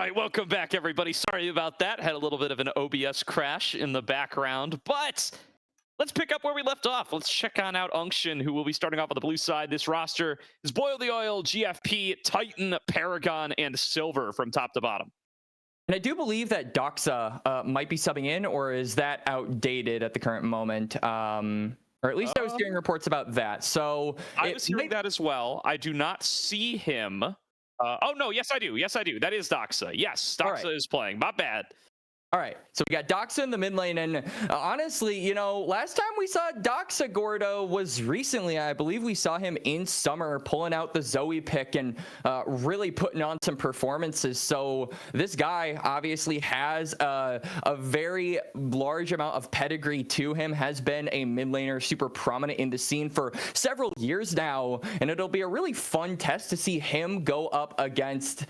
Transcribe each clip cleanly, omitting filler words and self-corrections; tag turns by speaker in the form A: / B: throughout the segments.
A: right, welcome back, everybody. Sorry about that. Had a little bit of an OBS crash in the background, but let's pick up where we left off. Let's check on out Unction, who will be starting off on the blue side. This roster is Boil the Oil, GFP, Titan, Paragon, and Silver from top to bottom.
B: And I do believe that Doxa might be subbing in, or is that outdated at the current moment? Or at least I was hearing reports about that. So
A: I was hearing that as well. I do not see him. Oh, no, yes, I do. Yes, I do. That is Doxa. Yes, Doxa is playing. Not bad.
B: All right, so we got Doxa in the mid lane, and honestly, you know, last time we saw Doxa Gordo was recently. I believe we saw him in summer pulling out the Zoe pick and really putting on some performances. So this guy obviously has a very large amount of pedigree to him, has been a mid laner, super prominent in the scene for several years now, and it'll be a really fun test to see him go up against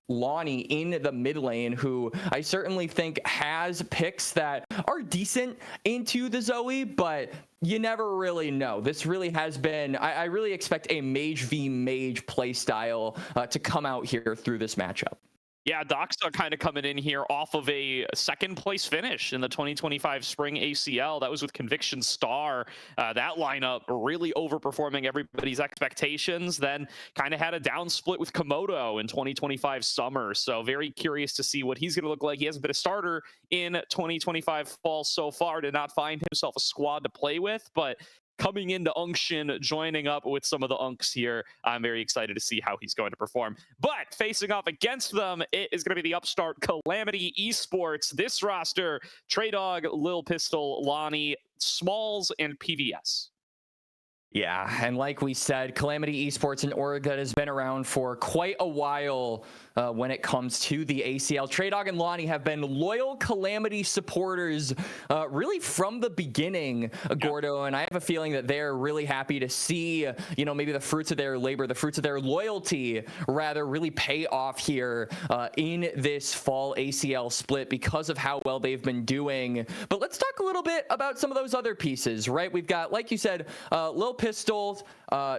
B: Lonnie in the mid lane, who I certainly think has picks that are decent into the Zoe, but you never really know. This really has been, I really expect a mage v mage play style to come out here through this matchup.
A: Yeah, Doxa kind of coming in here off of a second place finish in the 2025 Spring ACL. That was with Conviction Star. That lineup really overperforming everybody's expectations. Then kind of had a down split with Komodo in 2025 Summer. So very curious to see what he's going to look like. He hasn't been a starter in 2025 Fall so far. Did not find himself a squad to play with, but coming into Unction, joining up with some of the Unks here, I'm very excited to see how he's going to perform. But facing off against them, it is going to be the upstart Calamity Esports. This roster, Trey Dog, Lil Pistol, Lonnie, Smalls, and PVS.
B: Yeah, and like we said, Calamity Esports, an org that has been around for quite a while when it comes to the ACL. Trey Dog and Lonnie have been loyal Calamity supporters really from the beginning, Gordo, and I have a feeling that they're really happy to see, you know, maybe the fruits of their labor, the fruits of their loyalty, rather, really pay off here in this fall ACL split because of how well they've been doing. But let's talk a little bit about some of those other pieces, right? We've got, like you said, Lil Pistols,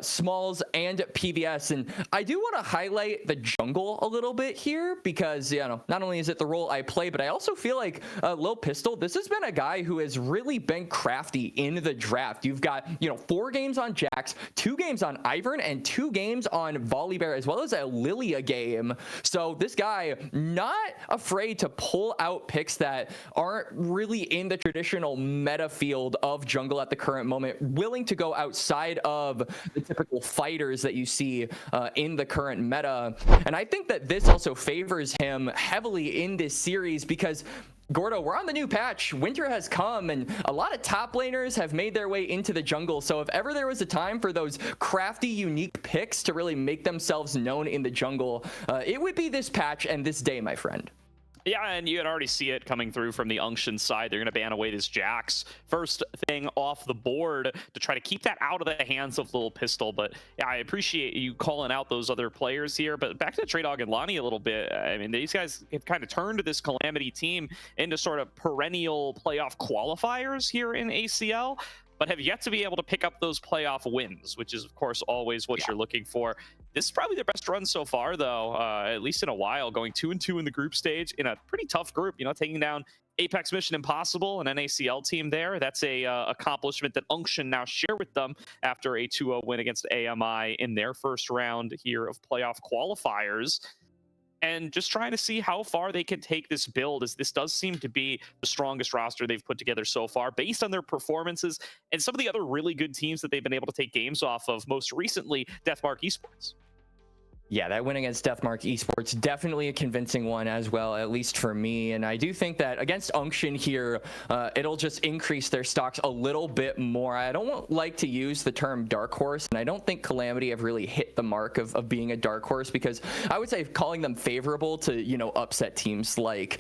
B: Smalls, and PVS, and I do want to highlight the jungle a little bit here because, you know, not only is it the role I play, but I also feel like Lil Pistol, this has been a guy who has really been crafty in the draft. You've got, you know, 4 games on Jax, 2 games on Ivern, and 2 games on Volibear, as well as a Lilia game. So this guy not afraid to pull out picks that aren't really in the traditional meta field of jungle at the current moment, willing to go outside of the typical fighters that you see in the current meta. And I think that this also favors him heavily in this series because, Gordo, we're on the new patch. Winter has come, and a lot of top laners have made their way into the jungle. So if ever there was a time for those crafty, unique picks to really make themselves known in the jungle, it would be this patch and this day, my friend.
A: Yeah, and you can already see it coming through from the Unction side. They're going to ban away this Jax first thing off the board to try to keep that out of the hands of Lil Pistol. But yeah, I appreciate you calling out those other players here. But back to Trey Dog and Lonnie a little bit. I mean, these guys have kind of turned this Calamity team into sort of perennial playoff qualifiers here in ACL, but have yet to be able to pick up those playoff wins, which is, of course, always what you're looking for. This is probably their best run so far, though, at least in a while, going 2-2 in the group stage in a pretty tough group, you know, taking down Apex Mission Impossible, an NACL team there. That's a accomplishment that Unction now share with them after a 2-0 win against AMI in their first round here of playoff qualifiers. And just trying to see how far they can take this build, as this does seem to be the strongest roster they've put together so far based on their performances and some of the other really good teams that they've been able to take games off of, most recently Deathmark Esports.
B: Yeah, that win against Deathmark Esports, definitely a convincing one as well, at least for me. And I do think that against Unction here, it'll just increase their stocks a little bit more. I don't like to use the term dark horse, and I don't think Calamity have really hit the mark of being a dark horse, because I would say calling them favorable to, you know, upset teams like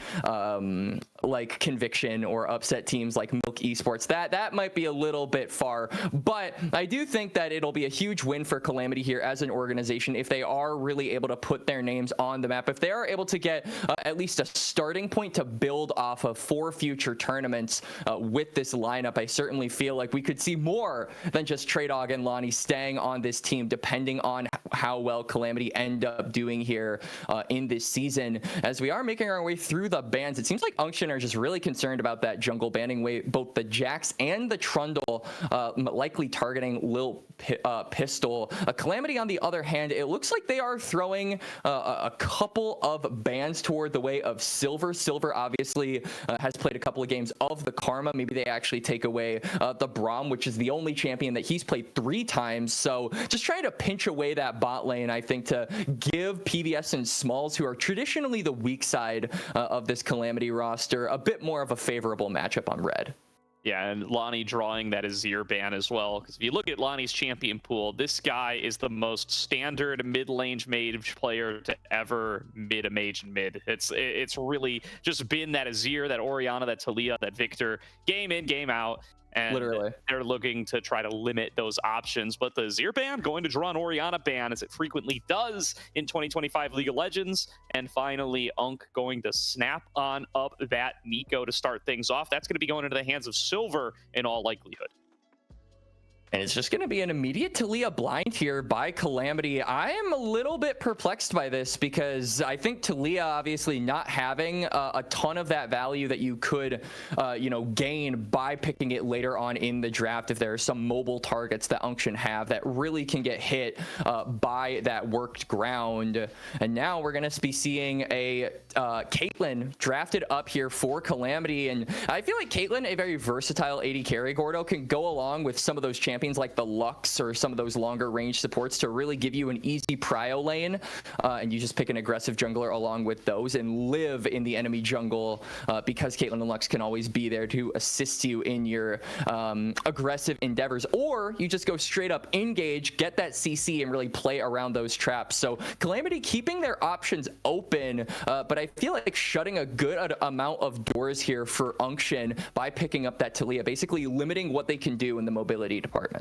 B: Conviction or upset teams like Milk Esports, that might be a little bit far. But I do think that it'll be a huge win for Calamity here as an organization if they are are really able to put their names on the map, if they are able to get at least a starting point to build off of for future tournaments with this lineup, I certainly feel like we could see more than just TreyDawg and Lonnie staying on this team, depending on how well Calamity end up doing here in this season. As we are making our way through the bans, it seems like Unction are just really concerned about that jungle banning way, both the Jax and the Trundle, likely targeting Lil Pistol. Calamity, on the other hand, it looks like they are throwing a couple of bans toward the way of Silver. Silver obviously has played a couple of games of the Karma. Maybe they actually take away the Braum, which is the only champion that he's played 3 times. So just trying to pinch away that bot lane, I think, to give PVS and Smalls, who are traditionally the weak side of this Calamity roster, a bit more of a favorable matchup on red.
A: Yeah, and Lonnie drawing that Azir ban as well. Because if you look at Lonnie's champion pool, this guy is the most standard mid-lane mage player to ever mid a mage and mid. It's really just been that Azir, that Orianna, that Taliyah, that Victor, game in, game out. And
B: literally,
A: they're looking to try to limit those options. But the Azir ban going to draw an Orianna ban, as it frequently does in 2025 League of Legends. And finally, Unk going to snap on up that Nico to start things off. That's going to be going into the hands of Silver in all likelihood.
B: And it's just going to be an immediate Taliyah blind here by Calamity. I am a little bit perplexed by this, because I think Taliyah obviously not having a ton of that value that you could, gain by picking it later on in the draft. If there are some mobile targets that Unction have that really can get hit by that worked ground. And now we're going to be seeing a Caitlyn drafted up here for Calamity. And I feel like Caitlyn, a very versatile AD carry, Gordo, can go along with some of those champions like the Lux or some of those longer range supports to really give you an easy prio lane, and you just pick an aggressive jungler along with those and live in the enemy jungle, because Caitlyn and Lux can always be there to assist you in your aggressive endeavors. Or you just go straight up engage, get that CC, and really play around those traps. So Calamity keeping their options open, but I feel like shutting a good amount of doors here for Unction by picking up that Taliyah, basically limiting what they can do in the mobility department.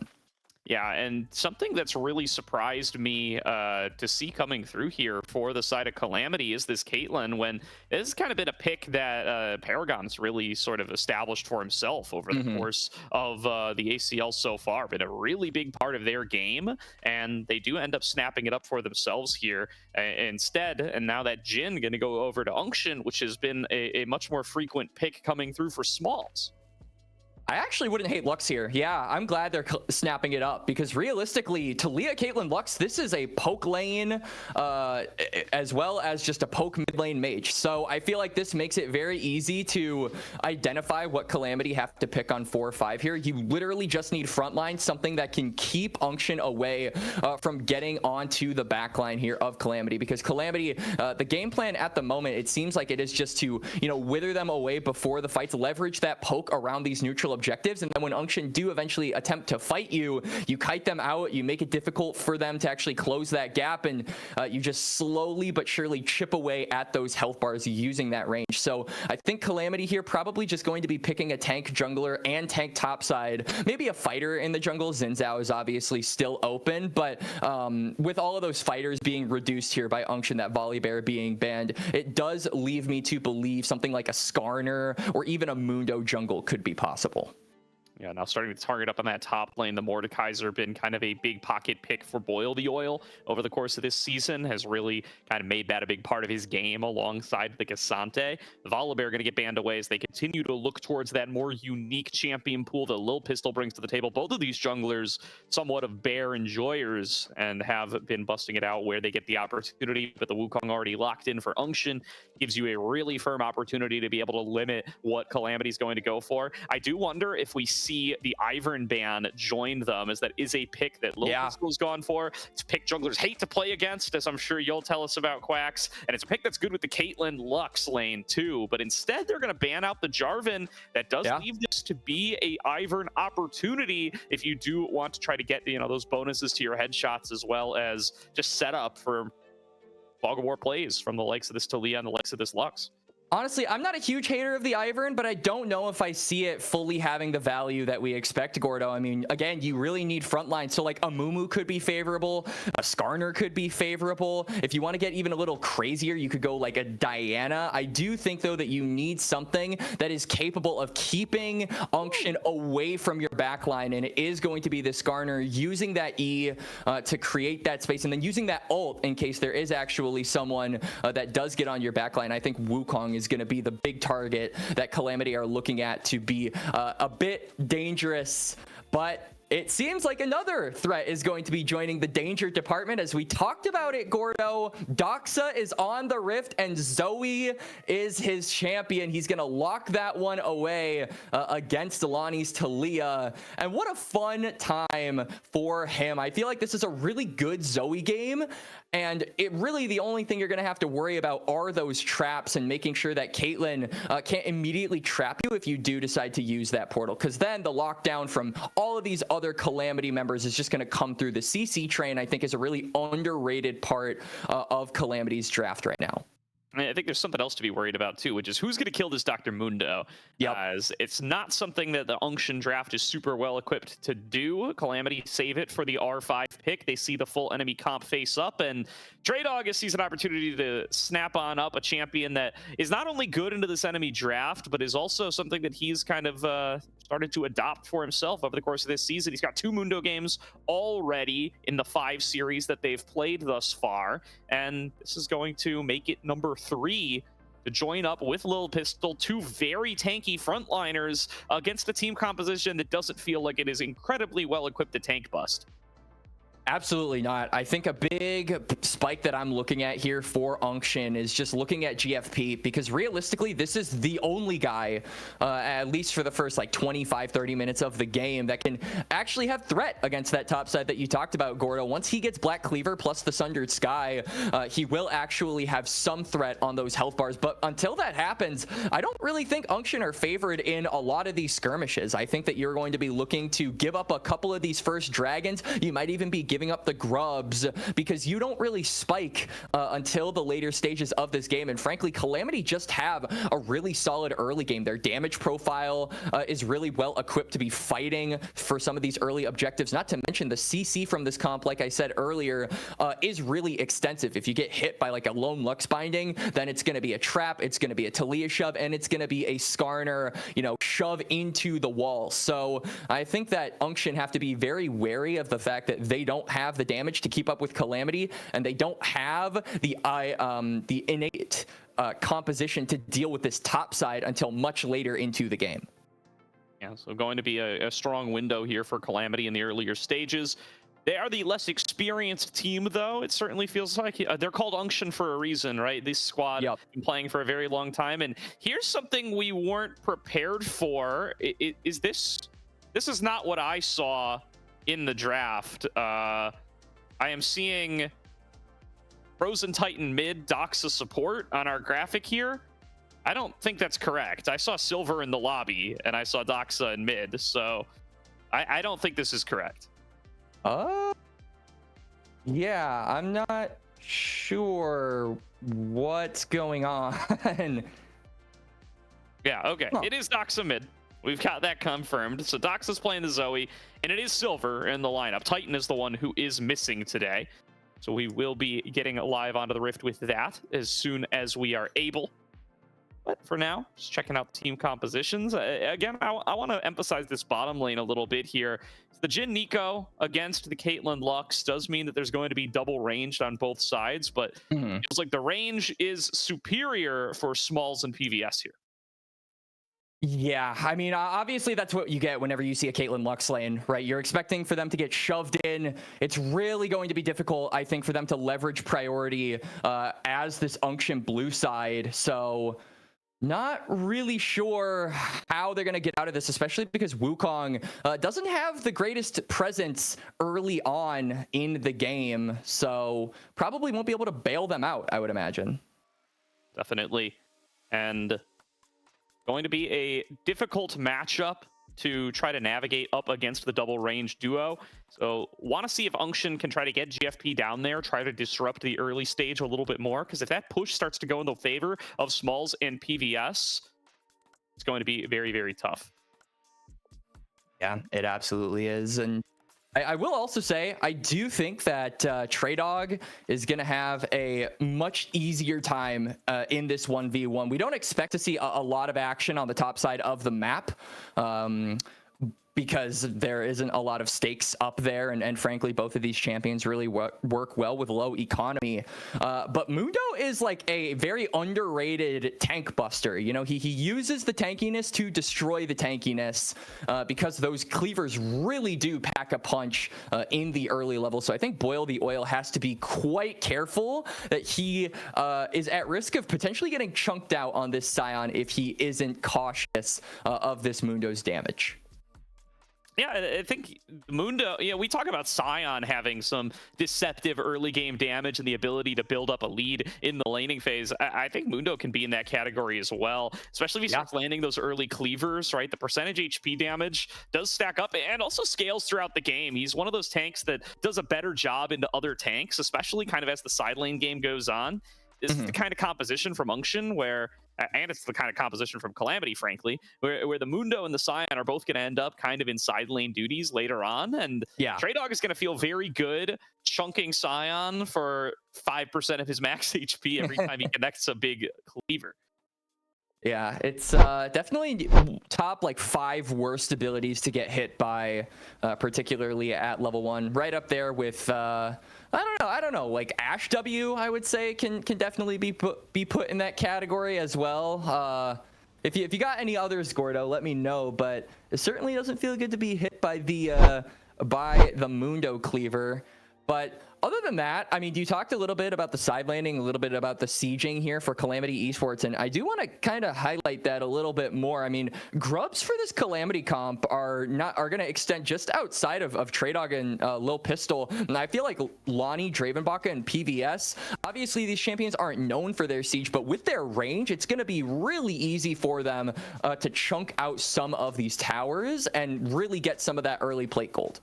A: Yeah, and something that's really surprised me to see coming through here for the side of Calamity is this Caitlyn, when this has kind of been a pick that Paragon's really sort of established for himself over the course of the ACL so far. Been a really big part of their game, and they do end up snapping it up for themselves here instead. And now that Jhin going to go over to Unction, which has been a much more frequent pick coming through for Smalls.
B: I actually wouldn't hate Lux here. Yeah, I'm glad they're snapping it up, because realistically, Taliyah, Caitlyn, Lux, this is a poke lane as well as just a poke mid lane mage. So I feel like this makes it very easy to identify what Calamity have to pick on 4 or 5 here. You literally just need frontline, something that can keep Unction away from getting onto the backline here of Calamity, because Calamity, the game plan at the moment, it seems like it is just to, wither them away before the fights, leverage that poke around these neutral objectives, and then when Unction do eventually attempt to fight you, you kite them out, you make it difficult for them to actually close that gap, and you just slowly but surely chip away at those health bars using that range. So I think Calamity here probably just going to be picking a tank jungler and tank topside, maybe a fighter in the jungle. Xin Zhao is obviously still open, but with all of those fighters being reduced here by Unction, that Volibear being banned, it does leave me to believe something like a Skarner or even a Mundo jungle could be possible.
A: Yeah, now starting to target up on that top lane. The Mordekaiser been kind of a big pocket pick for Boil the Oil over the course of this season, has really kind of made that a big part of his game alongside the Cassante. The Volibear going to get banned away as they continue to look towards that more unique champion pool that Lil Pistol brings to the table. Both of these junglers somewhat of bear enjoyers and have been busting it out where they get the opportunity, but the Wukong already locked in for Unction gives you a really firm opportunity to be able to limit what Calamity's going to go for. I do wonder if we see the Ivern ban join them, as that is a pick that Lil Pistol's gone for. It's a pick junglers hate to play against, as I'm sure you'll tell us about, Quacks, and it's a pick that's good with the Caitlyn Lux lane too, but instead they're going to ban out the Jarvan. That does leave this to be a Ivern opportunity if you do want to try to get those bonuses to your headshots, as well as just set up for fog of war plays from the likes of this Taliyah and the likes of this Lux.
B: Honestly, I'm not a huge hater of the Ivern, but I don't know if I see it fully having the value that we expect, Gordo. I mean, again, you really need frontline. So like a Mumu could be favorable. A Skarner could be favorable. If you want to get even a little crazier, you could go like a Diana. I do think, though, that you need something that is capable of keeping Unction away from your backline. And it is going to be the Skarner using that E to create that space and then using that ult in case there is actually someone that does get on your backline. I think Wukong is going to be the big target that Calamity are looking at to be a bit dangerous, but it seems like another threat is going to be joining the danger department. As we talked about it, Gordo, Doxa is on the Rift and Zoe is his champion. He's going to lock that one away against Alani's Talia. And what a fun time for him. I feel like this is a really good Zoe game. And it really, the only thing you're going to have to worry about are those traps and making sure that Caitlyn can't immediately trap you if you do decide to use that portal. Because then the lockdown from all of these other Calamity members is just going to come through. The CC train, I think, is a really underrated part of Calamity's draft right now.
A: I think there's something else to be worried about too, which is who's going to kill this Dr. Mundo.
B: Yep.
A: As it's not something that the Unction draft is super well equipped to do. Calamity save it for the R5 pick. They see the full enemy comp face up, and Draydog sees an opportunity to snap on up a champion that is not only good into this enemy draft, but is also something that he's kind of started to adopt for himself over the course of this season. He's got 2 Mundo games already in the 5 series that they've played thus far, and this is going to make it number 3 to join up with Lil Pistol, 2 very tanky frontliners against a team composition that doesn't feel like it is incredibly well equipped to tank bust.
B: Absolutely not. I think a big spike that I'm looking at here for Unction is just looking at GFP, because realistically, this is the only guy, at least for the first like 25-30 minutes of the game, that can actually have threat against that top side that you talked about, Gordo. Once he gets Black Cleaver plus the Sundered Sky, he will actually have some threat on those health bars. But until that happens, I don't really think Unction are favored in a lot of these skirmishes. I think that you're going to be looking to give up a couple of these first dragons. You might even be giving up the grubs, because you don't really spike until the later stages of this game. And frankly, Calamity just have a really solid early game. Their damage profile is really well equipped to be fighting for some of these early objectives. Not to mention the CC from this comp, like I said earlier, is really extensive. If you get hit by like a lone Lux binding, then it's going to be a trap, it's going to be a Talia shove, and it's going to be a Skarner, shove into the wall. So I think that Unction have to be very wary of the fact that they don't have the damage to keep up with Calamity, and they don't have the innate composition to deal with this top side until much later into the game.
A: Yeah, so going to be a strong window here for Calamity in the earlier stages. They are the less experienced team, though. It certainly feels like they're called Unction for a reason, right? This squad been playing for a very long time. And here's something we weren't prepared for. This is not what I saw in the draft. I am seeing Frozen Titan mid, Doxa support on our graphic here. I don't think that's correct. I saw Silver in the lobby, and I saw Doxa in mid, so I don't think this is correct.
B: Yeah, I'm not sure what's going on.
A: Yeah, okay. Huh. It is Doxa mid. We've got that confirmed. So Doxa's playing the Zoe, and it is Silver in the lineup. Titan is the one who is missing today. So we will be getting live onto the Rift with that as soon as we are able. But for now, just checking out the team compositions. Again, I want to emphasize this bottom lane a little bit here. The Jhin Nico against the Caitlyn Lux does mean that there's going to be double ranged on both sides, but it feels like the range is superior for Smalls and PVS here.
B: Yeah, I mean, obviously that's what you get whenever you see a Caitlyn Lux lane, right? You're expecting for them to get shoved in. It's really going to be difficult, I think, for them to leverage priority as this Unction blue side. So not really sure how they're going to get out of this, especially because Wukong doesn't have the greatest presence early on in the game. So probably won't be able to bail them out, I would imagine.
A: Definitely. And going to be a difficult matchup to try to navigate up against the double range duo. So want to see if Unction can try to get GFP down there, try to disrupt the early stage a little bit more, because if that push starts to go in the favor of Smalls and PVS, it's going to be very, very tough.
B: Yeah, it absolutely is. And I will also say, I do think that TreyDawg is going to have a much easier time in this 1v1. We don't expect to see a lot of action on the top side of the map. Because there isn't a lot of stakes up there, and frankly, both of these champions really work well with low economy. But Mundo is like a very underrated tank buster. You know, he uses the tankiness to destroy the tankiness because those cleavers really do pack a punch in the early level. So I think Boil the Oil has to be quite careful that he is at risk of potentially getting chunked out on this Scion if he isn't cautious of this Mundo's damage.
A: Yeah, I think Mundo, we talk about Scion having some deceptive early game damage and the ability to build up a lead in the laning phase. I think Mundo can be in that category as well, especially if he starts landing those early cleavers, right? The percentage HP damage does stack up and also scales throughout the game. He's one of those tanks that does a better job into other tanks, especially kind of as the side lane game goes on. This is the kind of composition from Unction where, and it's the kind of composition from Calamity, frankly, where the Mundo and the Scion are both going to end up kind of in side lane duties later on. And TreyDawg is going to feel very good chunking Scion for 5% of his max HP every time he connects a big cleaver.
B: Yeah, it's definitely top like 5 worst abilities to get hit by, particularly at level 1. Right up there with I don't know, like Ash W, I would say can definitely be put in that category as well. If you got any others, Gordo, let me know. But it certainly doesn't feel good to be hit by the Mundo cleaver. But other than that, I mean, you talked a little bit about the side landing, a little bit about the sieging here for Calamity Esports, and I do want to kind of highlight that a little bit more. I mean, grubs for this Calamity comp are going to extend just outside of TreyDawg and Lil Pistol, and I feel like Lonnie, Dravenbaka, and PVS, obviously these champions aren't known for their siege, but with their range, it's going to be really easy for them to chunk out some of these towers and really get some of that early plate gold.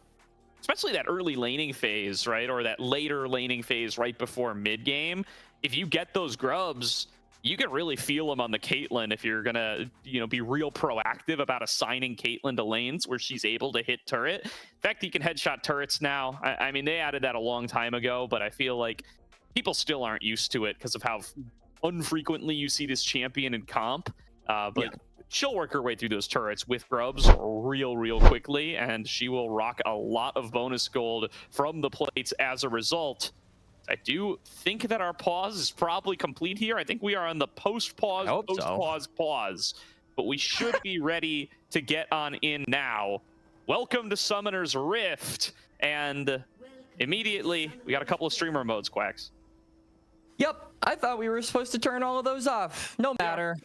A: Especially that early laning phase, right? Or that later laning phase right before mid game. If you get those grubs, you can really feel them on the Caitlyn if you're gonna, be real proactive about assigning Caitlyn to lanes where she's able to hit turret. In fact, you can headshot turrets now. I mean, they added that a long time ago, but I feel like people still aren't used to it because of how unfrequently you see this champion in comp. She'll work her way through those turrets with grubs real quickly, and she will rock a lot of bonus gold from the plates as a result. I do think that our pause is probably complete here. I think we are on the post-pause, pause, but we should be ready to get on in now. Welcome to Summoner's Rift, and immediately we got a couple of streamer modes, Quacks.
B: Yep, I thought we were supposed to turn all of those off. No matter.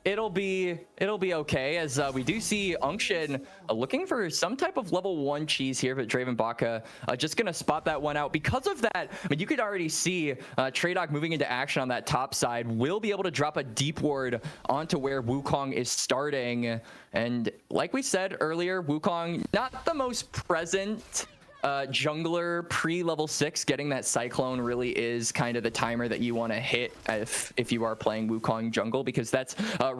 B: It'll be okay, as we do see Unction looking for some type of level 1 cheese here, but Dravenbaka just gonna spot that one out. Because of that, I mean, you could already see TreyDawg moving into action on that top side, will be able to drop a deep ward onto where Wukong is starting. And like we said earlier, Wukong not the most present jungler pre-level 6. Getting that Cyclone really is kind of the timer that you want to hit if you are playing Wukong jungle, because that's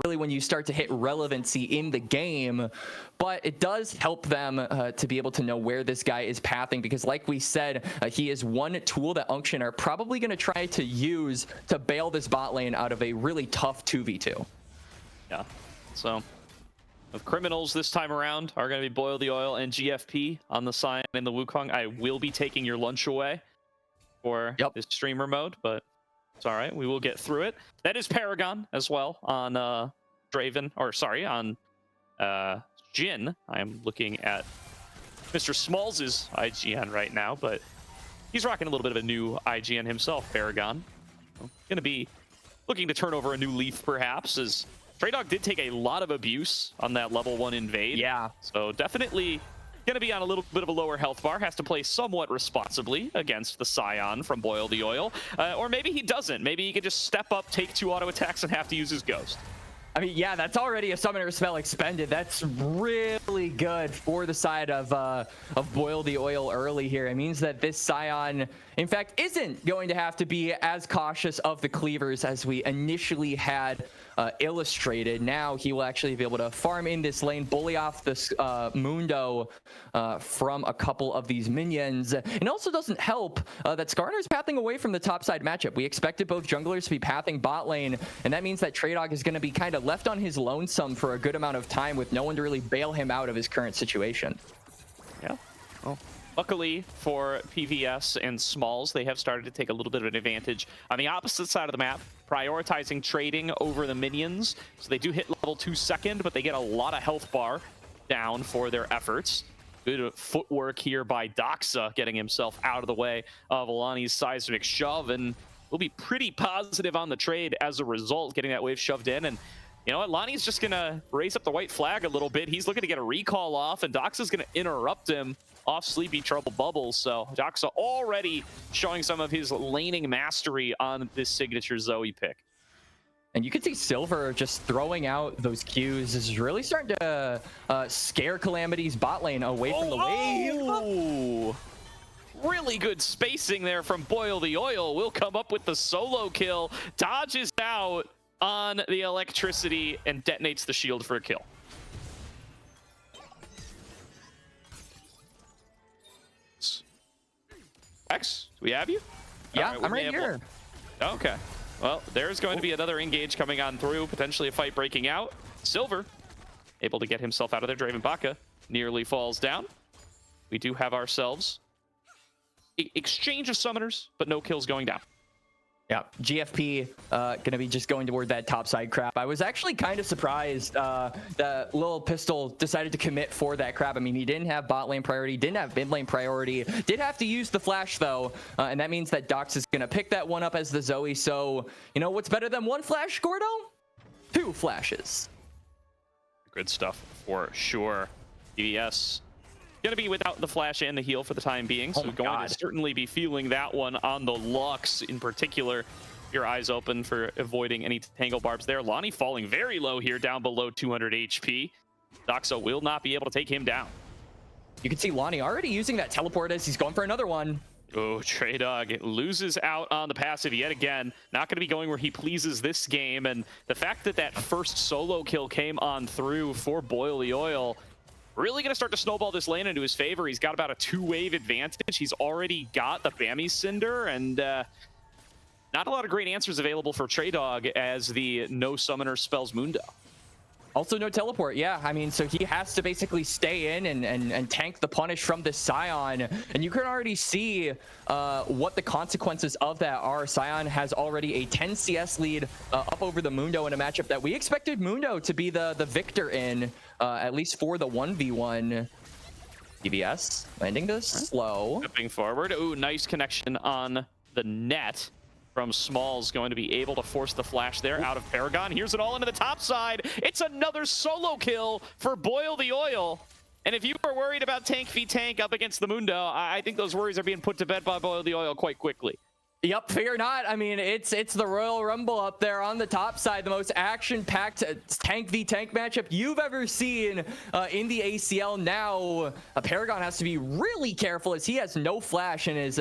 B: really when you start to hit relevancy in the game. But it does help them to be able to know where this guy is pathing, because like we said, he is one tool that Unction are probably going to try to use to bail this bot lane out of a really tough 2v2.
A: Yeah, so of criminals this time around are going to be Boil the Oil and GFP on the Scion and the Wukong. I will be taking your lunch away for this streamer mode, but it's all right. We will get through it. That is Paragon as well on on Jhin. I'm looking at Mr. Smalls' IGN right now, but he's rocking a little bit of a new IGN himself, Paragon. Going to be looking to turn over a new leaf, perhaps, as TreyDawg did take a lot of abuse on that level 1 invade.
B: Yeah.
A: So definitely going to be on a little bit of a lower health bar. Has to play somewhat responsibly against the Scion from Boil the Oil. Or maybe he doesn't. Maybe he could just step up, take 2 auto attacks, and have to use his Ghost.
B: I mean, yeah, that's already a summoner spell expended. That's really good for the side of Boil the Oil early here. It means that this Scion, in fact, isn't going to have to be as cautious of the cleavers as we initially had illustrated. Now he will actually be able to farm in this lane, bully off this Mundo from a couple of these minions. It also doesn't help that Skarner's pathing away from the top side matchup. We expected both junglers to be pathing bot lane, and that means that Traydog is going to be kind of left on his lonesome for a good amount of time with no one to really bail him out of his current situation.
A: Yeah. Well, luckily for PVS and Smalls, they have started to take a little bit of an advantage on the opposite side of the map, prioritizing trading over the minions. So they do hit level 2 second, but they get a lot of health bar down for their efforts. Good footwork here by Doxa, getting himself out of the way of Alani's seismic shove, and will be pretty positive on the trade as a result, getting that wave shoved in. And you know what? Lonnie's just going to raise up the white flag a little bit. He's looking to get a recall off, and Doxa's going to interrupt him off Sleepy Trouble Bubbles. So Doxa already showing some of his laning mastery on this signature Zoe pick.
B: And you can see Silver just throwing out those Qs is really starting to scare Calamity's bot lane away from the wave.
A: Really good spacing there from Boil the Oil. Will come up with the solo kill. Dodges out on the electricity and detonates the shield for a kill. X, do we have you?
B: Yeah, I'm right here.
A: Okay. Well, there's going to be another engage coming on through, potentially a fight breaking out. Silver, able to get himself out of there. Draven Baka nearly falls down. We do have ourselves an exchange of summoners, but no kills going down.
B: Yeah, GFP gonna be just going toward that top side crap. I was actually kind of surprised that Lil Pistol decided to commit for that crap. I mean, he didn't have bot lane priority, didn't have mid lane priority, did have to use the flash though, and that means that Dox is gonna pick that one up as the Zoe. So, you know, what's better than one flash, Gordo? 2 flashes.
A: Good stuff for sure. PVS gonna be without the flash and the heal for the time being, so going to certainly be feeling that one on the Lux in particular. Your eyes open for avoiding any tangle barbs there. Lonnie falling very low here, down below 200 HP. Doxa will not be able to take him down.
B: You can see Lonnie already using that teleport as he's going for another one.
A: Oh, Traydog loses out on the passive yet again. Not going to be going where he pleases this game, and the fact that that first solo kill came on through for Boil the Oil really going to start to snowball this lane into his favor. He's got about a 2-wave advantage. He's already got the Bammy Cinder, and not a lot of great answers available for Traydog as the no summoner spells Mundo.
B: Also no teleport, yeah. I mean, so he has to basically stay in and tank the punish from this Scion. And you can already see what the consequences of that are. Scion has already a 10 CS lead up over the Mundo in a matchup that we expected Mundo to be the victor in, at least for the 1v1. PVS landing this slow.
A: Stepping forward. Ooh, nice connection on the net from Smalls, going to be able to force the flash there out of Paragon. Here's it all into the top side. It's another solo kill for Boil the Oil. And if you were worried about tank v tank up against the Mundo, I think those worries are being put to bed by Boil the Oil quite quickly.
B: Yep, fear not. I mean, it's the Royal Rumble up there on the top side, the most action-packed tank v tank matchup you've ever seen in the ACL. Now, Paragon has to be really careful as he has no flash and is,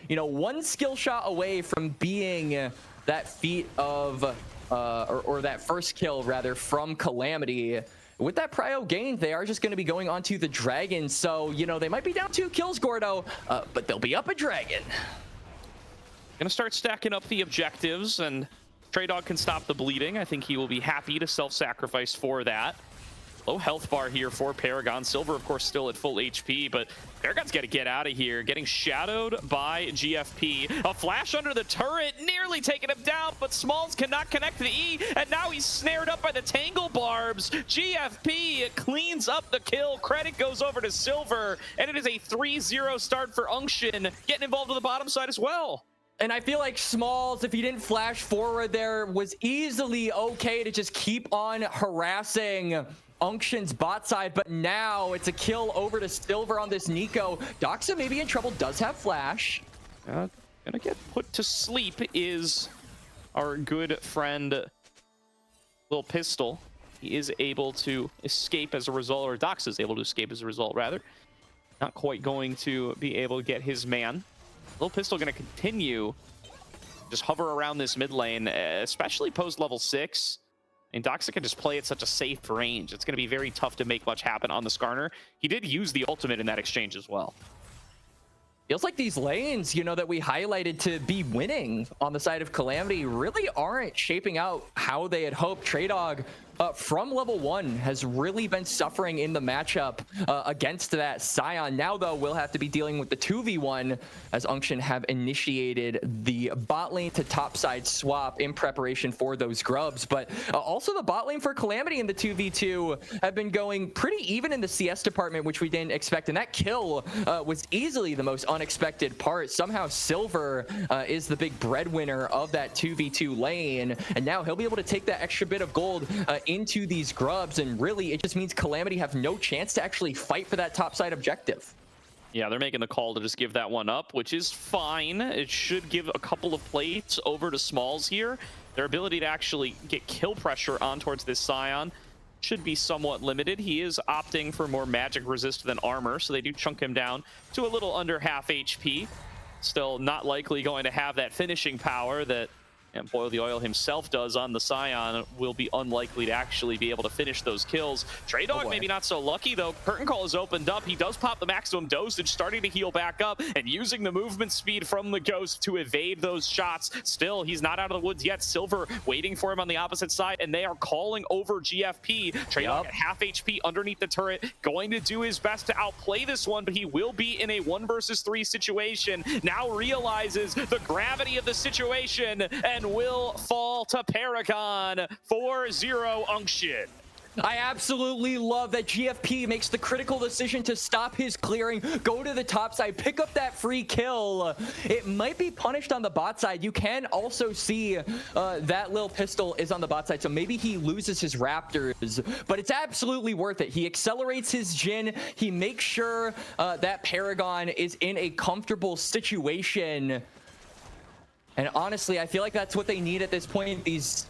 B: you know, one skill shot away from being that feat of, or that first kill rather from Calamity. With that prio gained, they are just going to be going onto the Dragon. So, you know, they might be down 2 kills, Gordo, but they'll be up a Dragon.
A: Gonna start stacking up the objectives, and Traydog can stop the bleeding. I think he will be happy to self-sacrifice for that. Low health bar here for Paragon. Silver, of course, still at full HP, but Paragon's got to get out of here. Getting shadowed by GFP. A flash under the turret, nearly taking him down, but Smalls cannot connect to the E, and now he's snared up by the tangle barbs. GFP cleans up the kill. Credit goes over to Silver, and it is a 3-0 start for Unction, getting involved with the bottom side as well.
B: And I feel like Smalls, if he didn't flash forward there, was easily okay to just keep on harassing Unction's bot side. But now it's a kill over to Silver on this Nico. Doxa may be in trouble, does have flash.
A: Gonna get put to sleep is our good friend Little Pistol, he is able to escape as a result, or Dox is able to escape as a result, rather. Not quite going to be able to get his man. Little Pistol going to continue just hover around this mid lane, especially post level 6. And Doxa can just play at such a safe range. It's going to be very tough to make much happen on the Skarner. He did use the ultimate in that exchange as well.
B: Feels like these lanes, you know, that we highlighted to be winning on the side of Calamity really aren't shaping out how they had hoped. Traydog from level 1 has really been suffering in the matchup against that Scion. Now, though, we'll have to be dealing with the 2v1 as Unction have initiated the bot lane to top side swap in preparation for those grubs. But also the bot lane for Calamity in the 2v2 have been going pretty even in the CS department, which we didn't expect. And that kill was easily the most unexpected part. Somehow Silver is the big breadwinner of that 2v2 lane. And now he'll be able to take that extra bit of gold into these grubs, and really it just means Calamity have no chance to actually fight for that topside objective.
A: Yeah, they're making the call to just give that one up, which is fine. It should give a couple of plates over to Smalls here. Their ability to actually get kill pressure on towards this Scion should be somewhat limited. He is opting for more magic resist than armor, so they do chunk him down to a little under half HP. Still not likely going to have that finishing power that and Boil the Oil himself does on the Scion. Will be unlikely to actually be able to finish those kills. Traydog maybe not so lucky though. Curtain Call is opened up. He does pop the maximum dosage, starting to heal back up and using the movement speed from the Ghost to evade those shots. Still, he's not out of the woods yet. Silver waiting for him on the opposite side, and they are calling over GFP. Traydog at half HP underneath the turret, going to do his best to outplay this one, but he will be in a 1 versus 3 situation. Now realizes the gravity of the situation and will fall to Paragon. 4-0 Unction.
B: I absolutely love that GFP makes the critical decision to stop his clearing, go to the top side, pick up that free kill. It might be punished on the bot side. You can also see that Lil Pistol is on the bot side, so maybe he loses his Raptors, but it's absolutely worth it. He accelerates his Jhin. He makes sure that Paragon is in a comfortable situation. And honestly, I feel like that's what they need at this point. These...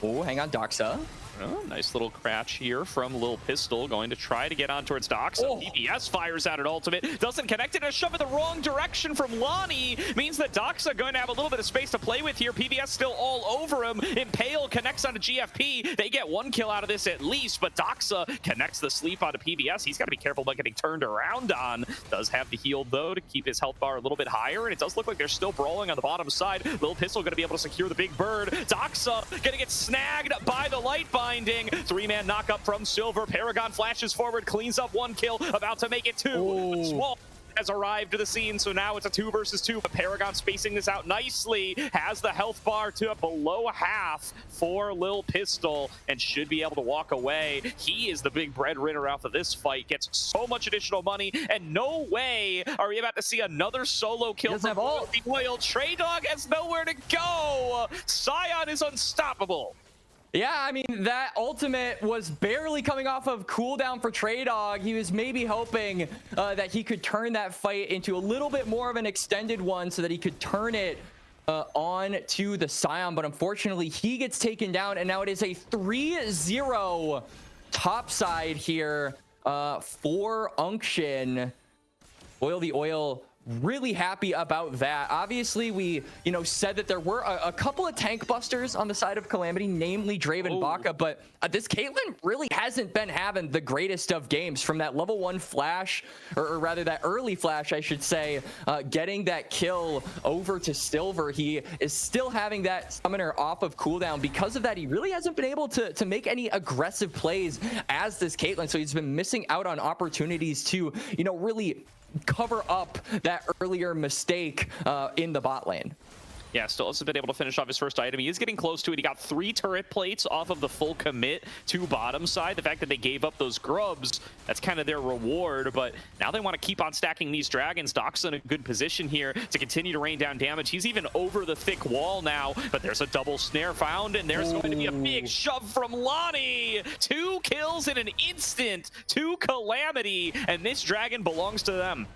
B: Oh, hang on, Doxa.
A: Oh, nice little crash here from Lil Pistol, going to try to get on towards Doxa. Oh. PBS fires out an ultimate, doesn't connect it, and a shove in the wrong direction from Lonnie means that Doxa going to have a little bit of space to play with here. PBS still all over him. Impale connects onto GFP. They get 1 kill out of this at least, but Doxa connects the sleep onto PBS. He's got to be careful about getting turned around on. Does have the heal, though, to keep his health bar a little bit higher, and it does look like they're still brawling on the bottom side. Lil Pistol going to be able to secure the big bird. Doxa going to get snagged by the light binding. 3-man knock up from Silver. Paragon flashes forward, cleans up 1 kill, about to make it 2. But Small has arrived to the scene, so now it's a 2 versus 2. But Paragon spacing this out nicely, has the health bar to below half for Lil Pistol, and should be able to walk away. He is the big breadwinner off of this fight, gets so much additional money, and no way are we about to see another solo kill from the Oil. Traydog has nowhere to go. Scion is unstoppable.
B: Yeah, I mean, that ultimate was barely coming off of cooldown for Traydog. He was maybe hoping that he could turn that fight into a little bit more of an extended one so that he could turn it on to the Scion. But unfortunately, he gets taken down, and now it is a 3-0 top side here for Unction. Boil the Oil really happy about that. Obviously, we said that there were a couple of tank busters on the side of Calamity, namely Draven Baka, but this Caitlyn really hasn't been having the greatest of games. From that level 1 flash, or rather that early flash, I should say, getting that kill over to Silver. He is still having that summoner off of cooldown. Because of that, he really hasn't been able to make any aggressive plays as this Caitlyn, so he's been missing out on opportunities to, really cover up that earlier mistake in the bot lane.
A: Yeah, still hasn't been able to finish off his first item. He is getting close to it. He got 3 turret plates off of the full commit to bottom side. The fact that they gave up those grubs, that's kind of their reward. But now they want to keep on stacking these dragons. Doc's in a good position here to continue to rain down damage. He's even over the thick wall now, but there's a double snare found, and there's going to be a big shove from Lonnie. 2 kills in an instant to Calamity, and this dragon belongs to them.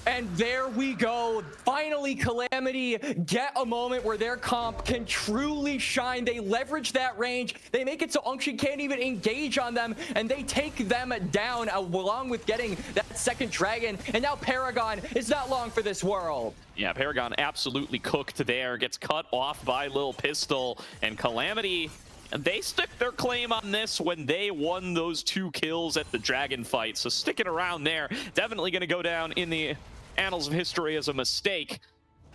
B: And there we go. Finally, Calamity get a moment where their comp can truly shine. They leverage that range. They make it so Unction can't even engage on them, and they take them down along with getting that second dragon. And now Paragon is not long for this world.
A: Yeah, Paragon absolutely cooked there. Gets cut off by Lil Pistol, and Calamity, they stuck their claim on this when they won those 2 kills at the dragon fight. So sticking around there, definitely going to go down in the annals of history as a mistake.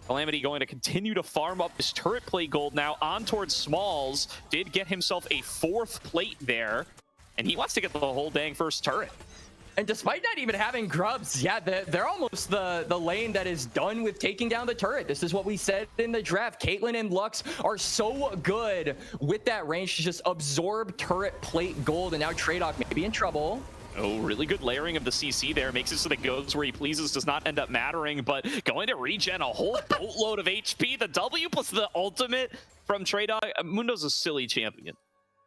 A: Calamity going to continue to farm up his turret plate gold now on towards Smalls. Did get himself a 4th plate there, and he wants to get the whole dang first turret.
B: And despite not even having grubs, yeah, they're almost the lane that is done with taking down the turret. This is what we said in the draft. Caitlyn and Lux are so good with that range to just absorb turret plate gold, and now Traydog may be in trouble.
A: Oh, really good layering of the CC there. Makes it so that goes where he pleases, does not end up mattering, but going to regen a whole boatload of HP. The W plus the ultimate from Traydog. Mundo's a silly champion.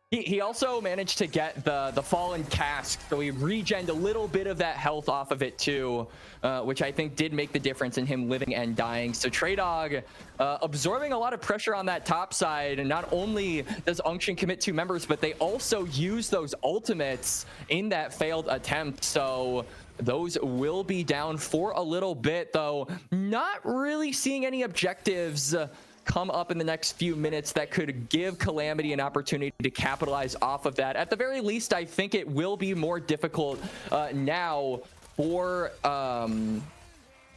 B: He also managed to get the fallen cask, so he regened a little bit of that health off of it too, which I think did make the difference in him living and dying. So Traydog absorbing a lot of pressure on that top side, and not only does Unction commit 2 members, but they also use those ultimates in that failed attempt. So those will be down for a little bit, though not really seeing any objectives come up in the next few minutes that could give Calamity an opportunity to capitalize off of that. At the very least, I think it will be more difficult now for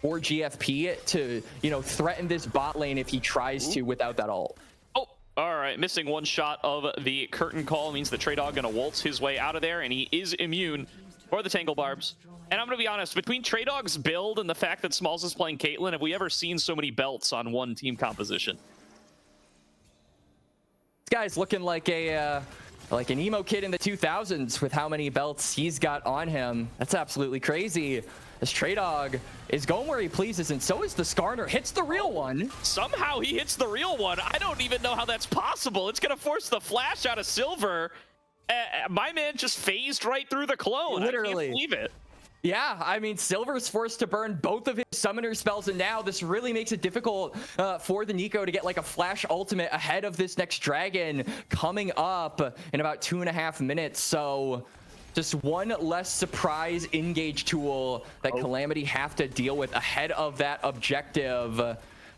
B: GFP to, threaten this bot lane if he tries to without that ult.
A: Oh, all right. Missing 1 shot of the curtain call means that Traydog gonna waltz his way out of there, and he is immune for the Tangle Barbs. And I'm going to be honest, between Traydog's build and the fact that Smalls is playing Caitlyn, have we ever seen so many belts on one team composition?
B: This guy's looking like an emo kid in the 2000s with how many belts he's got on him. That's absolutely crazy. As Traydog is going where he pleases, and so is the Skarner. Hits the real one.
A: Somehow he hits the real one. I don't even know how that's possible. It's going to force the flash out of Silver. My man just phased right through the clone.
B: Literally.
A: I can't believe it.
B: Yeah, I mean, Silver's forced to burn both of his summoner spells, and now this really makes it difficult for the Nico to get like a flash ultimate ahead of this next dragon coming up in about 2.5 minutes. So just one less surprise engage tool that Calamity have to deal with ahead of that objective.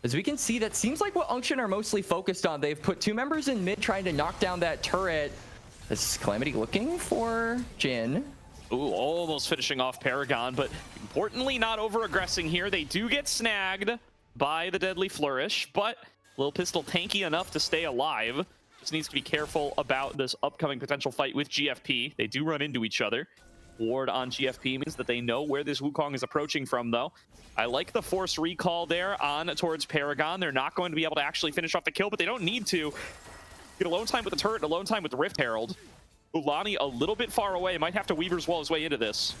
B: As we can see, that seems like what Unction are mostly focused on. They've put 2 members in mid trying to knock down that turret. This is Calamity looking for Jhin.
A: Ooh, almost finishing off Paragon, but importantly not over-aggressing here. They do get snagged by the Deadly Flourish, but Lil Pistol tanky enough to stay alive. Just needs to be careful about this upcoming potential fight with GFP. They do run into each other. Ward on GFP means that they know where this Wukong is approaching from, though. I like the force recall there on towards Paragon. They're not going to be able to actually finish off the kill, but they don't need to. Get alone time with the turret, alone time with the Rift Herald. Ulani a little bit far away, might have to Weaver's Wall his way into this.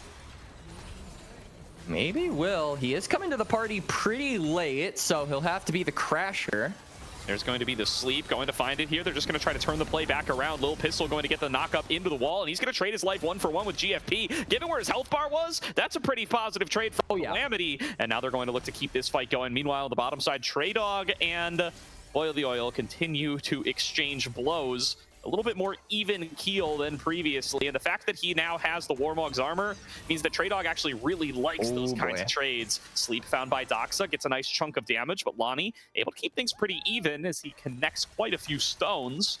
B: Maybe will. He is coming to the party pretty late, so he'll have to be the Crasher.
A: There's going to be the sleep, going to find it here. They're just going to try to turn the play back around. Lil Pistol going to get the knock up into the wall, and he's going to trade his life 1-for-1 with GFP. Given where his health bar was, that's a pretty positive trade for Calamity. And now they're going to look to keep this fight going. Meanwhile, on the bottom side, Traydog and Oil the Oil continue to exchange blows. A little bit more even keel than previously, and the fact that he now has the Warmog's armor means that Traydog actually really likes those kinds of trades. Sleep found by Doxa gets a nice chunk of damage, but Lonnie able to keep things pretty even as he connects quite a few stones.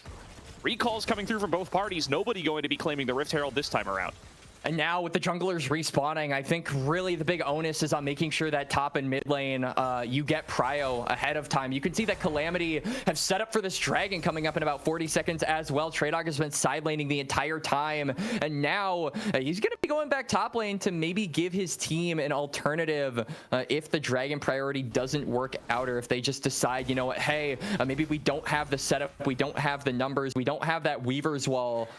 A: Recalls coming through from both parties. Nobody going to be claiming the Rift Herald this time around.
B: And now with the junglers respawning, I think really the big onus is on making sure that top and mid lane, you get prio ahead of time. You can see that Calamity have set up for this dragon coming up in about 40 seconds as well. Traydog has been side laning the entire time. And now he's going to be going back top lane to maybe give his team an alternative if the dragon priority doesn't work out, or if they just decide, you know what, hey, maybe we don't have the setup, we don't have the numbers, we don't have that Weaver's Wall.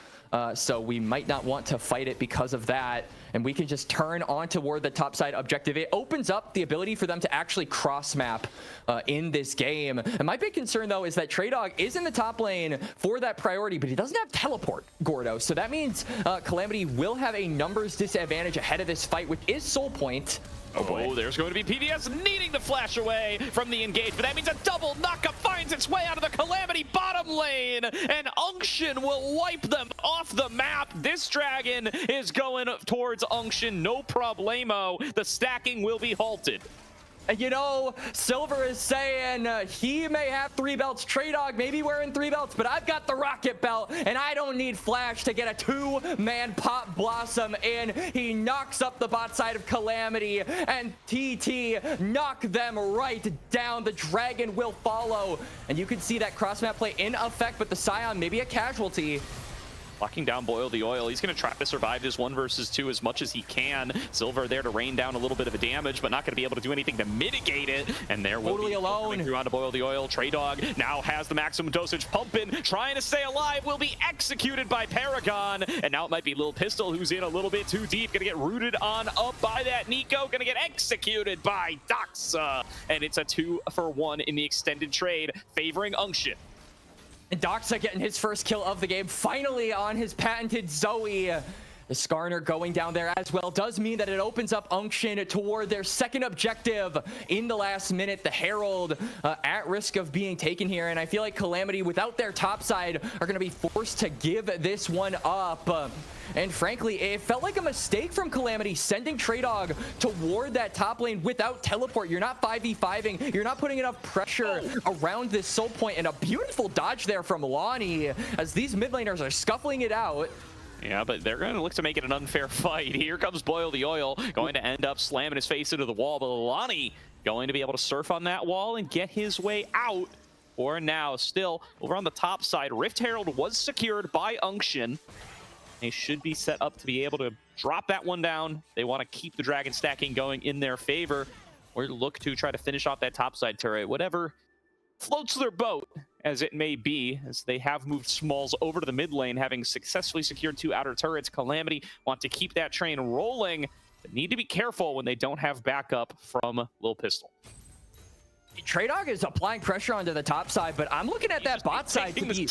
B: So we might not want to fight it because of that. and we can just turn on toward the top side objective. It opens up the ability for them to actually cross map in this game. And my big concern, though, is that TreyDawg is in the top lane for that priority, but he doesn't have teleport, Gordo. So that means Calamity will have a numbers disadvantage ahead of this fight, which is Soul Point.
A: Oh, there's going to be PVS needing to flash away from the engage, but that means a double knockup finds its way out of the Calamity bottom lane, and Unction will wipe them off the map. This dragon is going towards Unction, no problemo. The stacking will be halted.
B: And you know, Silver is saying he may have 3 belts. TreyDawg may be wearing 3 belts, but I've got the Rocket Belt, and I don't need Flash to get a 2-man Pop Blossom in. He knocks up the bot side of Calamity, and TT knock them right down. The Dragon will follow, and you can see that cross-map play in effect, but the Scion may be a casualty.
A: Locking down Boil the Oil. He's going to try to survive this 1 versus 2 as much as he can. Silver there to rain down a little bit of a damage, but not going to be able to do anything to mitigate it. And there will be
B: alone
A: through on to Boil the Oil. TreyDawg now has the maximum dosage pumping, trying to stay alive, will be executed by Paragon. And now it might be Lil Pistol, who's in a little bit too deep. Going to get rooted on up by that Nico. Going to get executed by Doxa. And it's a 2-for-1 in the extended trade, favoring Unction.
B: And Doxa getting his first kill of the game, finally on his patented Zoe. The Skarner going down there as well does mean that it opens up Unction toward their second objective in the last minute. The Herald at risk of being taken here, and I feel like Calamity, without their top side, are going to be forced to give this one up. And frankly, it felt like a mistake from Calamity sending TreyDawg toward that top lane without teleport. You're not 5v5ing. You're not putting enough pressure around this Soul Point, and a beautiful dodge there from Lonnie as these mid laners are scuffling it out.
A: Yeah, but they're going to look to make it an unfair fight. Here comes Boil the Oil, going to end up slamming his face into the wall, but Lonnie going to be able to surf on that wall and get his way out. For now, still over on the top side, Rift Herald was secured by Unction. They should be set up to be able to drop that one down. They want to keep the dragon stacking going in their favor, or look to try to finish off that top side turret. Whatever floats their boat, as it may be, as they have moved Smalls over to the mid lane, having successfully secured 2 outer turrets. Calamity want to keep that train rolling, but need to be careful when they don't have backup from Lil Pistol.
B: TreyDawg is applying pressure onto the top side, but I'm looking at that bot side to be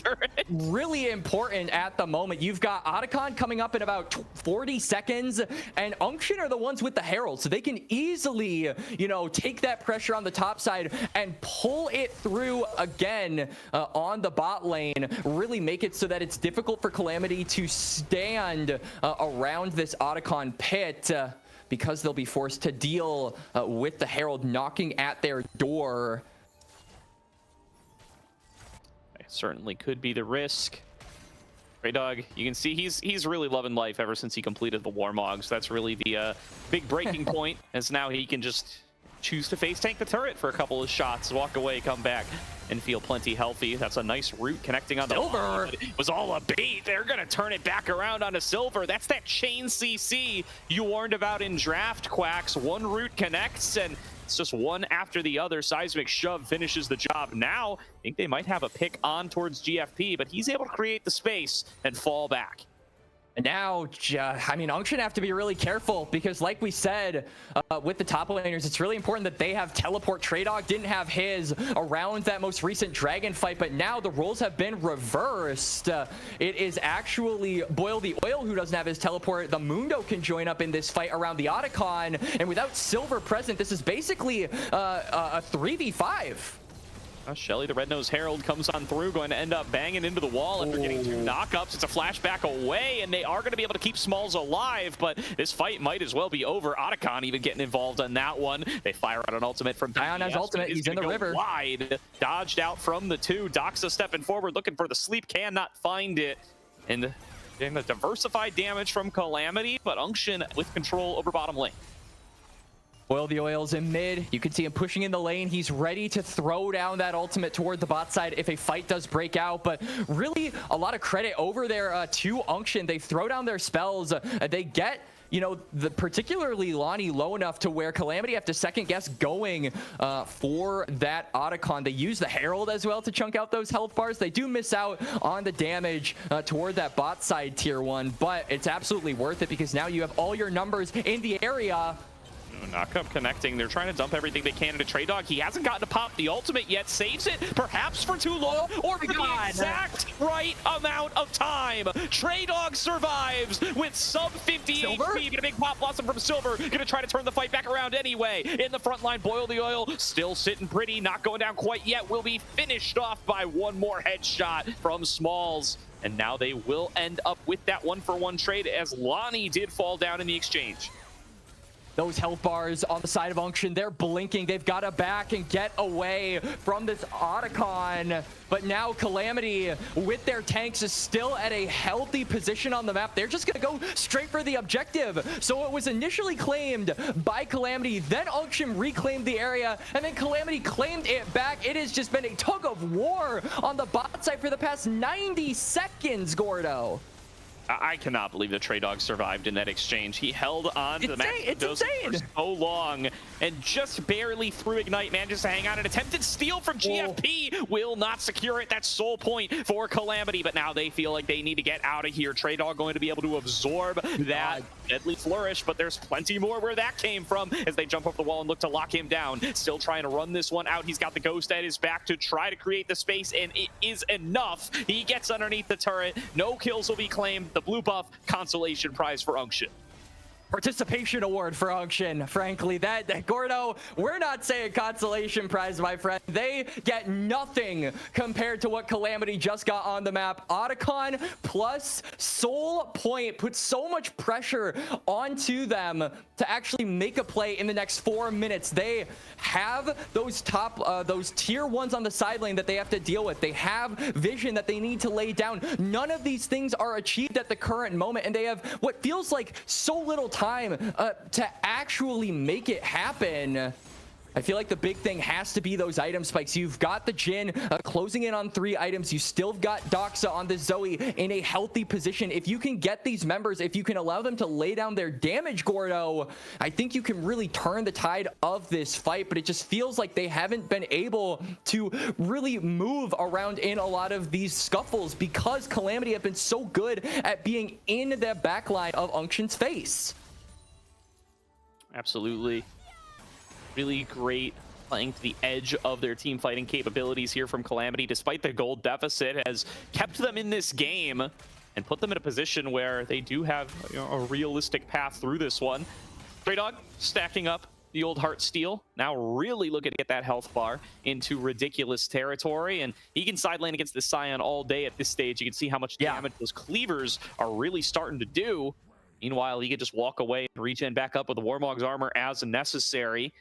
B: really important at the moment. You've got Otacon coming up in about 40 seconds, and Unction are the ones with the Herald, so they can easily, you know, take that pressure on the top side and pull it through again on the bot lane, really make it so that it's difficult for Calamity to stand around this Otacon pit. Because they'll be forced to deal with the Herald knocking at their door.
A: It certainly could be the risk. TreyDawg, you can see he's really loving life ever since he completed the Warmogs. That's really the big breaking point, as now he can just choose to face tank the turret for a couple of shots, walk away, come back, and feel plenty healthy. That's a nice route connecting on the
B: Silver.
A: It was all a bait. They're gonna turn it back around onto Silver. That's that chain CC you warned about in Draft, Quacks. One route connects, and it's just one after the other. Seismic Shove finishes the job. Now, I think they might have a pick on towards GFP, but he's able to create the space and fall back.
B: And now, I mean, Unction have to be really careful because, like we said, with the top laners, it's really important that they have teleport. TreyDawg didn't have his around that most recent dragon fight, but now the roles have been reversed. It is actually Boil the Oil who doesn't have his teleport. The Mundo can join up in this fight around the Otacon, and without Silver present, this is basically a 3v5.
A: Shelly, the Red-Nosed Herald, comes on through, going to end up banging into the wall after getting 2 knockups. It's a flashback away, and they are going to be able to keep Smalls alive, but this fight might as well be over. Otacon even getting involved on that one. They fire out an ultimate from
B: Dion has ultimate. He's in the river.
A: Wide, dodged out from the 2. Doxa stepping forward, looking for the sleep, cannot find it. And getting the diversified damage from Calamity, but Unction with control over bottom lane.
B: Boil the Oil's in mid. You can see him pushing in the lane. He's ready to throw down that ultimate toward the bot side if a fight does break out. But really, a lot of credit over there to Unction. They throw down their spells. They get, you know, particularly Lonnie low enough to where Calamity have to second guess going for that Otacon. They use the Herald as well to chunk out those health bars. They do miss out on the damage toward that bot side tier 1, but it's absolutely worth it because now you have all your numbers in the area.
A: Knockup connecting. They're trying to dump everything they can into Trey Dog. He hasn't gotten to pop the ultimate yet. Saves it, perhaps for too long, or for the exact right amount of time. Trey Dog survives with sub 50 HP. Get a big pop blossom from Silver. Gonna try to turn the fight back around anyway. In the front line, Boil the Oil still sitting pretty. Not going down quite yet. Will be finished off by one more headshot from Smalls. And now they will end up with that 1-for-1 trade as Lonnie did fall down in the exchange.
B: Those health bars on the side of Unction, they're blinking. They've got to back and get away from this Otacon. But now Calamity, with their tanks, is still at a healthy position on the map. They're just going to go straight for the objective. So it was initially claimed by Calamity, then Unction reclaimed the area, and then Calamity claimed it back. It has just been a tug of war on the bot side for the past 90 seconds, Gordo.
A: I cannot believe that Trey Dog survived in that exchange. He held on to the max dose for so long and just barely through Ignite manages to hang on. An attempted steal from GFP will not secure it. That's sole point for Calamity, but now they feel like they need to get out of here. Trey Dog going to be able to absorb that deadly flourish, but there's plenty more where that came from as they jump over the wall and look to lock him down. Still trying to run this one out. He's got the ghost at his back to try to create the space, and it is enough. He gets underneath the turret. No kills will be claimed. The blue buff, consolation prize for Unction.
B: Participation award for Unction. Frankly, that Gordo, we're not saying consolation prize, my friend. They get nothing compared to what Calamity just got on the map. Otacon plus Soul Point puts so much pressure onto them to actually make a play in the next 4 minutes. They have those those tier 1s on the side lane that they have to deal with. They have vision that they need to lay down. None of these things are achieved at the current moment, and they have what feels like so little time to actually make it happen. I feel like the big thing has to be those item spikes. You've got the Jhin closing in on 3 items. You still got Doxa on the Zoe in a healthy position. If you can get these members, if you can allow them to lay down their damage, Gordo, I think you can really turn the tide of this fight, but it just feels like they haven't been able to really move around in a lot of these scuffles because Calamity have been so good at being in the backline of Unction's face.
A: Absolutely. Really great playing to the edge of their team fighting capabilities here from Calamity, despite the gold deficit, has kept them in this game and put them in a position where they do have, you know, a realistic path through this one. Trey Dog stacking up the old Heart Steel, now really looking to get that health bar into ridiculous territory, and he can side lane against the Scion all day at this stage. You can see how much damage those cleavers are really starting to do. Meanwhile, he could just walk away and regen back up with the Warmog's armor as necessary.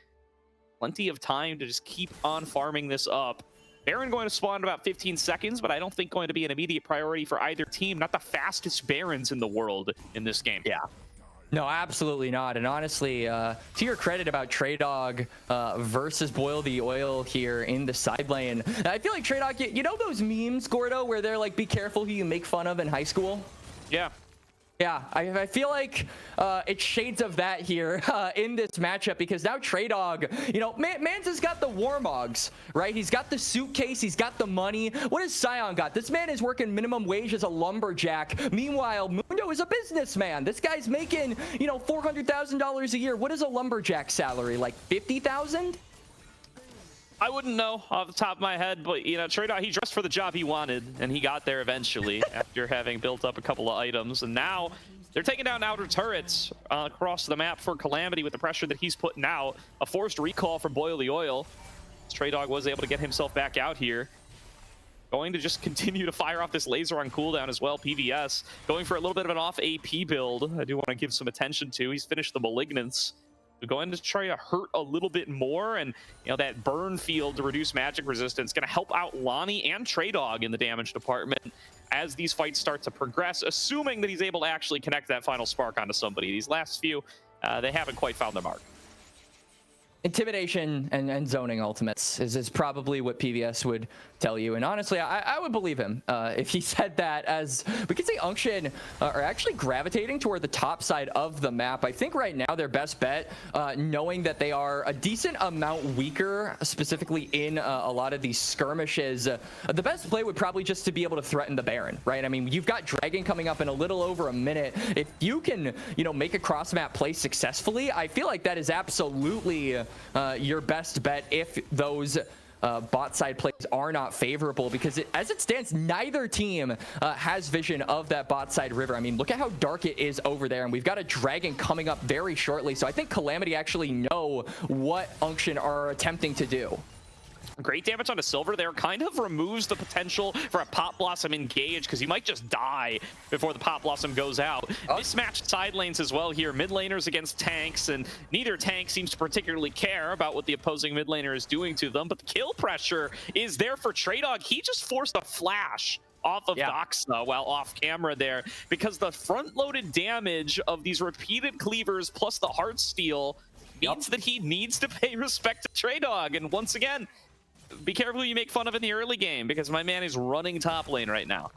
A: Plenty of time to just keep on farming this up. Baron going to spawn in about 15 seconds, but I don't think going to be an immediate priority for either team. Not the fastest Barons in the world in this game.
B: Yeah. No, absolutely not. And honestly, to your credit about Trey Dog versus Boil the Oil here in the side lane, I feel like Trey Dog, you know those memes, Gordo, where they're like, be careful who you make fun of in high school?
A: Yeah.
B: Yeah, I feel like it's shades of that here in this matchup because now Trey Dog, you know, Mans has got the Warmogs, right? He's got the suitcase, he's got the money. What has Scion got? This man is working minimum wage as a lumberjack. Meanwhile, Mundo is a businessman. This guy's making, you know, $400,000 a year. What is a lumberjack salary? Like 50,000?
A: I wouldn't know off the top of my head, but, you know, Trey Dog, he dressed for the job he wanted, and he got there eventually after having built up a couple of items. And now they're taking down outer turrets across the map for Calamity with the pressure that he's putting out. A forced recall from Boil the Oil. Trey Dog was able to get himself back out here. Going to just continue to fire off this laser on cooldown as well. PVS going for a little bit of an off AP build. I do want to give some attention to. He's finished the Malignance. Going to try to hurt a little bit more, and you know that burn field to reduce magic resistance going to help out Lonnie and Trey Dog in the damage department as these fights start to progress, assuming that he's able to actually connect that final spark onto somebody. These last few, they haven't quite found their mark.
B: Intimidation and zoning ultimates is probably what PVS would tell you. And honestly, I would believe him if he said that, as we could say Unction are actually gravitating toward the top side of the map. I think right now their best bet, knowing that they are a decent amount weaker, specifically in a lot of these skirmishes, the best play would probably just to be able to threaten the Baron, right? I mean, you've got Dragon coming up in a little over a minute. If you can, make a cross-map play successfully, I feel like that is absolutely your best bet if those bot side plays are not favorable, because as it stands, neither team has vision of that bot side river. I mean, look at how dark it is over there, and we've got a Dragon coming up very shortly. So I think Calamity actually know what Unction are attempting to do.
A: Great damage on a Silver there, kind of removes the potential for a Pop Blossom engage, because you might just die before the Pop Blossom goes out. Mismatched side lanes as well here. Mid laners against tanks, and neither tank seems to particularly care about what the opposing mid laner is doing to them, but the kill pressure is there for Traydog. He just forced a flash off of Doxa while off camera there, because the front-loaded damage of these repeated cleavers plus the Heartsteel means that he needs to pay respect to Traydog. And once again, be careful who you make fun of in the early game, because my man is running top lane right now.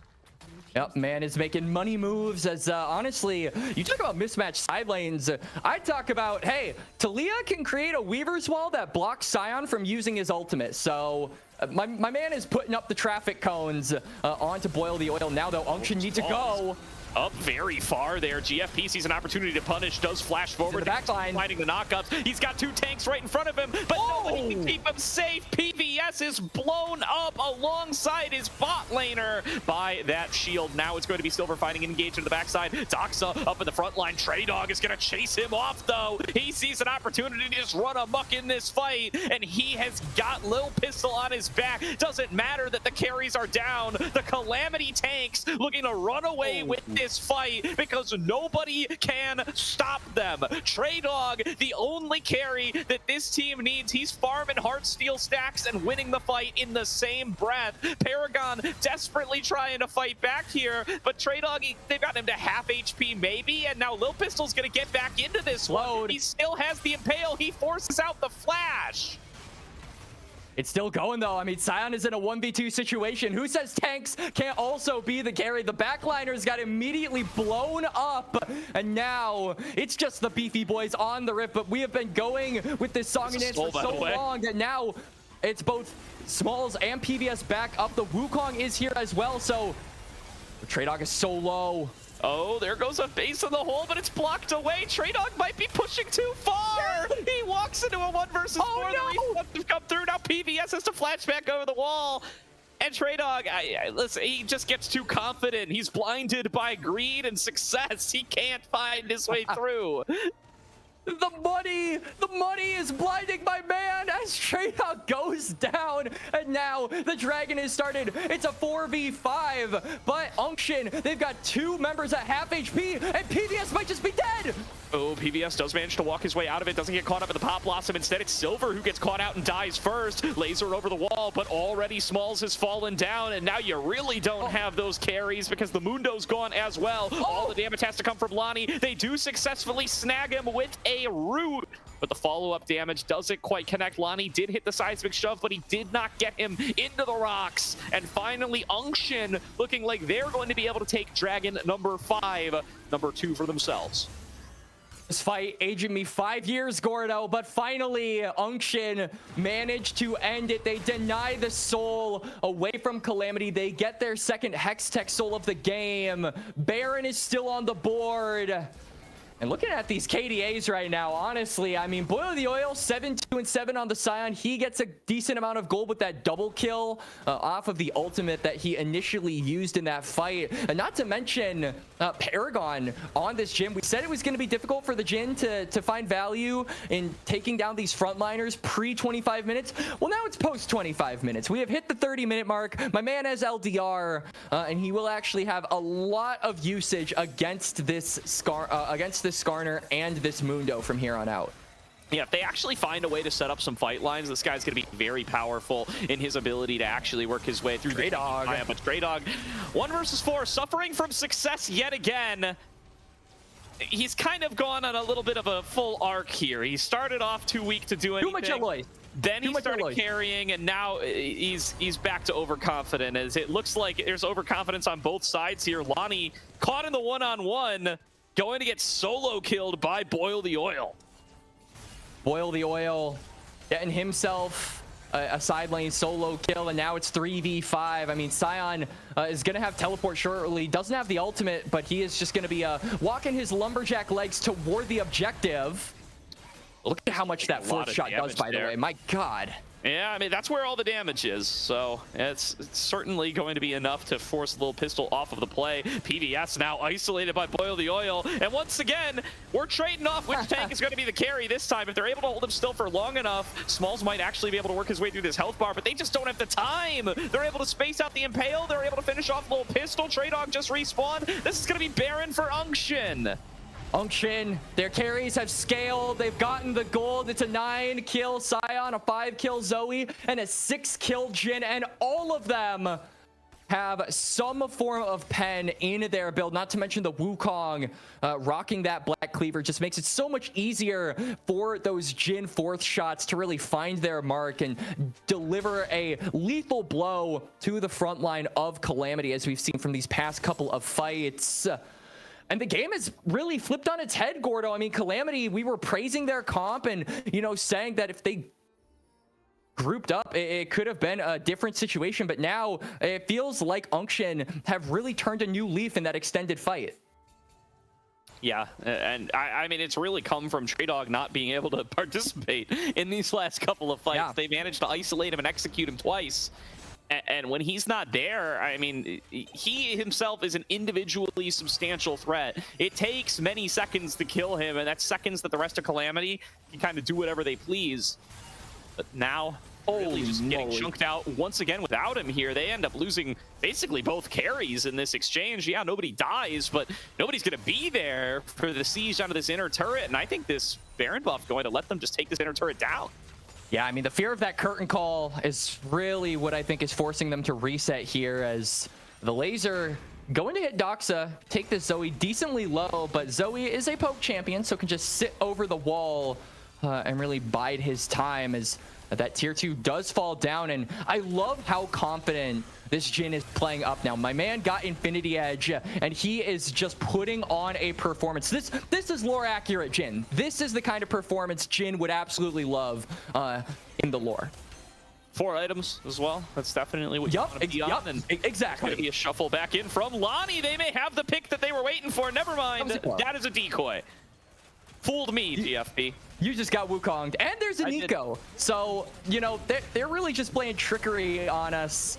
B: Yep, man is making money moves. As honestly, you talk about mismatched side lanes, I talk about, hey, Talia can create a Weaver's Wall that blocks Sion from using his ultimate. So my man is putting up the traffic cones on to boil the oil. Now, though, Unction needs to go.
A: Up very far there. GFP sees an opportunity to punish, does flash forward,
B: the back line,
A: fighting the knockups. He's got two tanks right in front of him, but nobody can keep him safe. PVS is blown up alongside his bot laner by that shield. Now it's going to be Silver fighting and engaged to the backside. Doxa up in the front line. Traydog is going to chase him off, though. He sees an opportunity to just run amok in this fight, and he has got Lil Pistol on his back. Doesn't matter that the carries are down. The Calamity tanks looking to run away with this fight, because nobody can stop them. Traydog, the only carry that this team needs. He's farming Heartsteel stacks and winning the fight in the same breath. Paragon desperately trying to fight back here, but Traydog, they've got him to half HP maybe, and now Lil Pistol's gonna get back into this load. He still has the Impale. He forces out the flash.
B: It's still going, though. I mean, Sion is in a 1v2 situation. Who says tanks can't also be the carry? The backliners got immediately blown up, and now it's just the beefy boys on the rip. But we have been going with this song and dance for so long that now it's both Smalls and PVS back up. The Wukong is here as well, so Traydog is so low.
A: Oh, there goes a base in the hole, but it's blocked away. Traydog might be pushing too far. He walks into a 1 versus 4. The resets have come through. Now PVS has to flash back over the wall. And Traydog, listen, he just gets too confident. He's blinded by greed and success. He can't find his way through.
B: The money is blinding my man as Traydog goes down, and now the Dragon is started. It's a 4v5, but Unction, they've got 2 members at half HP, and PVS might just be dead.
A: Oh, PVS does manage to walk his way out of it, doesn't get caught up in the Pop Blossom. Instead, it's Silver who gets caught out and dies first. Laser over the wall, but already Smalls has fallen down, and now you really don't have those carries because the Mundo's gone as well. All the damage has to come from Lonnie. They do successfully snag him with a root, but the follow-up damage doesn't quite connect. Lonnie did hit the seismic shove, but he did not get him into the rocks. And finally, Unction looking like they're going to be able to take Dragon number 5, number 2 for themselves.
B: This fight aging me 5 years, Gordo, but finally Unction managed to end it. They deny the soul away from Calamity. They get their second Hextech soul of the game. Baron is still on the board. And looking at these KDAs right now, honestly, I mean, boil the oil, 7-2-7 on the Sion. He gets a decent amount of gold with that double kill off of the ultimate that he initially used in that fight. And not to mention Paragon on this Jhin. We said it was going to be difficult for the Jhin to find value in taking down these frontliners pre-25 minutes. Well, now it's post-25 minutes. We have hit the 30-minute mark. My man has LDR, and he will actually have a lot of usage against this Skarner and this Mundo from here on out.
A: Yeah, if they actually find a way to set up some fight lines, this guy's going to be very powerful in his ability to actually work his way through
B: Traydog.
A: But Traydog, 1 versus 4, suffering from success yet again. he's kind of gone on a little bit of a full arc here. He started off too weak to do anything.
B: Too much alloy.
A: Then he started carrying, and now he's back to overconfident, as it looks like there's overconfidence on both sides here. Lonnie caught in the one-on-one, going to get solo killed by Boil the Oil.
B: Boil the Oil getting himself a side lane solo kill, and now it's 3v5. I mean, Sion is going to have teleport shortly. Doesn't have the ultimate, but he is just going to be walking his lumberjack legs toward the objective. Look at how much that fourth shot does, by the way. My God.
A: Yeah, I mean, that's where all the damage is. So it's certainly going to be enough to force Little Pistol off of the play. PVS now isolated by Boil the Oil. And once again, we're trading off which tank is going to be the carry this time. If they're able to hold him still for long enough, Smalls might actually be able to work his way through this health bar, but they just don't have the time. They're able to space out the Impale. They're able to finish off Little Pistol. Traydog just respawned. This is going to be Baron for Unction.
B: Unction, their carries have scaled. They've gotten the gold. It's a 9-kill Sion, a 5-kill Zoe, and a 6-kill Jhin, and all of them have some form of pen in their build, not to mention the Wukong rocking that Black Cleaver just makes it so much easier for those Jhin fourth shots to really find their mark and deliver a lethal blow to the front line of Calamity, as we've seen from these past couple of fights. And the game has really flipped on its head, Gordo. I mean, Calamity, we were praising their comp and, you know, saying that if they grouped up, it could have been a different situation. But now it feels like Unction have really turned a new leaf in that extended fight.
A: Yeah, and I mean, it's really come from Traydog not being able to participate in these last couple of fights. Yeah. They managed to isolate him and execute him twice. And when he's not there, I mean, he himself is an individually substantial threat. It takes many seconds to kill him, and that's seconds that the rest of Calamity can kind of do whatever they please. But now, really just getting chunked out once again without him here. They end up losing basically both carries in this exchange. Yeah, nobody dies, but nobody's going to be there for the siege onto this inner turret. And I think this Baron buff going to let them just take this inner turret down.
B: Yeah, I mean, the fear of that curtain call is really what I think is forcing them to reset here, as the laser going to hit Doxa, take this Zoe decently low, but Zoe is a poke champion, so can just sit over the wall and really bide his time as that tier 2 does fall down. And I love how confident this Jhin is playing up now. My man got Infinity Edge, and he is just putting on a performance. This is lore accurate Jhin. This is the kind of performance Jhin would absolutely love in the lore.
A: 4 items as well. That's definitely what you want to be on. And
B: exactly.
A: Going to be a shuffle back in from Lonnie. They may have the pick that they were waiting for. Never mind. That is a decoy. Fooled me, GFP.
B: You just got Wukonged, and there's a Nico. So, you know, they're really just playing trickery on us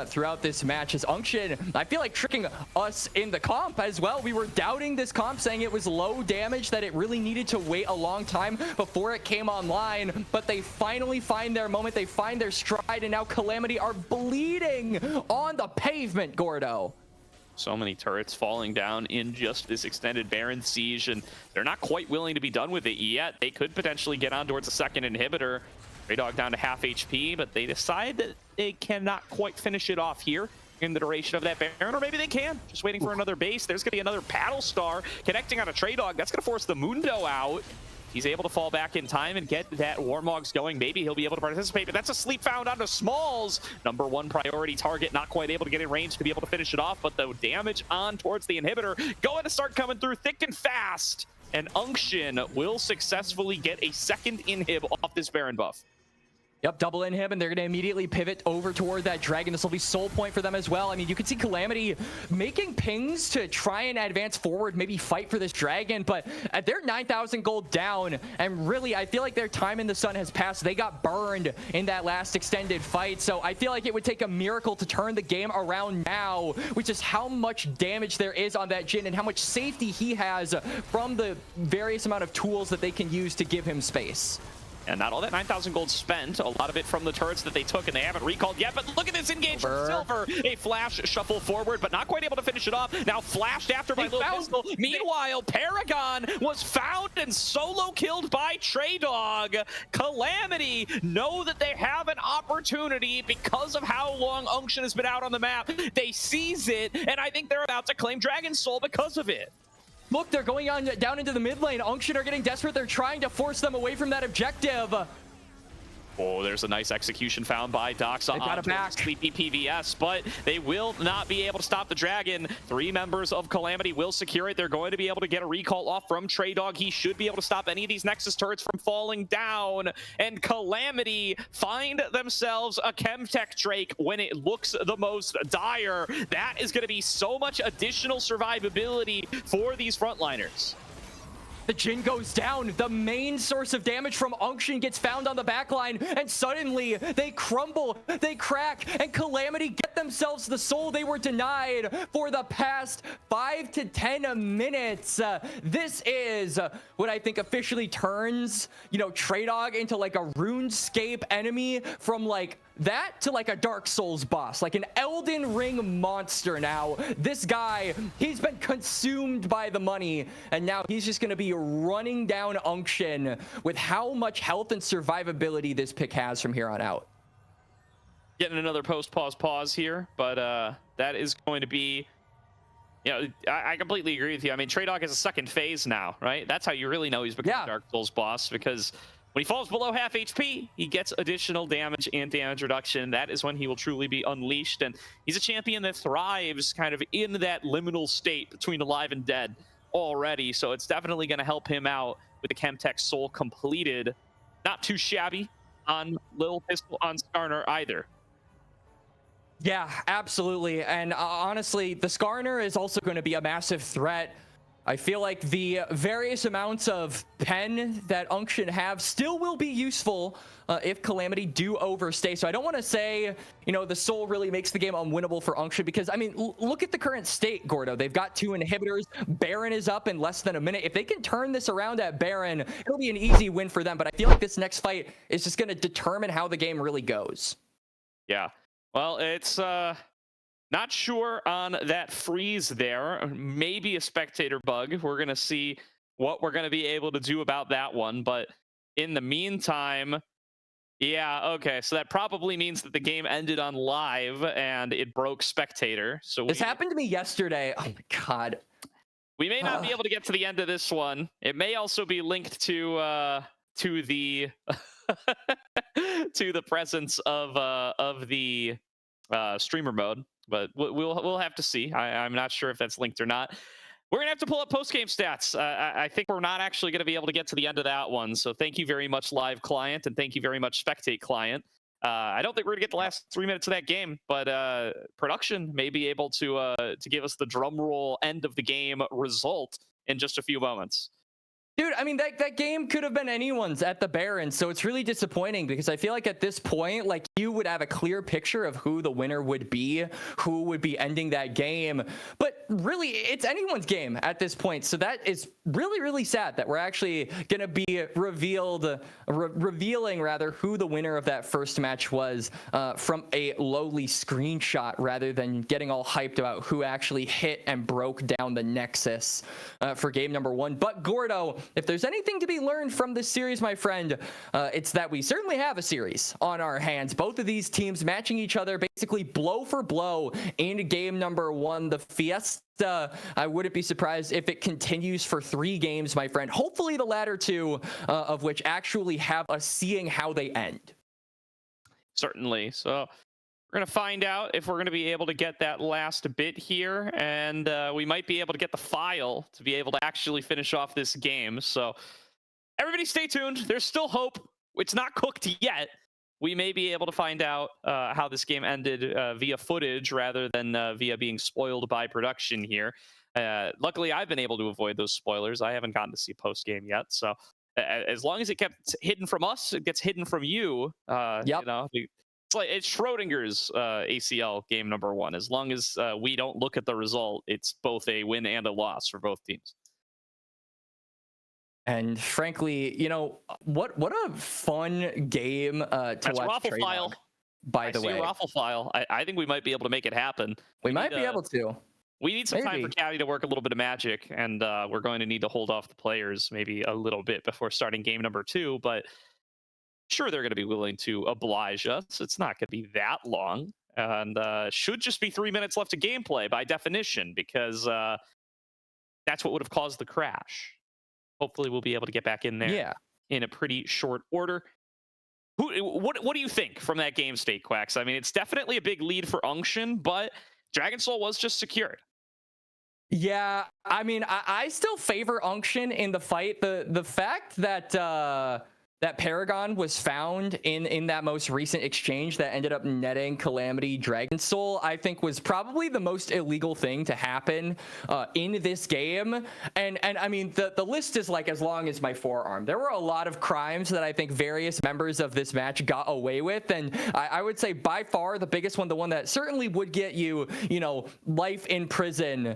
B: throughout this match. As Unction, I feel like tricking us in the comp as well. We were doubting this comp, saying it was low damage, that it really needed to wait a long time before it came online, but they finally find their moment. They find their stride, and now Calamity are bleeding on the pavement, Gordo.
A: So many turrets falling down in just this extended Baron siege, and they're not quite willing to be done with it yet. They could potentially get on towards a second inhibitor. Traydog down to half HP, but they decide that they cannot quite finish it off here in the duration of that Baron, or maybe they can. Just waiting for another base. There's going to be another Paddle Star connecting on a Traydog. That's going to force the Mundo out. He's able to fall back in time and get that Warmogs going. Maybe he'll be able to participate, but that's a sleep found onto Smalls. #1 priority target, not quite able to get in range to be able to finish it off, but the damage on towards the inhibitor going to start coming through thick and fast. And Unction will successfully get a second inhib off this Baron buff.
B: Yep, double inhib, and they're going to immediately pivot over toward that dragon. This will be soul point for them as well. I mean, you can see Calamity making pings to try and advance forward, maybe fight for this dragon, but they're 9,000 gold down, and really, I feel like their time in the sun has passed. They got burned in that last extended fight, so I feel like it would take a miracle to turn the game around now, which is how much damage there is on that Jhin and how much safety he has from the various amount of tools that they can use to give him space.
A: And not all that 9,000 gold spent, a lot of it from the turrets that they took, and they haven't recalled yet. But look at this engage from Silver. A flash shuffle forward, but not quite able to finish it off. Now flashed after by Little Pistol. Meanwhile, Paragon was found and solo killed by Traydog. Calamity know that they have an opportunity because of how long Unction has been out on the map. They seize it, and I think they're about to claim Dragon Soul because of it.
B: Look, they're going on down into the mid lane. Unction are getting desperate. They're trying to force them away from that objective.
A: Oh, there's a nice execution found by Doxa on Sleepy PVS, but they will not be able to stop the Dragon. 3 members of Calamity will secure it. They're going to be able to get a recall off from Trey Dog. He should be able to stop any of these Nexus turrets from falling down. And Calamity find themselves a Chemtech Drake when it looks the most dire. That is going to be so much additional survivability for these frontliners.
B: The Jhin goes down. The main source of damage from Unction gets found on the backline, and suddenly they crumble, they crack, and Calamity get themselves the soul they were denied for the past 5 to 10 minutes. This is what I think officially turns, you know, Trey Dog into like a RuneScape enemy, from like that to like a Dark Souls boss, like an Elden Ring monster. Now this guy, he's been consumed by the money, and now he's just going to be running down Unction with how much health and survivability this pick has from here on out.
A: Getting another pause here, but that is going to be, you know, I completely agree with you. I mean, Trey Dog has a second phase now, right? That's how you really know he's become a Dark Souls boss, because when he falls below half HP, he gets additional damage and damage reduction. That is when he will truly be unleashed. And he's a champion that thrives kind of in that liminal state between alive and dead already. So it's definitely going to help him out with the Chemtech Soul completed. Not too shabby on Lil Pistol on Skarner either.
B: Yeah, absolutely. And honestly, the Skarner is also going to be a massive threat. I feel like the various amounts of pen that Unction have still will be useful if Calamity do overstay. So I don't want to say, you know, the soul really makes the game unwinnable for Unction, because, I mean, look at the current state, Gordo. They've got 2 inhibitors. Baron is up in less than a minute. If they can turn this around at Baron, it'll be an easy win for them. But I feel like this next fight is just going to determine how the game really goes.
A: Yeah. Well, it's not sure on that freeze there. Maybe a spectator bug. We're going to see what we're going to be able to do about that one. But in the meantime, yeah, okay. So that probably means that the game ended on live and it broke spectator. So
B: this happened to me yesterday. Oh, my God.
A: We may not be able to get to the end of this one. It may also be linked to the to the presence of the streamer mode, but we'll have to see. I'm not sure if that's linked or not. We're gonna have to pull up post game stats. I think we're not actually gonna be able to get to the end of that one. So thank you very much, live client, and thank you very much, spectate client. I don't think we're gonna get the last 3 minutes of that game, but production may be able to give us the drum roll end of the game result in just a few moments.
B: Dude, I mean, that game could have been anyone's at the Baron, so it's really disappointing, because I feel like at this point, like, you would have a clear picture of who the winner would be, who would be ending that game. But really, it's anyone's game at this point. So that is really, really sad that we're actually going to be revealing rather who the winner of that first match was from a lowly screenshot, rather than getting all hyped about who actually hit and broke down the Nexus for game number 1. But Gordo, if there's anything to be learned from this series, my friend, it's that we certainly have a series on our hands. Both of these teams matching each other basically blow for blow in game number 1. The Fiesta, I wouldn't be surprised if it continues for 3 games, my friend. Hopefully the latter 2 of which actually have us seeing how they end.
A: Certainly. So we're going to find out if we're going to be able to get that last bit here, and we might be able to get the file to be able to actually finish off this game. So everybody stay tuned. There's still hope. It's not cooked yet. We may be able to find out how this game ended via footage rather than via being spoiled by production here. Luckily, I've been able to avoid those spoilers. I haven't gotten to see post-game yet. So as long as it kept hidden from us, it gets hidden from you. You know, it's Schrodinger's ACL game number 1. As long as we don't look at the result, it's both a win and a loss for both teams.
B: And frankly, you know, what a fun game to
A: That's
B: watch.
A: Raffle File.
B: By the way,
A: Raffle File. I think we might be able to make it happen.
B: We might be able to.
A: We need some time for Caddy to work a little bit of magic, and we're going to need to hold off the players maybe a little bit before starting game number 2. But sure, they're going to be willing to oblige us. It's not going to be that long, and should just be 3 minutes left of gameplay by definition, because that's what would have caused the crash. Hopefully we'll be able to get back in there in a pretty short order. What do you think from that game state, Quacks? I mean, it's definitely a big lead for Unction, but Dragon Soul was just secured.
B: Yeah, I mean, I still favor Unction in the fight. The fact that that Paragon was found in that most recent exchange that ended up netting Calamity Dragon Soul, I think was probably the most illegal thing to happen in this game. And I mean, the list is like as long as my forearm. There were a lot of crimes that I think various members of this match got away with, and I would say by far the biggest one, the one that certainly would get you, you know, life in prison,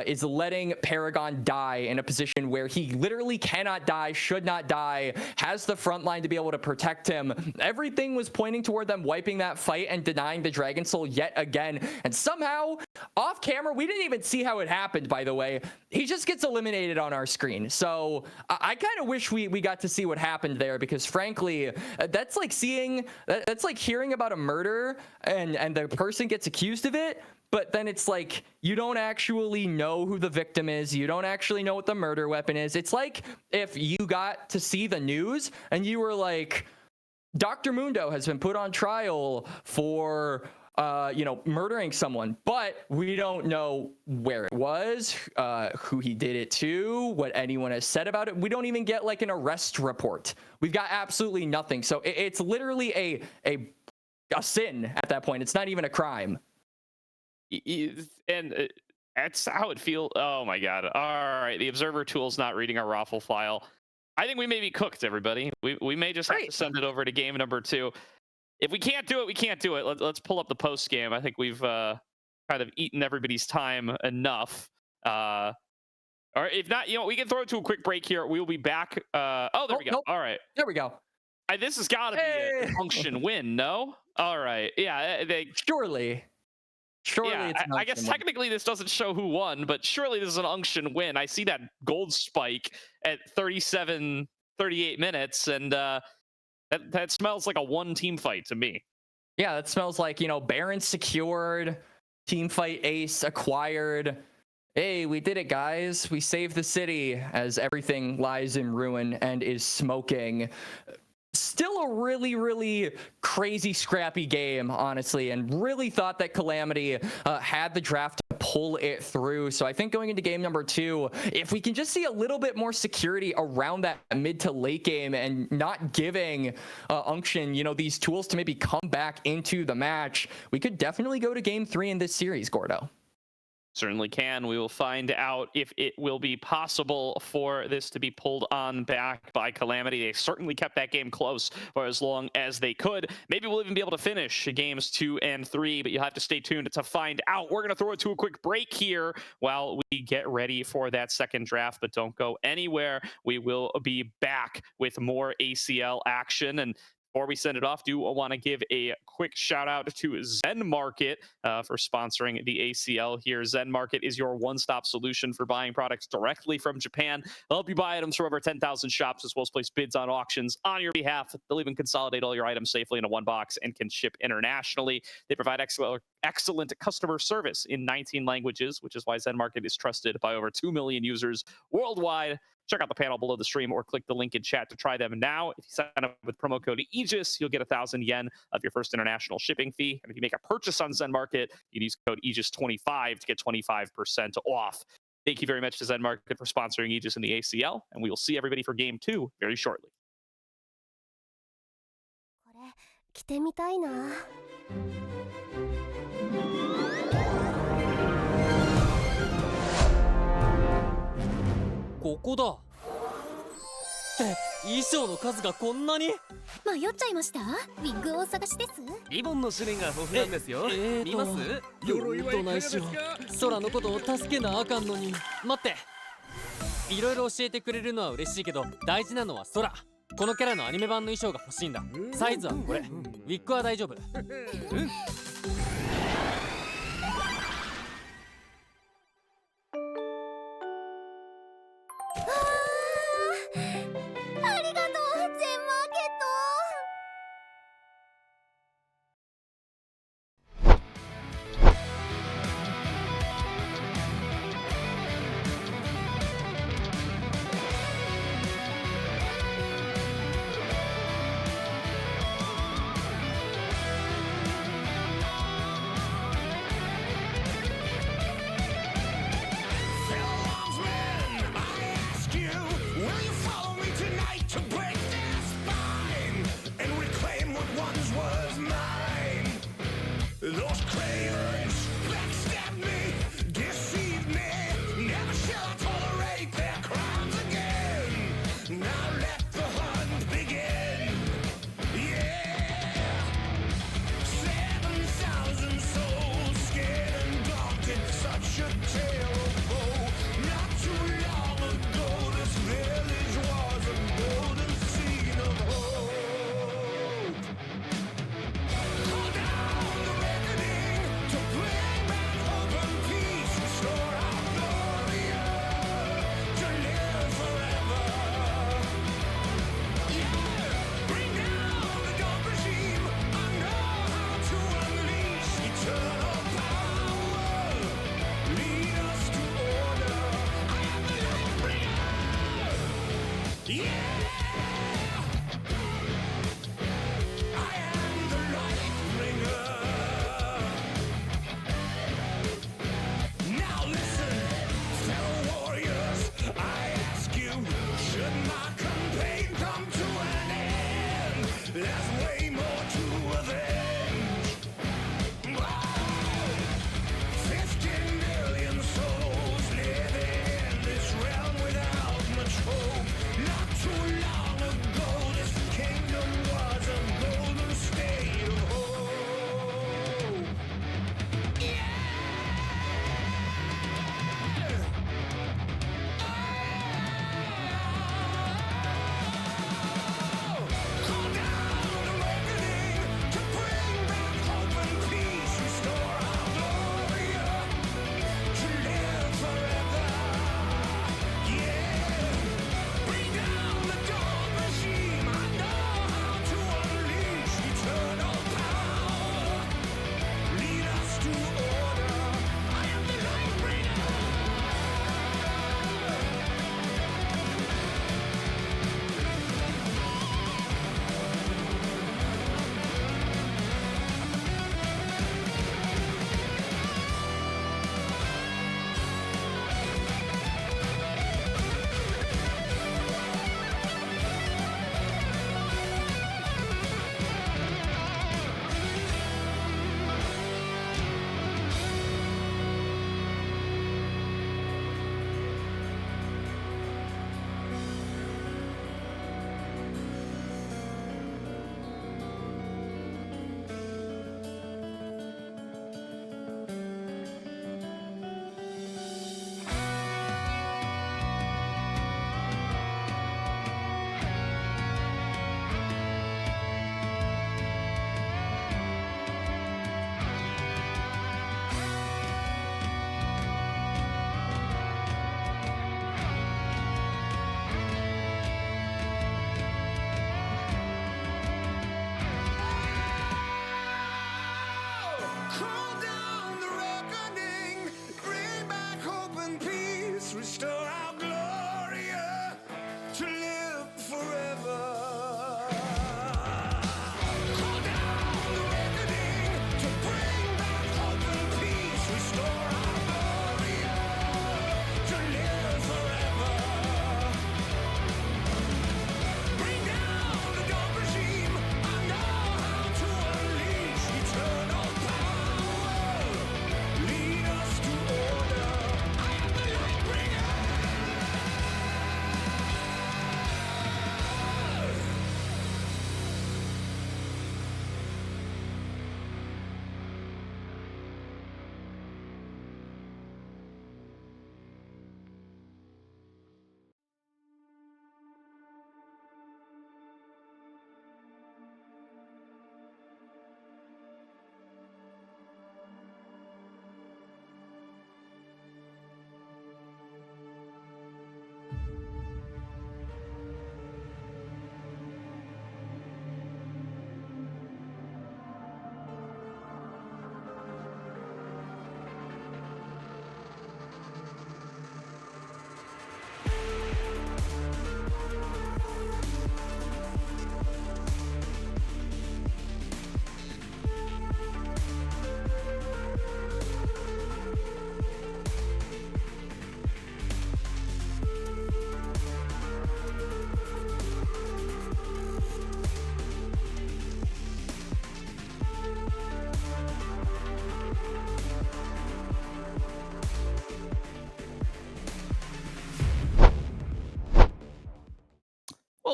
B: is letting Paragon die in a position where he literally cannot die, should not die, has the front line to be able to protect him. Everything was pointing toward them wiping that fight and denying the Dragon Soul yet again. And somehow, off camera, we didn't even see how it happened, by the way. He just gets eliminated on our screen. So I kind of wish we got to see what happened there, because frankly, that's like hearing about a murder and the person gets accused of it, but then it's like you don't actually know who the victim is. You don't actually know what the murder weapon is. It's like if you got to see the news and you were like, Dr. Mundo has been put on trial for murdering someone, but we don't know where it was, who he did it to, what anyone has said about it. We don't even get like an arrest report. We've got absolutely nothing. So it's literally a sin at that point. It's not even a crime.
A: And that's how it feels. Oh my god. All right, the observer tool's not reading our raffle file. I think we may be cooked, everybody. We may just have to send it over to game number 2. If we can't do it, we can't do it. Let's pull up the post game. I think we've kind of eaten everybody's time enough. Or if not, we can throw it to a quick break here. We'll be back. There we go. Nope. All right,
B: there we go.
A: This has got to be a Unction win, no? All right, yeah.
B: Surely,
A: yeah,
B: it's
A: I guess technically this doesn't show who won, but surely this is an Unction win. I see that gold spike at 38 minutes, and that smells like a one team fight to me.
B: Yeah, that smells like, Baron secured, team fight ace acquired. Hey, we did it, guys. We saved the city as everything lies in ruin and is smoking. Still a really, really crazy, scrappy game, honestly, and really thought that Calamity had the draft to pull it through. So I think going into game number 2, if we can just see a little bit more security around that mid to late game and not giving Unction, these tools to maybe come back into the match, we could definitely go to game 3 in this series, Gordo.
A: Certainly can. We will find out if it will be possible for this to be pulled on back by Calamity. They certainly kept that game close for as long as they could. Maybe we'll even be able to finish games 2 and 3, but you'll have to stay tuned to find out. We're going to throw it to a quick break here while we get ready for that second draft, but don't go anywhere. We will be back with more ACL action. And before we send it off, do want to give a quick shout out to Zen Market for sponsoring the ACL here. Zen Market is your one-stop solution for buying products directly from Japan. They'll help you buy items from over 10,000 shops, as well as place bids on auctions on your behalf. They'll even consolidate all your items safely into one box and can ship internationally. They provide excellent customer service in 19 languages, which is why Zen Market is trusted by over 2 million users worldwide. Check out the panel below the stream or click the link in chat to try them now. If you sign up with promo code Aegis, you'll get 1,000 yen of your first international shipping fee. And if you make a purchase on Zen Market, you use code Aegis25 to get 25% off. Thank you very much to Zen Market for sponsoring Aegis in the ACL, and we will see everybody for game 2 very shortly.
C: 着てみたいな。
D: ここだって衣装の数がこんなに
C: 迷っちゃいました。ウィッグをお探しです。
D: リボンの種類が豊富なんですよ。見ます？鎧はいかがですか？空のことを助けなあかんのに。待って、いろいろ教えてくれるのは嬉しいけど、大事なのは空。このキャラのアニメ版の衣装が欲しいんだ。サイズはこれ。ウィッグは大丈夫。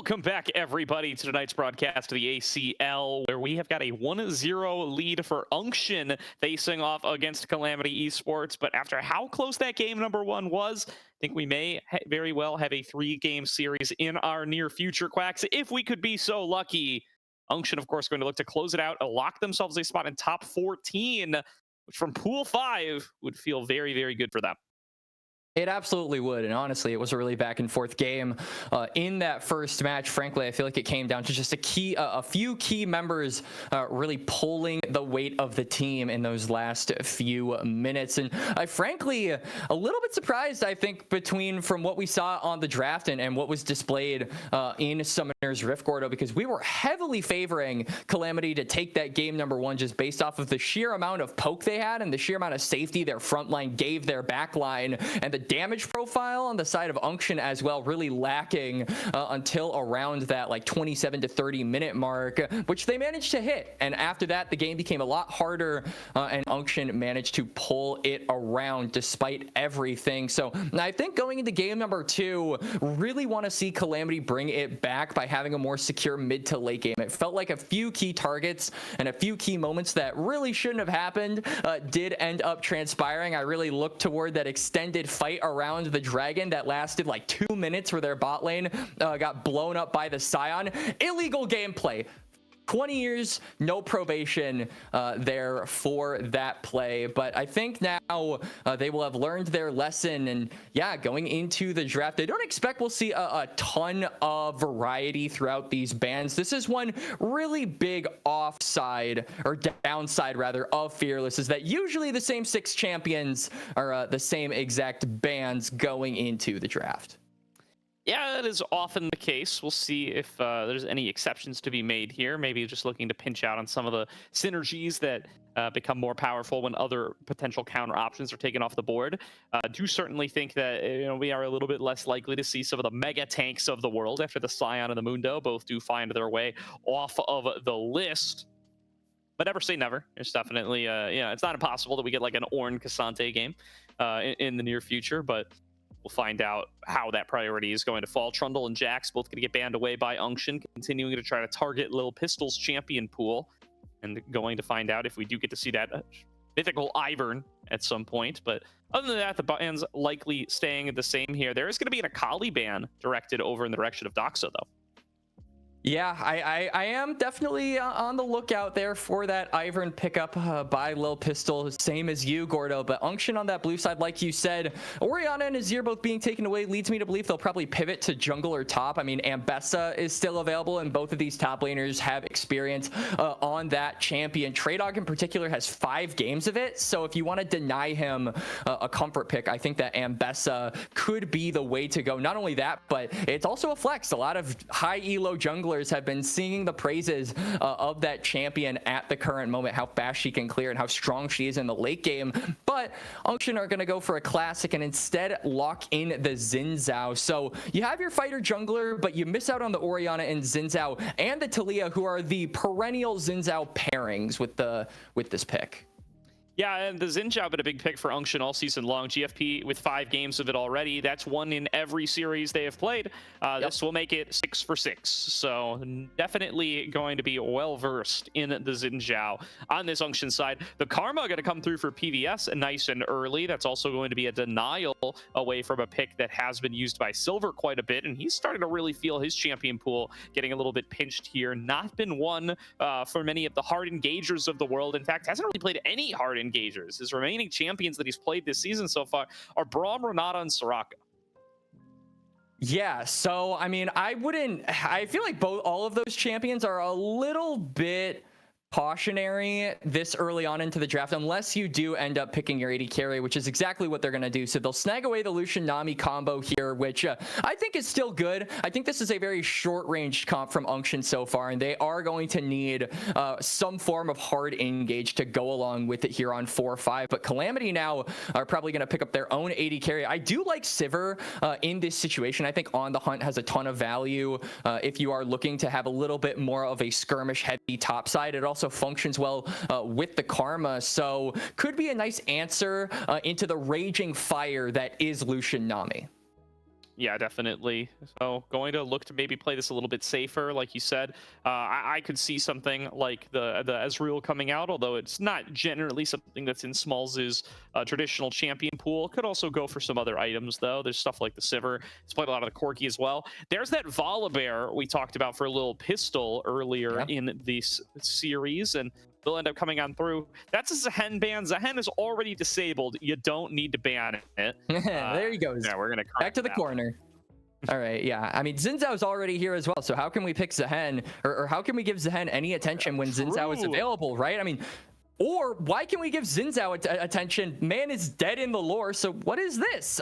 A: Welcome back, everybody, to tonight's broadcast of the ACL, where we have got a 1-0 lead for Unction facing off against Calamity Esports. But after how close that game number one was, I think we may very well have a 3-game series in our near future, Quacks, if we could be so lucky. Unction, of course, going to look to close it out, lock themselves a spot in top 14, which from Pool 5 would feel very, very good for them.
B: It absolutely would, and honestly, it was a really back and forth game. In that first match, frankly, I feel like it came down to just a few key members really pulling the weight of the team in those last few minutes. And I frankly, a little bit surprised, I think, from what we saw on the draft and what was displayed in Summoner's Rift, Gordo, because we were heavily favoring Calamity to take that game number one just based off of the sheer amount of poke they had and the sheer amount of safety their front line gave their back line, and the damage profile on the side of Unction as well really lacking until around that like 27 to 30 minute mark, which they managed to hit. And after that, the game became a lot harder, and Unction managed to pull it around despite everything. So I think going into game number two, really want to see Calamity bring it back by having a more secure mid to late game. It felt like a few key targets and a few key moments that really shouldn't have happened did end up transpiring. I really looked toward that extended fight around the dragon that lasted like 2 minutes, where their bot lane got blown up by the Scion. Illegal gameplay. 20 years, no probation there for that play. But I think now they will have learned their lesson. And yeah, going into the draft, I don't expect we'll see a ton of variety throughout these bans. This is one really big offside, or downside rather, of Fearless, is that usually the same 6 champions are the same exact bans going into the draft.
A: Yeah, that is often the case. We'll see if there's any exceptions to be made here. Maybe just looking to pinch out on some of the synergies that become more powerful when other potential counter options are taken off the board. Do certainly think that we are a little bit less likely to see some of the mega tanks of the world after the Scion and the Mundo both do find their way off of the list. But never say never. There's definitely, it's not impossible that we get like an Ornn Cassante game in the near future, but we'll find out how that priority is going to fall. Trundle and Jax both going to get banned away by Unction, continuing to try to target Lil Pistol's champion pool, and going to find out if we do get to see that mythical Ivern at some point. But other than that, the ban's likely staying the same here. There is going to be an Akali ban directed over in the direction of Doxa, though.
B: Yeah, I am definitely on the lookout there for that Ivern pickup by Lil Pistol, same as you, Gordo. But Unction on that blue side, like you said, Orianna and Azir both being taken away leads me to believe they'll probably pivot to jungle or top. I mean, Ambessa is still available, and both of these top laners have experience on that champion. Traydog in particular has 5 games of it, so if you want to deny him a comfort pick, I think that Ambessa could be the way to go. Not only that, but it's also a flex. A lot of high elo junglers have been singing the praises of that champion at the current moment, how fast she can clear and how strong she is in the late game. But Unction are going to go for a classic and instead lock in the Xin Zhao. So you have your fighter jungler, but you miss out on the Orianna and Xin Zhao and the Taliyah, who are the perennial Xin Zhao pairings with this pick.
A: Yeah, and the Xin Zhao been a big pick for Unction all season long. GFP with 5 games of it already. That's 1 in every series they have played. This will make it 6 for 6. So definitely going to be well-versed in the Xin Zhao. On this Unction side, the Karma going to come through for PVS nice and early. That's also going to be a denial away from a pick that has been used by Silver quite a bit, and he's starting to really feel his champion pool getting a little bit pinched here. Not been one for many of the hard engagers of the world. In fact, hasn't really played any hard engagers. His remaining champions that he's played this season so far are Braum, Renata, and Soraka.
B: Yeah, so I mean, I feel like all of those champions are a little bit cautionary this early on into the draft, unless you do end up picking your AD carry, which is exactly what they're going to do. So they'll snag away the Lucian Nami combo here, which I think is still good. I think this is a very short-range comp from Unction so far, and they are going to need some form of hard engage to go along with it here on 4-5. But Calamity now are probably going to pick up their own AD carry. I do like Sivir in this situation. I think On the Hunt has a ton of value if you are looking to have a little bit more of a skirmish-heavy top side. It also functions well with the Karma, so could be a nice answer into the raging fire that is Lucian Nami.
A: Yeah, definitely. So going to look to maybe play this a little bit safer, like you said. I could see something like the Ezreal coming out, although it's not generally something that's in Smalls' traditional champion pool. Could also go for some other items, though. There's stuff like the Sivir. He's played a lot of the Corki as well. There's that Volibear we talked about for a little pistol earlier in this series, and they'll end up coming on through. That's a Zehen ban. Zehen is already disabled. You don't need to ban it.
B: There he goes.
A: Yeah, we're gonna
B: back to the corner. All right, yeah. I mean, Xin Zhao's already here as well, so how can we pick Zehen, or how can we give Zehen any attention when Xin Zhao is available, right? I mean, or why can we give Xin Zhao attention? Man is dead in the lore, so what is this?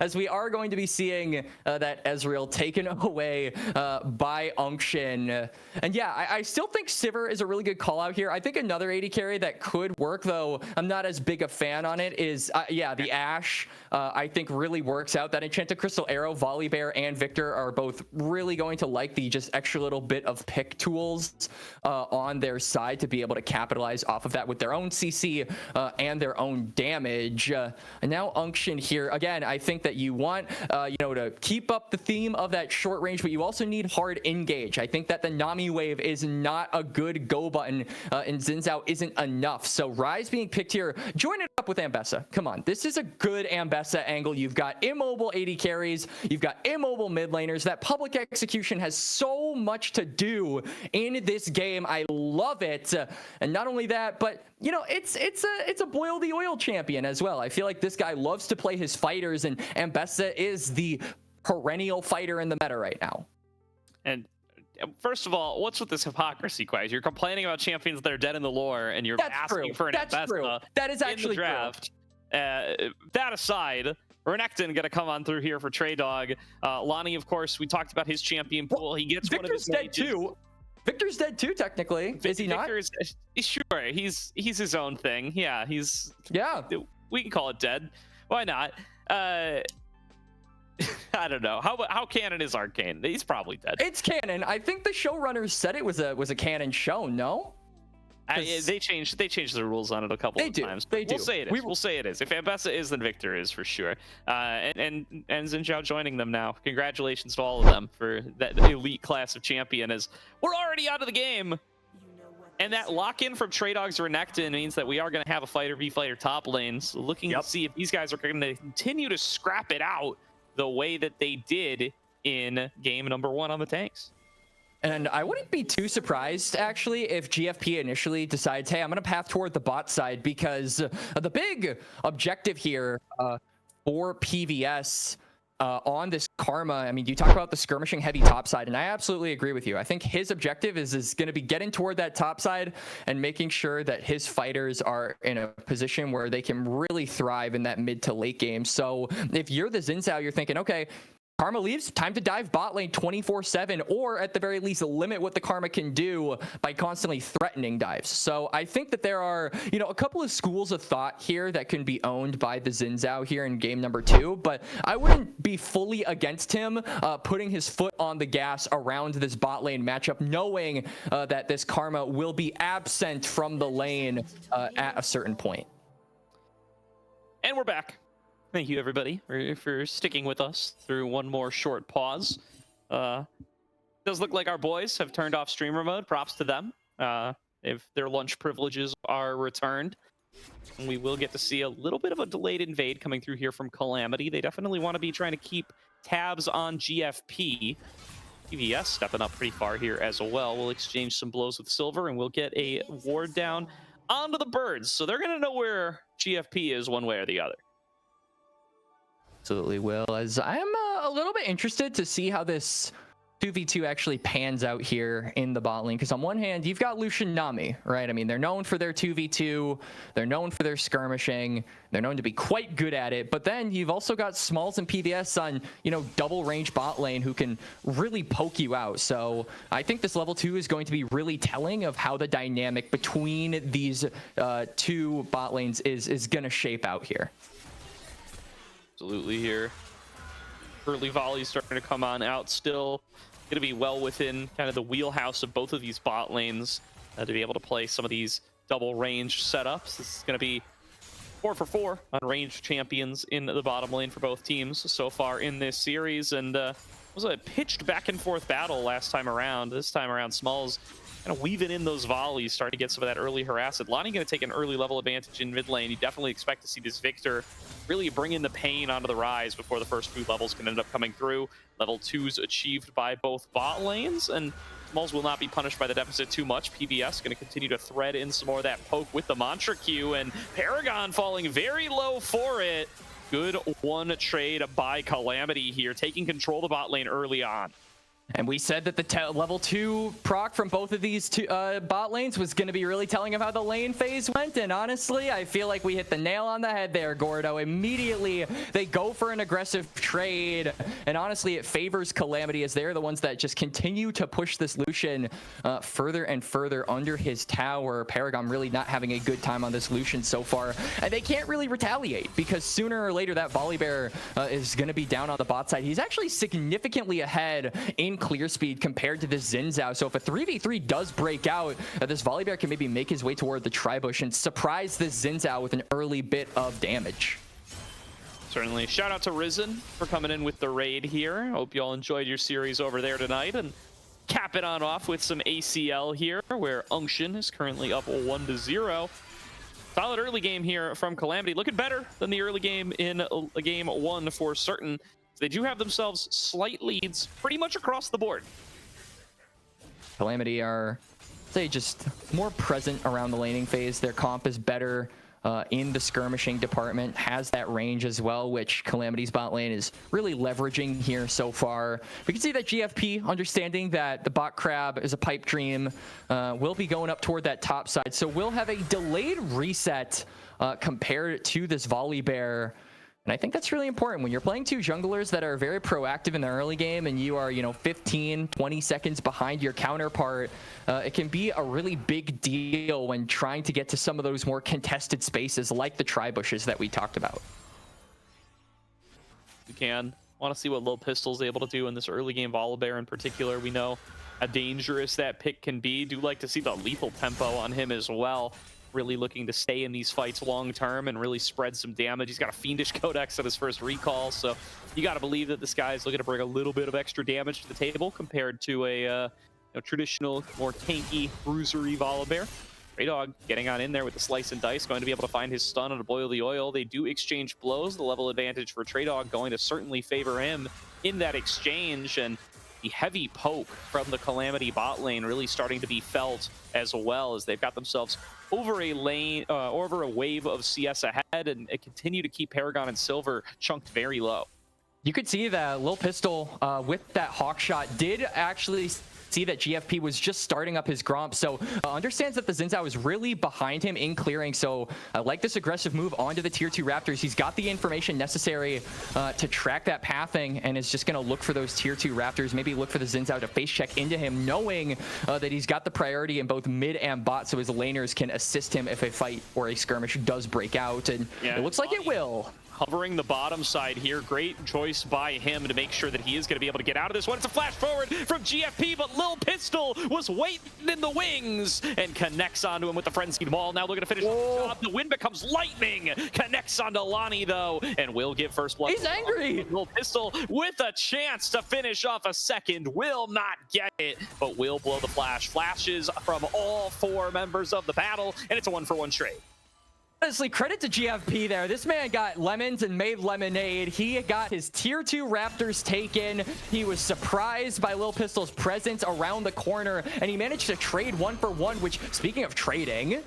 B: As we are going to be seeing that Ezreal taken away by Unction. And yeah, I still think Sivir is a really good call out here. I think another AD carry that could work, though I'm not as big a fan on it, is, yeah, the Ashe. I think really works out. That Enchanted Crystal Arrow, Volibear, and Victor are both really going to like the just extra little bit of pick tools on their side to be able to capitalize off of that with their own CC and their own damage. And now Unction here. Again, I think that you want, to keep up the theme of that short range, but you also need hard engage. I think that the Nami wave is not a good go button, and Xin Zhao isn't enough. So Ryze being picked here, join it up with Ambessa. Come on, this is a good Ambessa angle. You've got immobile AD carries, you've got immobile mid laners. That public execution has so much to do in this game. I love it. And not only that, but it's a boil the oil champion as well. I feel like this guy loves to play his fighters, and Ambessa is the perennial fighter in the meta right now.
A: And first of all, what's with this hypocrisy, Quaz? You're complaining about champions that are dead in the lore, and you're asking for an Ambessa
B: that is actually
A: in the draft. That aside, Renekton going to come on through here for Trey Dog. Lonnie, of course, we talked about his champion pool. He gets
B: Victor's
A: one of his
B: dead too. Victor's dead too, technically. Is he not?
A: Sure, he's his own thing. Yeah, we can call it dead. Why not? I don't know. How canon is Arcane? He's probably dead.
B: It's canon. I think the showrunners said it was a canon show. No.
A: They changed the rules on it a couple of times.
B: They do.
A: We'll say it is. We'll say it is. If Ambessa is, then Victor is for sure. And Xin Zhao joining them now. Congratulations to all of them for that elite class of champion, as we're already out of the game. And that lock-in from Trey Dog's Renekton means that we are going to have a fighter v fighter top lane. So looking to see if these guys are going to continue to scrap it out the way that they did in game number 1 on the tanks.
B: And I wouldn't be too surprised, actually, if GFP initially decides, hey, I'm going to path toward the bot side, because the big objective here for PVS on this Karma, I mean, you talk about the skirmishing heavy top side, and I absolutely agree with you. I think his objective is going to be getting toward that top side and making sure that his fighters are in a position where they can really thrive in that mid to late game. So if you're the Xin Zhao, you're thinking, okay, Karma leaves, time to dive bot lane 24/7, or at the very least limit what the Karma can do by constantly threatening dives. So I think that there are, a couple of schools of thought here that can be owned by the Xin Zhao here in game number 2, but I wouldn't be fully against him putting his foot on the gas around this bot lane matchup, knowing that this Karma will be absent from the lane at a certain point.
A: And we're back. Thank you, everybody, for sticking with us through one more short pause. Does look like our boys have turned off streamer mode. Props to them. If their lunch privileges are returned, and we will get to see a little bit of a delayed invade coming through here from Calamity. They definitely want to be trying to keep tabs on GFP. PVS stepping up pretty far here as well. We'll exchange some blows with Silver, and we'll get a ward down onto the birds. So they're going to know where GFP is one way or the other.
B: Absolutely will, as I'm a little bit interested to see how this 2v2 actually pans out here in the bot lane, because on one hand you've got Lucian Nami, right? I mean, they're known for their 2v2, they're known for their skirmishing, they're known to be quite good at it, but then you've also got Smalls and PVS on, double range bot lane who can really poke you out. So I think this level 2 is going to be really telling of how the dynamic between these two bot lanes is going to shape out here.
A: Absolutely here. Early volley starting to come on out. Still going to be well within kind of the wheelhouse of both of these bot lanes to be able to play some of these double range setups. This is going to be 4 for 4 on ranged champions in the bottom lane for both teams so far in this series. And it was a pitched back and forth battle last time around. This time around, Smalls kind of weaving in those volleys, starting to get some of that early harassment. Lonnie going to take an early level advantage in mid lane. You definitely expect to see this Victor really bring in the pain onto the rise before the first few levels can end up coming through. Level 2's achieved by both bot lanes, and Smalls will not be punished by the deficit too much. PBS going to continue to thread in some more of that poke with the Mantra Q, and Paragon falling very low for it. Good one trade by Calamity here, taking control of the bot lane early on.
B: And we said that the level 2 proc from both of these two bot lanes was going to be really telling of how the lane phase went. And honestly, I feel like we hit the nail on the head there, Gordo. Immediately, they go for an aggressive trade. And honestly, it favors Calamity as they're the ones that just continue to push this Lucian further and further under his tower. Paragon really not having a good time on this Lucian so far. And they can't really retaliate because sooner or later that Volibear is going to be down on the bot side. He's actually significantly ahead in clear speed compared to this Xin Zhao. So if a 3v3 does break out, this Volibear can maybe make his way toward the Tribush and surprise this Xin Zhao with an early bit of damage.
A: Certainly. Shout out to Risen for coming in with the raid here. Hope you all enjoyed your series over there tonight. And cap it on off with some ACL here, where Unction is currently up 1-0. Solid early game here from Calamity. Looking better than the early game in game 1 for certain. They do have themselves slight leads pretty much across the board.
B: Calamity are, say, just more present around the laning phase. Their comp is better in the skirmishing department, has that range as well, which Calamity's bot lane is really leveraging here so far. We can see that GFP, understanding that the bot crab is a pipe dream, will be going up toward that top side. So we'll have a delayed reset compared to this Volibear. And I think that's really important when you're playing two junglers that are very proactive in the early game and you are, 15, 20 seconds behind your counterpart. It can be a really big deal when trying to get to some of those more contested spaces like the Tribushes that we talked about.
A: We can. Want to see what Lil Pistol's able to do in this early game Volibear in particular. We know how dangerous that pick can be. Do like to see the lethal tempo on him as well. Really looking to stay in these fights long term and really spread some damage. He's got a Fiendish Codex on his first recall, so you got to believe that this guy is looking to bring a little bit of extra damage to the table compared to a traditional, more tanky, bruisery Volibear. Traydog getting on in there with the slice and dice, going to be able to find his stun and to boil the oil. They do exchange blows. The level advantage for Traydog going to certainly favor him in that exchange, and the heavy poke from the Calamity bot lane really starting to be felt as well, as they've got themselves over a lane, over a wave of CS ahead, and it continue to keep Paragon and Silver chunked very low.
B: You could see that Lil Pistol with that hawk shot did actually see that GFP was just starting up his Gromp, so understands that the Xin Zhao is really behind him in clearing. So I like this aggressive move onto the tier 2 Raptors. He's got the information necessary to track that pathing and is just going to look for those tier 2 Raptors, maybe look for the Xin Zhao to face check into him, knowing that he's got the priority in both mid and bot, so his laners can assist him if a fight or a skirmish does break out, and yeah, it looks like it will.
A: Hovering the bottom side here. Great choice by him to make sure that he is going to be able to get out of this one. It's a flash forward from GFP, but Lil Pistol was waiting in the wings and connects onto him with the frenzied maul. Now looking to finish the job. The win becomes lightning. Connects onto Lonnie, though, and will get first blood.
B: He's angry.
A: Lil Pistol with a chance to finish off a second. Will not get it, but will blow the flash. Flashes from all 4 members of the battle, and it's a 1-for-1 trade.
B: Honestly, credit to GFP there. This man got lemons and made lemonade. He got his tier 2 Raptors taken. He was surprised by Lil Pistol's presence around the corner, and he managed to trade 1-for-1, which, speaking of trading...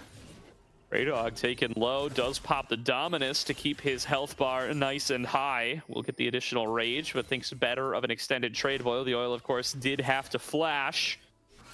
A: Traydog taken low, does pop the Dominus to keep his health bar nice and high. We'll get the additional rage, but thinks better of an extended trade. Boil the oil, of course, did have to flash.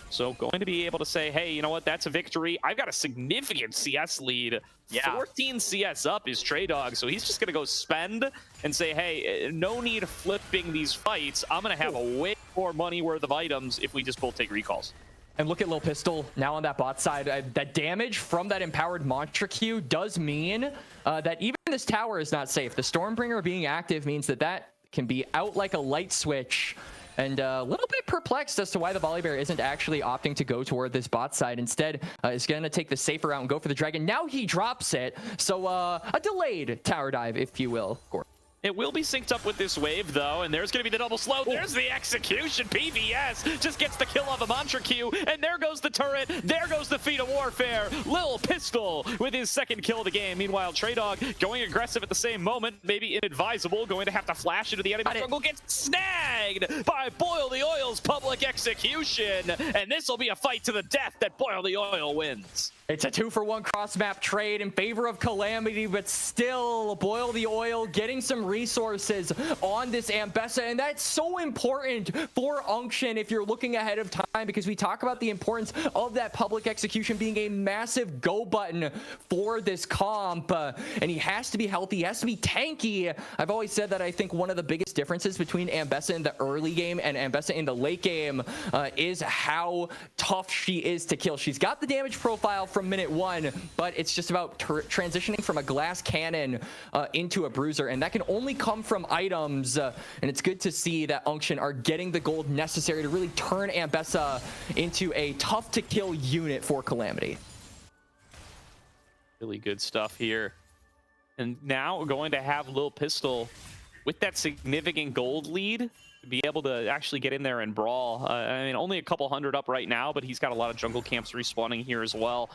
A: So going to be able to say, hey, you know what? That's a victory. I've got a significant CS lead. Yeah. 14 CS up is Traydog. So he's just going to go spend and say, hey, no need flipping these fights. I'm going to have a way more money worth of items if we just both take recalls.
B: And look at Lil Pistol now on that bot side. That damage from that empowered Mantra Q does mean that even this tower is not safe. The Stormbringer being active means that that can be out like a light switch. And a little bit perplexed as to why the Volibear isn't actually opting to go toward this bot side. Instead, is going to take the safer route and go for the dragon. Now he drops it. So a delayed tower dive, if you will.
A: It will be synced up with this wave, though, and there's going to be the double slow. There's the execution. PVS just gets the kill off a Mantra Q, and there goes the turret. There goes the feat of warfare. Lil Pistol with his second kill of the game. Meanwhile, Traydog going aggressive at the same moment, maybe inadvisable, going to have to flash into the enemy jungle, gets snagged by Boil the Oil's public execution, and this will be a fight to the death that Boil the Oil wins.
B: It's a 2-for-1 cross-map trade in favor of Calamity, but still Boil the Oil getting some resources on this Ambessa, and that's so important for Unction if you're looking ahead of time, because we talk about the importance of that public execution being a massive go button for this comp, and he has to be healthy, he has to be tanky. I've always said that I think one of the biggest differences between Ambessa in the early game and Ambessa in the late game is how tough she is to kill. She's got the damage profile from minute 1, but it's just about transitioning from a glass cannon into a bruiser, and that can only come from items, and it's good to see that Unction are getting the gold necessary to really turn Ambessa into a tough to kill unit for Calamity.
A: Really good stuff here. And now we're going to have Lil Pistol with that significant gold lead to be able to actually get in there and brawl. I mean, only a couple hundred up right now, but he's got a lot of jungle camps respawning here as well.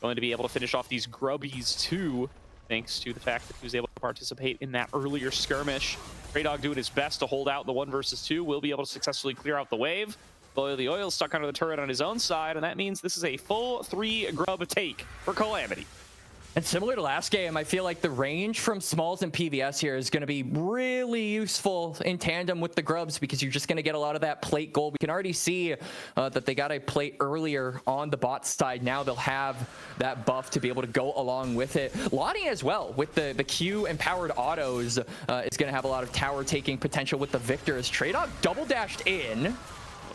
A: Going to be able to finish off these grubbies too, thanks to the fact that he was able to participate in that earlier skirmish. Traydog doing his best to hold out the 1 versus 2. Will be able to successfully clear out the wave. Boil the Oil stuck under the turret on his own side, and that means this is a full 3 grub take for Calamity.
B: And similar to last game, I feel like the range from Smalls and PVS here is going to be really useful in tandem with the grubs, because you're just going to get a lot of that plate gold. We can already see that they got a plate earlier on the bot side. Now they'll have that buff to be able to go along with it. Lonnie as well, with the Q empowered autos, is going to have a lot of tower taking potential with the Victor, as Traydog double dashed in.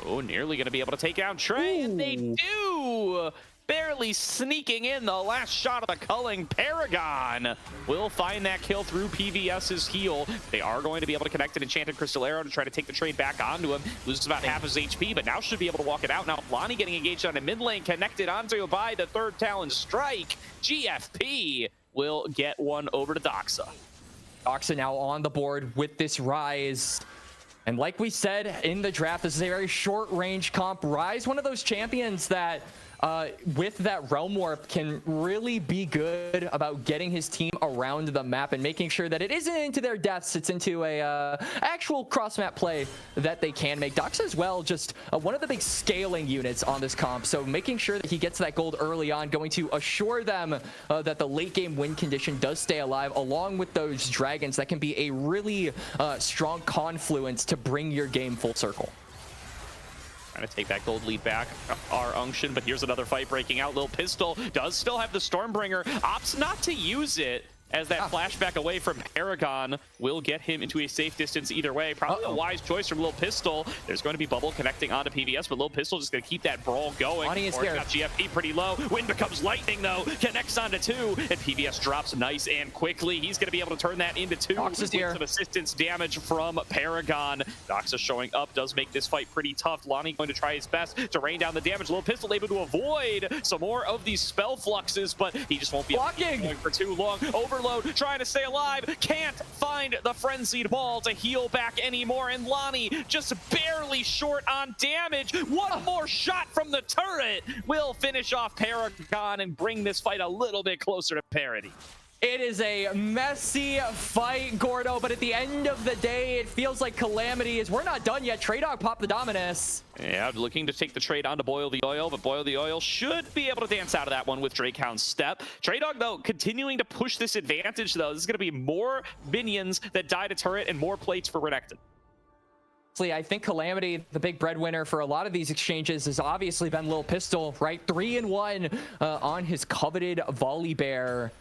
A: Oh, nearly going to be able to take out Trey, and they do! Barely sneaking in the last shot of the culling. Paragon will find that kill through PVS's heal. They are going to be able to connect an Enchanted Crystal Arrow to try to take the trade back onto him. Loses about half his HP, but now should be able to walk it out. Now Lonnie getting engaged on a mid lane, connected onto by the third Talon Strike. GFP will get one over to Doxa.
B: Doxa now on the board with this Rise. And like we said in the draft, this is a very short range comp. Rise, one of those champions that with that Realm Warp can really be good about getting his team around the map and making sure that it isn't into their deaths, it's into a actual cross-map play that they can make. Doxa as well, just one of the big scaling units on this comp, so making sure that he gets that gold early on, going to assure them that the late game win condition does stay alive, along with those dragons that can be a really strong confluence to bring your game full circle.
A: Trying to take that gold lead back, our Unction, but here's another fight breaking out. Lil Pistol does still have the Stormbringer, opts not to use it, as that flashback away from Paragon will get him into a safe distance either way. Probably a wise choice from Lil Pistol. There's going to be Bubble connecting onto PVS, but Lil Pistol just going to keep that brawl going.
B: Lonnie is
A: got GFP pretty low. Wind becomes lightning, though. Connects onto 2, and PVS drops nice and quickly. He's going to be able to turn that into 2 with some assistance damage from Paragon. Doxa showing up does make this fight pretty tough. Lonnie going to try his best to rain down the damage. Lil Pistol able to avoid some more of these spell fluxes, but he just won't be able to keep going for too long. Overload trying to stay alive, can't find the frenzied ball to heal back anymore, and Lonnie just barely short on damage. One more shot from the turret will finish off Paragon and bring this fight a little bit closer to parity.
B: It is a messy fight, Gordo, but at the end of the day, it feels like Calamity is, we're not done yet. Traydog popped the Dominus.
A: Yeah, looking to take the trade onto Boil the Oil, but Boil the Oil should be able to dance out of that one with Drakehound's step. Traydog, though, continuing to push this advantage, though. This is going to be more minions that die to turret and more plates for Renekton.
B: I think Calamity, the big breadwinner for a lot of these exchanges, has obviously been Lil Pistol, right? 3-1 on his coveted Volibear.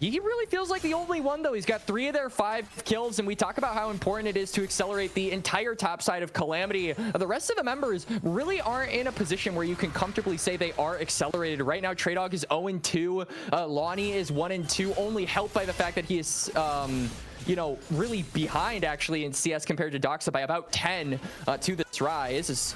B: He really feels like the only one, though. He's got 3 of their 5 kills, and we talk about how important it is to accelerate the entire top side of Calamity. The rest of the members really aren't in a position where you can comfortably say they are accelerated. Right now, Traydog is 0-2. Lonnie is 1-2, only helped by the fact that he is you know, really behind actually in CS compared to Doxa by about 10 to this rise. Is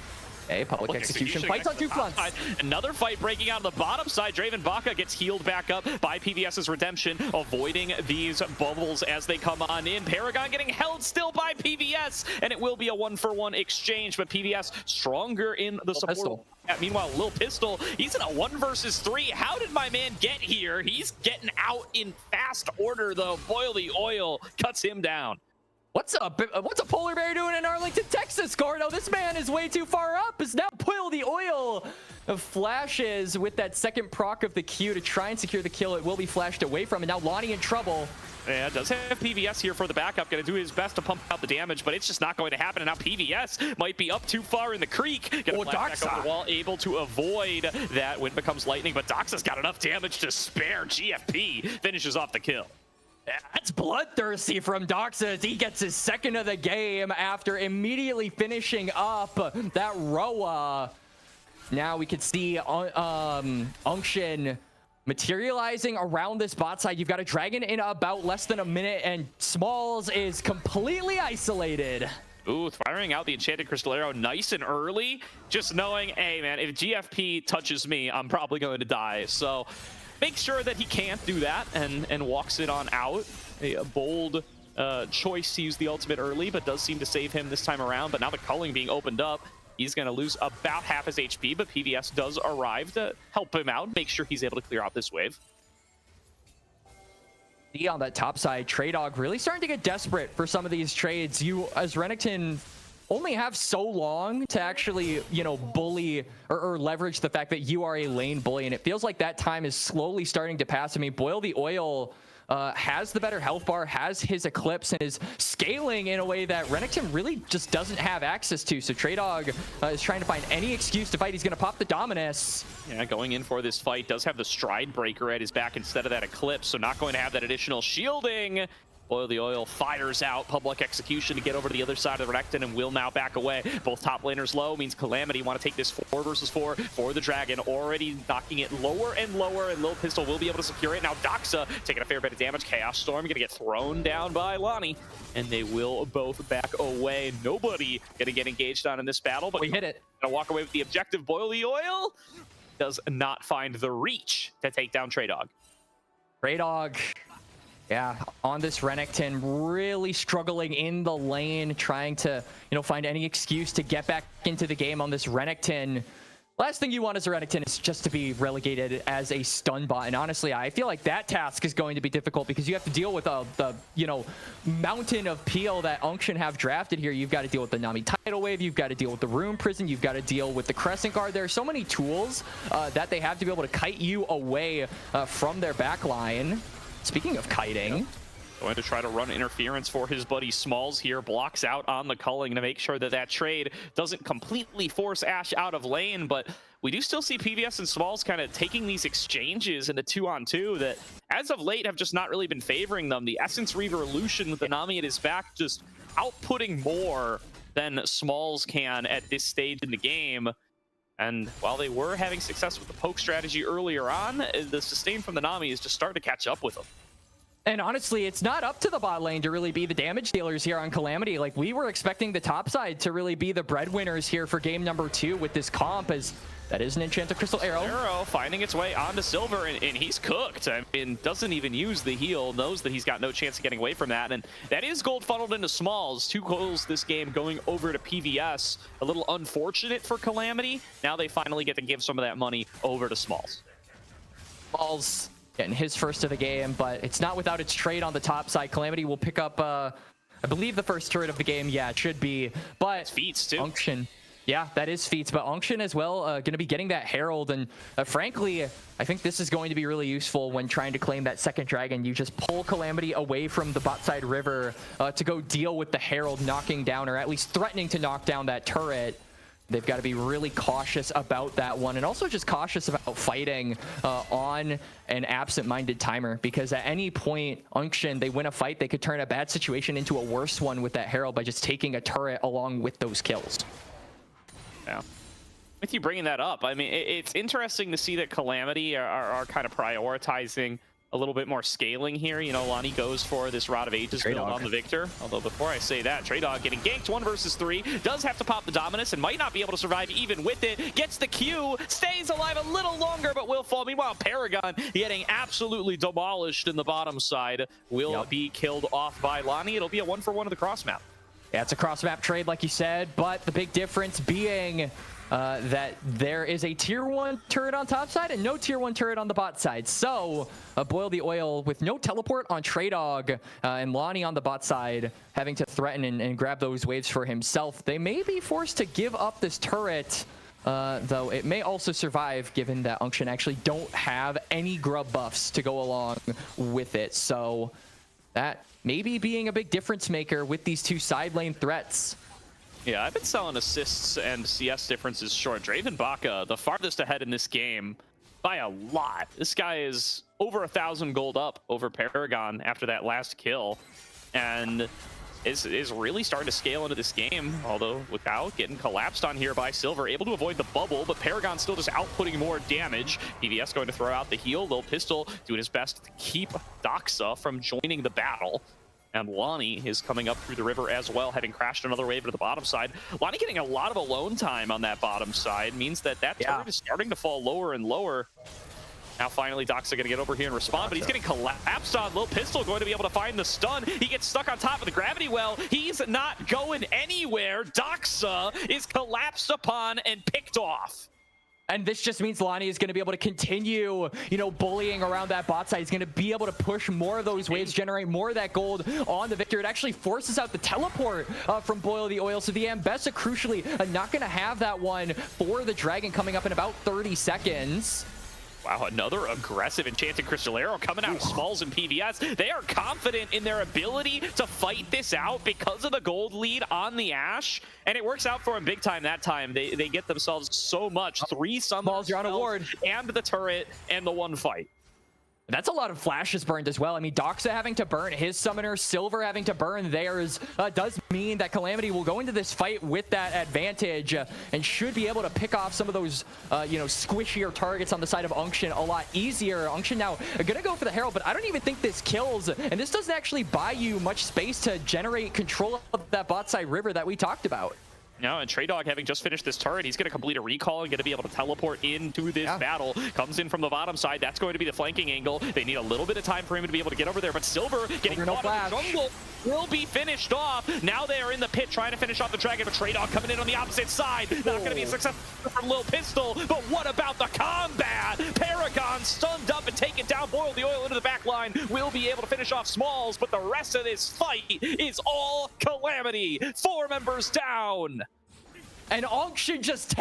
B: a public execution fights on 2 fronts.
A: Another fight breaking out on the bottom side. Draven Baka gets healed back up by PVS's Redemption, avoiding these bubbles as they come on in. Paragon getting held still by PVS, and it will be a 1-for-1 exchange, but PVS stronger in the support. Meanwhile, Lil Pistol, he's in a 1 versus 3. How did my man get here? He's getting out in fast order, though. Boil the Oil cuts him down.
B: What's a polar bear doing in Arlington, Texas, Gordo? This man is way too far up. Is now Boil the Oil flashes with that second proc of the Q to try and secure the kill. It will be flashed away from, and now Lonnie in trouble.
A: Yeah, does have PVS here for the backup. Going to do his best to pump out the damage, but it's just not going to happen. And now PVS might be up too far in the creek. Going to flash back over the wall, able to avoid that when it becomes lightning. But Doxa's got enough damage to spare. GFP finishes off the kill.
B: That's bloodthirsty from Doxa as he gets his second of the game after immediately finishing up that Roa. Now we can see Unction materializing around this bot side. You've got a dragon in about less than a minute, and Smalls is completely isolated.
A: Ooh, firing out the Enchanted Crystal Arrow nice and early. Just knowing, hey man, if GFP touches me, I'm probably going to die. So make sure that he can't do that and walks it on out. A bold choice to use the ultimate early, but does seem to save him this time around. But now the culling being opened up, he's going to lose about half his HP, but PVS does arrive to help him out, make sure he's able to clear out this wave.
B: On that top side, Traydog really starting to get desperate for some of these trades. You, as Renekton, only have so long to actually, you know, bully or leverage the fact that you are a lane bully, and it feels like that time is slowly starting to pass. I mean, Boil the Oil has the better health bar, has his Eclipse, and is scaling in a way that Renekton really just doesn't have access to. So Traydog is trying to find any excuse to fight. He's going to pop the Dominus.
A: Yeah, going in for this fight, does have the Stride Breaker at his back instead of that Eclipse, so not going to have that additional shielding. Boil the Oil fires out public execution to get over to the other side of the Renekton and will now back away. Both top laners low means Calamity want to take this 4 versus 4 for the Dragon, already knocking it lower and lower, and Lil Pistol will be able to secure it. Now Doxa taking a fair bit of damage. Chaos Storm gonna get thrown down by Lonnie, and they will both back away. Nobody gonna get engaged on in this battle, but
B: we hit it.
A: Gonna walk away with the objective. Boil the Oil does not find the reach to take down Traydog.
B: Traydog, yeah, on this Renekton, really struggling in the lane, trying to, you know, find any excuse to get back into the game on this Renekton. Last thing you want as a Renekton is just to be relegated as a stun bot. And honestly, I feel like that task is going to be difficult because you have to deal with the, you know, mountain of peel that Unction have drafted here. You've got to deal with the Nami tidal wave. You've got to deal with the Rune Prison. You've got to deal with the Crescent Guard. There are so many tools that they have to be able to kite you away from their backline. Speaking of kiting,
A: going to try to run interference for his buddy Smalls here, blocks out on the culling to make sure that that trade doesn't completely force Ashe out of lane, but we do still see PVS and Smalls kind of taking these exchanges into 2-on-2 that as of late have just not really been favoring them. The Essence Revolution with the Nami at his back just outputting more than Smalls can at this stage in the game. And while they were having success with the poke strategy earlier on, the sustain from the Nami is just starting to catch up with them.
B: And honestly, it's not up to the bot lane to really be the damage dealers here on Calamity. Like, we were expecting the top side to really be the breadwinners here for game number 2 with this comp, as that is an Enchanted Crystal Arrow.
A: Arrow finding its way onto Silver, and he's cooked. I mean, doesn't even use the heal, knows that he's got no chance of getting away from that. And that is gold funneled into Smalls. 2 goals this game going over to PVS. A little unfortunate for Calamity. Now they finally get to give some of that money over to Smalls.
B: Smalls getting his first of the game, but it's not without its trade on the top side. Calamity will pick up, I believe, the first turret of the game. Yeah, it should be. But
A: it's Feats too.
B: Unction. Yeah, that is Feats, but Unction as well, going to be getting that Herald, and frankly, I think this is going to be really useful when trying to claim that second dragon. You just pull Calamity away from the bot side river to go deal with the Herald knocking down, or at least threatening to knock down that turret. They've got to be really cautious about that one, and also just cautious about fighting on an absent-minded timer, because at any point, Unction, they win a fight, they could turn a bad situation into a worse one with that Herald by just taking a turret along with those kills.
A: Yeah. With you bringing that up, I mean, it's interesting to see that Calamity are kind of prioritizing a little bit more scaling here. You know, Lonnie goes for this Rod of Ages build on the Victor. Although before I say that, Traydog getting ganked 1 versus 3, does have to pop the Dominus and might not be able to survive even with it. Gets the Q, stays alive a little longer, but will fall. Meanwhile, Paragon getting absolutely demolished in the bottom side will be killed off by Lonnie. It'll be a 1-for-1 of the cross map.
B: Yeah, it's a cross-map trade, like you said, but the big difference being that there is a tier 1 turret on top side and no tier 1 turret on the bot side. So, Boil the Oil with no teleport on Traydog and Lonnie on the bot side having to threaten and grab those waves for himself. They may be forced to give up this turret, though it may also survive given that Unction actually don't have any grub buffs to go along with it. So, that maybe being a big difference maker with these two side lane threats.
A: Yeah, I've been selling assists and CS differences short. Draven Baka, the farthest ahead in this game by a lot. This guy is over 1,000 gold up over Paragon after that last kill, and is really starting to scale into this game, although without getting collapsed on here by Silver. Able to avoid the bubble, but Paragon still just outputting more damage. PVS going to throw out the heal. Lil Pistol doing his best to keep Doxa from joining the battle. And Lonnie is coming up through the river as well, having crashed another wave to the bottom side. Lonnie getting a lot of alone time on that bottom side means that turret is starting to fall lower and lower. Now finally Doxa gonna get over here and respond, but he's getting collapsed on. Lil Pistol going to be able to find the stun. He gets stuck on top of the gravity well. He's not going anywhere. Doxa is collapsed upon and picked off.
B: And this just means Lonnie is going to be able to continue, you know, bullying around that bot side. He's going to be able to push more of those waves, generate more of that gold on the Victor. It actually forces out the teleport from Boil the Oil. So the Ambessa, crucially, not going to have that one for the Dragon coming up in about 30 seconds.
A: Wow, another aggressive Enchanted Crystal Arrow coming out of Smalls and PVS. They are confident in their ability to fight this out because of the gold lead on the Ashe, and it works out for them big time that time. They get themselves so much. 3 summons,
B: you're on a ward,
A: and the turret, and the 1 fight.
B: That's a lot of flashes burned as well. I mean, Doxa having to burn his summoner, Silver having to burn theirs, does mean that Calamity will go into this fight with that advantage and should be able to pick off some of those, you know, squishier targets on the side of Unction a lot easier. Unction now gonna go for the Herald, but I don't even think this kills, and this doesn't actually buy you much space to generate control of that bot side river that we talked about.
A: No, and Traydog having just finished this turret, he's going to complete a recall and going to be able to teleport into this battle. Comes in from the bottom side. That's going to be the flanking angle. They need a little bit of time for him to be able to get over there, but Silver getting caught in the jungle will be finished off. Now they are in the pit trying to finish off the Dragon, but Traydog coming in on the opposite side. Not going to be a success from Lil Pistol, but what about the combat? Paragon stunned up and taken down. Boil the Oil into the back line. Will be able to finish off Smalls, but the rest of this fight is all Calamity. 4 members down.
B: And Unction just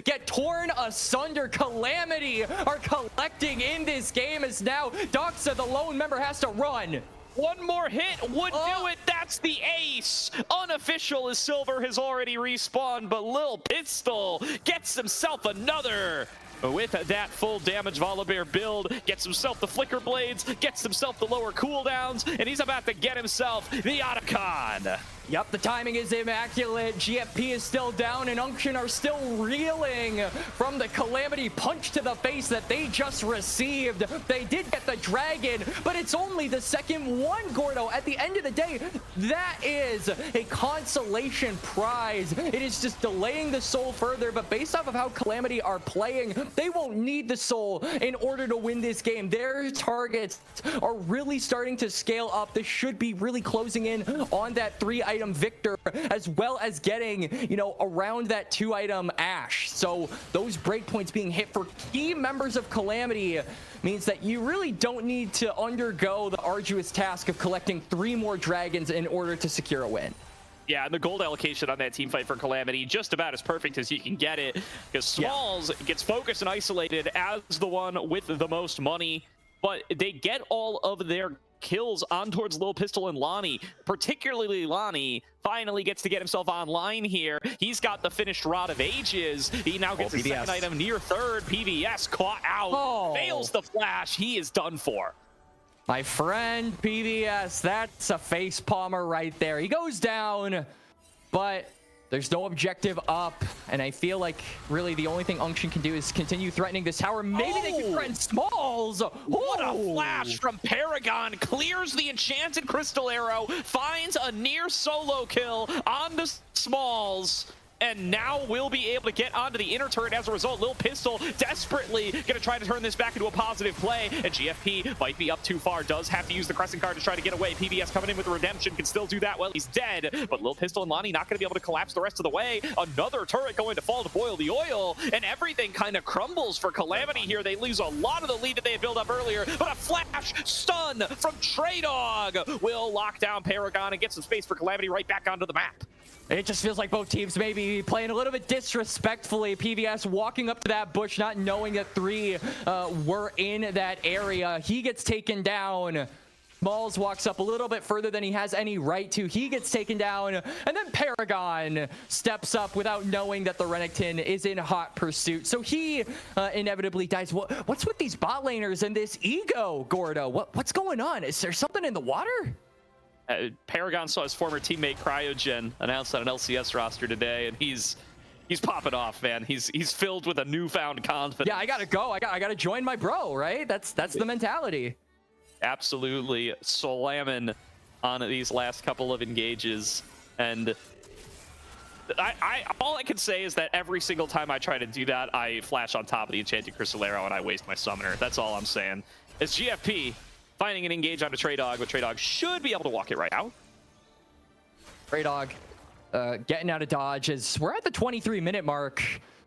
B: get torn asunder. Calamity are collecting in this game as now Doxa, the lone member, has to run.
A: 1 more hit would do it. That's the ace. Unofficial as Silver has already respawned, but Lil Pistol gets himself another. With that full damage Volibear build, gets himself the Flicker Blades, gets himself the lower cooldowns, and he's about to get himself the Otacon.
B: Yep, the timing is immaculate. GFP is still down, and Unction are still reeling from the Calamity punch to the face that they just received. They did get the Dragon, but it's only the second one, Gordo. At the end of the day, that is a consolation prize. It is just delaying the soul further, but based off of how Calamity are playing, they won't need the soul in order to win this game. Their targets are really starting to scale up. This should be really closing in on that 3-item Victor, as well as getting, you know, around that 2-item Ashe. So those breakpoints being hit for key members of Calamity means that you really don't need to undergo the arduous task of collecting 3 more dragons in order to secure a win.
A: Yeah, and the gold allocation on that team fight for Calamity, just about as perfect as you can get it, because Smalls gets focused and isolated as the one with the most money, but they get all of their kills on towards Lil Pistol and Lonnie. Particularly Lonnie finally gets to get himself online here. He's got the finished Rod of Ages. He now gets his second item near third. PVS caught out, fails the flash. He is done for.
B: My friend PVS, that's a face palmer right there. He goes down, but There's no objective up, and I feel like really the only thing Unction can do is continue threatening this tower. Maybe they can threaten Smalls.
A: What a flash from Paragon. Clears the enchanted crystal arrow, finds a near solo kill on the Smalls, and now we'll be able to get onto the inner turret as a result. Lil Pistol desperately gonna try to turn this back into a positive play, and GFP might be up too far, does have to use the crescent card to try to get away. PBS coming in with the redemption, can still do that while he's dead, but Lil Pistol and Lonnie not gonna be able to collapse the rest of the way. Another turret going to fall to boil the oil, and everything kind of crumbles for Calamity here. They lose a lot of the lead that they had built up earlier, but a flash stun from Trey Dog will lock down Paragon and get some space for Calamity right back onto the map.
B: It just feels like both teams maybe playing a little bit disrespectfully. PVS walking up to that bush, not knowing that 3 were in that area. He gets taken down. Smalls walks up a little bit further than he has any right to. He gets taken down, and then Paragon steps up without knowing that the Renekton is in hot pursuit. So he inevitably dies. What's with these bot laners and this ego, Gordo? What's going on? Is there something in the water?
A: Paragon saw his former teammate Cryogen announced on an LCS roster today, and he's popping off, man. He's filled with a newfound confidence.
B: Yeah, I gotta go. I gotta join my bro, right? That's the mentality.
A: Absolutely slamming on these last couple of engages, and all I can say is that every single time I try to do that, I flash on top of the enchanted crystal arrow and I waste my summoner. That's all I'm saying. It's GFP finding an engage onto Trey Dog, but Trey Dog should be able to walk it right out.
B: Trey Dog getting out of dodge as we're at the 23-minute mark.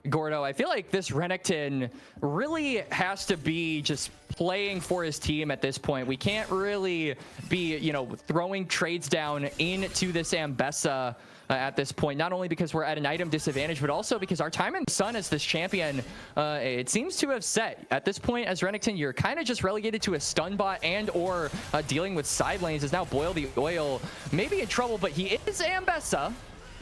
B: Gordo, I feel like this Renekton really has to be just playing for his team at this point. We can't really be, you know, throwing trades down into this Ambessa at this point, not only because we're at an item disadvantage, but also because our time in the sun as this champion, it seems to have set. At this point, as Renekton, you're kind of just relegated to a stun bot and or dealing with side lanes. As now Boil the Oil may be in trouble, but he is Ambessa.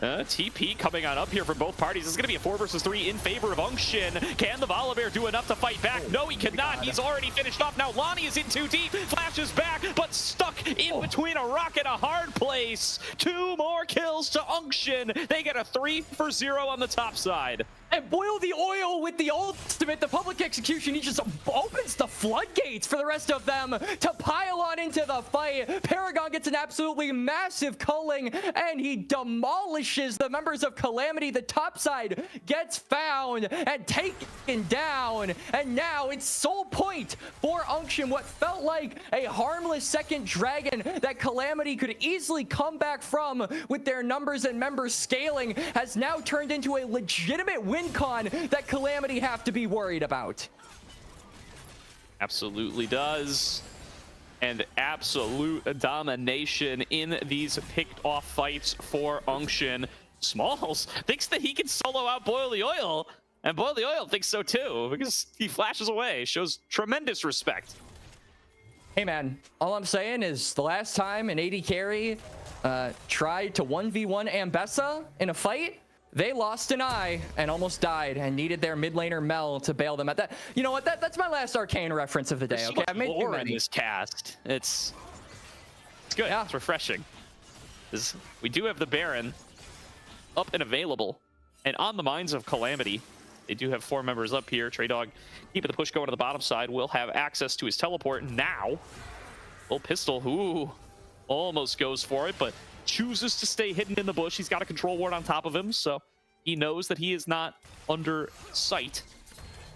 A: TP coming on up here for both parties. This is going to be a 4 versus 3 in favor of Unction. Can the Volibear do enough to fight back? No, he cannot. He's already finished off. Now Lonnie is in too deep, flashes back, but stuck in between a rock and a hard place. 2 more kills to Unction. They get a 3 for 0 on the top side.
B: And Boil the Oil with the ultimate, the public execution. He just opens the floodgates for the rest of them to pile on into the fight. Paragon gets an absolutely massive culling, and he demolishes the members of Calamity. The top side gets found and taken down, and now it's sole point for Unction. What felt like a harmless second dragon that Calamity could easily come back from with their numbers and members scaling has now turned into a legitimate win con that Calamity have to be worried about.
A: Absolutely does. And absolute domination in these picked off fights for Unction. Smalls thinks that he can solo out Boil the Oil, and Boil the Oil thinks so too, because he flashes away, shows tremendous respect.
B: Hey man, all I'm saying is the last time an AD carry tried to 1v1 Ambessa in a fight, they lost an eye and almost died and needed their mid laner Mel to bail them at that. You know what? That's my last arcane reference of the day. Okay, I've made too many.
A: In this cast, it's good. Yeah. It's refreshing. We do have the Baron up and available, and on the minds of Calamity. They do have 4 members up here. Trey Dog keeping the push going to the bottom side. Will have access to his teleport now. Little Pistol, who almost goes for it, but chooses to stay hidden in the bush. He's got a control ward on top of him, so he knows that he is not under sight.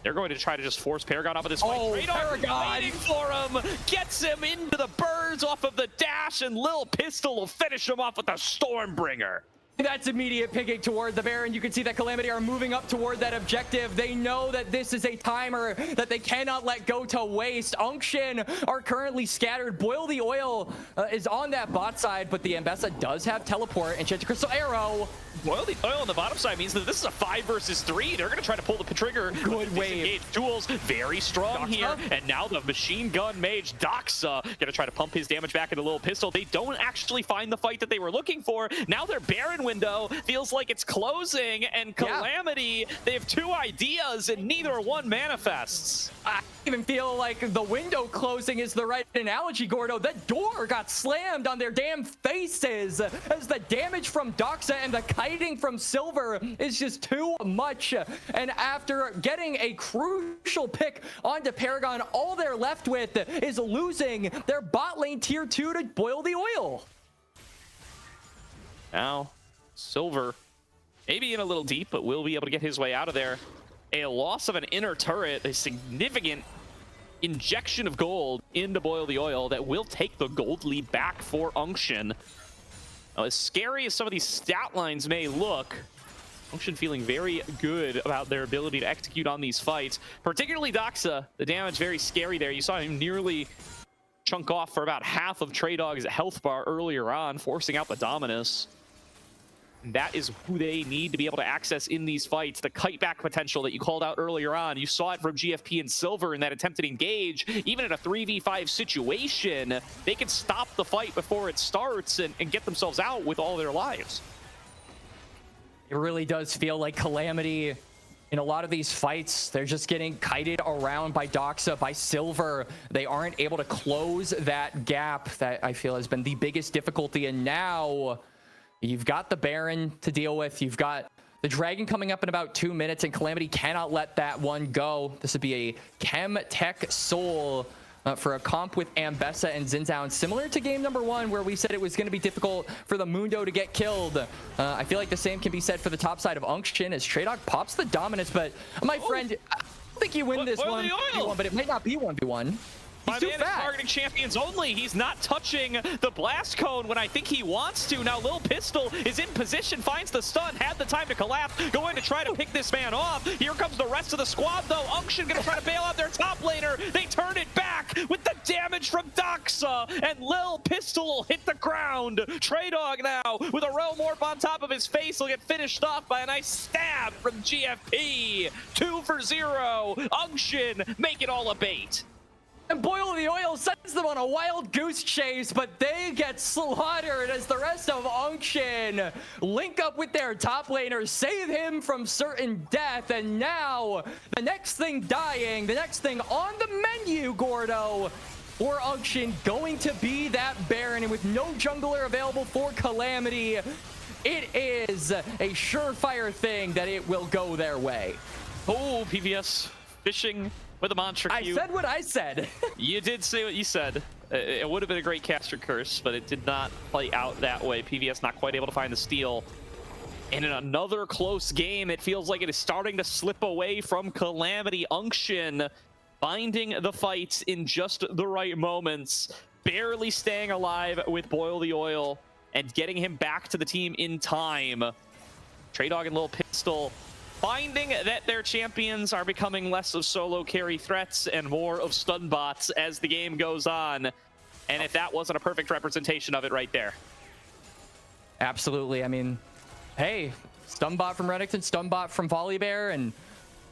A: They're going to try to just force Paragon off of this fight.
B: Oh,
A: Paragon waiting for him, gets him into the birds off of the dash, and Lil Pistol will finish him off with the Stormbringer.
B: That's immediate picking toward the Baron. You can see that Calamity are moving up toward that objective. They know that this is a timer that they cannot let go to waste. Unction are currently scattered. Boil the Oil is on that bot side, but the Ambessa does have teleport. Enchanted Crystal Arrow.
A: Boil the Oil on the bottom side means that this is a 5 versus 3. They're going to try to pull the trigger.
B: Good wave.
A: Tools very strong
B: Doxa?
A: here, and now the machine gun mage Doxa going to try to pump his damage back into Little Pistol. They don't actually find the fight that they were looking for. Now their Baron window feels like it's closing, and Calamity, they have 2 ideas and neither one manifests.
B: I even feel like the window closing is the right analogy, Gordo. That door got slammed on their damn faces as the damage from Doxa and the kiting from Silver is just too much. And after getting a crucial pick onto Paragon, all they're left with is losing their bot lane tier 2 to Boil the Oil.
A: Now, Silver maybe in a little deep, but will be able to get his way out of there. A loss of an inner turret, a significant injection of gold into Boil the Oil that will take the gold lead back for Unction. Now, as scary as some of these stat lines may look, Unction feeling very good about their ability to execute on these fights, particularly Doxa. The damage very scary there. You saw him nearly chunk off for about half of Trey Dog's health bar earlier on, forcing out the Dominus. That is who they need to be able to access in these fights. The kite back potential that you called out earlier on. You saw it from GFP and Silver in that attempted engage. Even in a 3v5 situation, they can stop the fight before it starts and get themselves out with all their lives.
B: It really does feel like Calamity in a lot of these fights, they're just getting kited around by Doxa, by Silver. They aren't able to close that gap that I feel has been the biggest difficulty. And now you've got the Baron to deal with. You've got the Dragon coming up in about 2 minutes, and Calamity cannot let that one go. This would be a Chem Tech Soul for a comp with Ambessa and Zinzao. Similar to game number 1, where we said it was going to be difficult for the Mundo to get killed. I feel like the same can be said for the top side of Unction as Trey Dog pops the Dominus. But my friend, I don't think you win this one, but it might not be 1v1.
A: My man is targeting champions only. He's not touching the blast cone when I think he wants to. Now Lil Pistol is in position, finds the stun, had the time to collapse, going to try to pick this man off. Here comes the rest of the squad though. Unction gonna try to bail out their top laner. They turn it back with the damage from Doxa, and Lil Pistol will hit the ground. Trey Dog now with a Realm Orb on top of his face will get finished off by a nice stab from GFP. 2 for 0. Unction make it all a bait.
B: And Boil the Oil sends them on a wild goose chase, but they get slaughtered as the rest of Unction link up with their top laner, save him from certain death. And now the next thing dying, the next thing on the menu, Gordo, for Unction, going to be that Baron. And with no jungler available for Calamity, it is a surefire thing that it will go their way.
A: Oh, PVS fishing with a mantra Q.
B: I said what I said.
A: You did say what you said. It would have been a great caster curse, but it did not play out that way. PVS not quite able to find the steal. And in another close game, it feels like it is starting to slip away from Calamity. Unction finding the fights in just the right moments, barely staying alive with Boil the Oil and getting him back to the team in time. Trey Dog and Lil Pistol finding that their champions are becoming less of solo carry threats and more of stun bots as the game goes on. And if that wasn't a perfect representation of it right there.
B: Absolutely. I mean, hey, stun bot from Renekton, stun bot from Volibear, and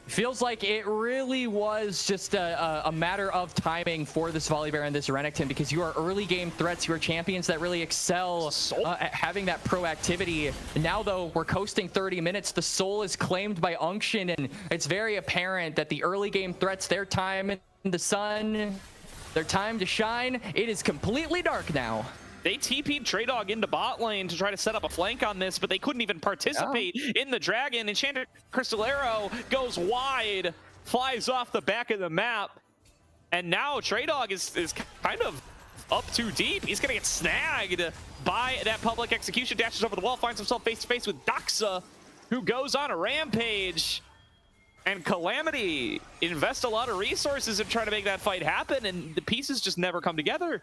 B: feels like it really was just a matter of timing for this Volibear and this Renekton, because you are early game threats, you are champions that really excel at having that proactivity. Now though, we're coasting 30 minutes, the soul is claimed by Unction, and it's very apparent that the early game threats, their time in the sun, their time to shine, it is completely dark now.
A: They TP'd Trey Dog into bot lane to try to set up a flank on this, but they couldn't even participate in the Dragon. Enchanted Crystal Arrow goes wide, flies off the back of the map, and now Trey Dog is kind of up too deep. He's gonna get snagged by that public execution, dashes over the wall, finds himself face to face with Doxa, who goes on a rampage. And Calamity invest a lot of resources in trying to make that fight happen, and the pieces just never come together.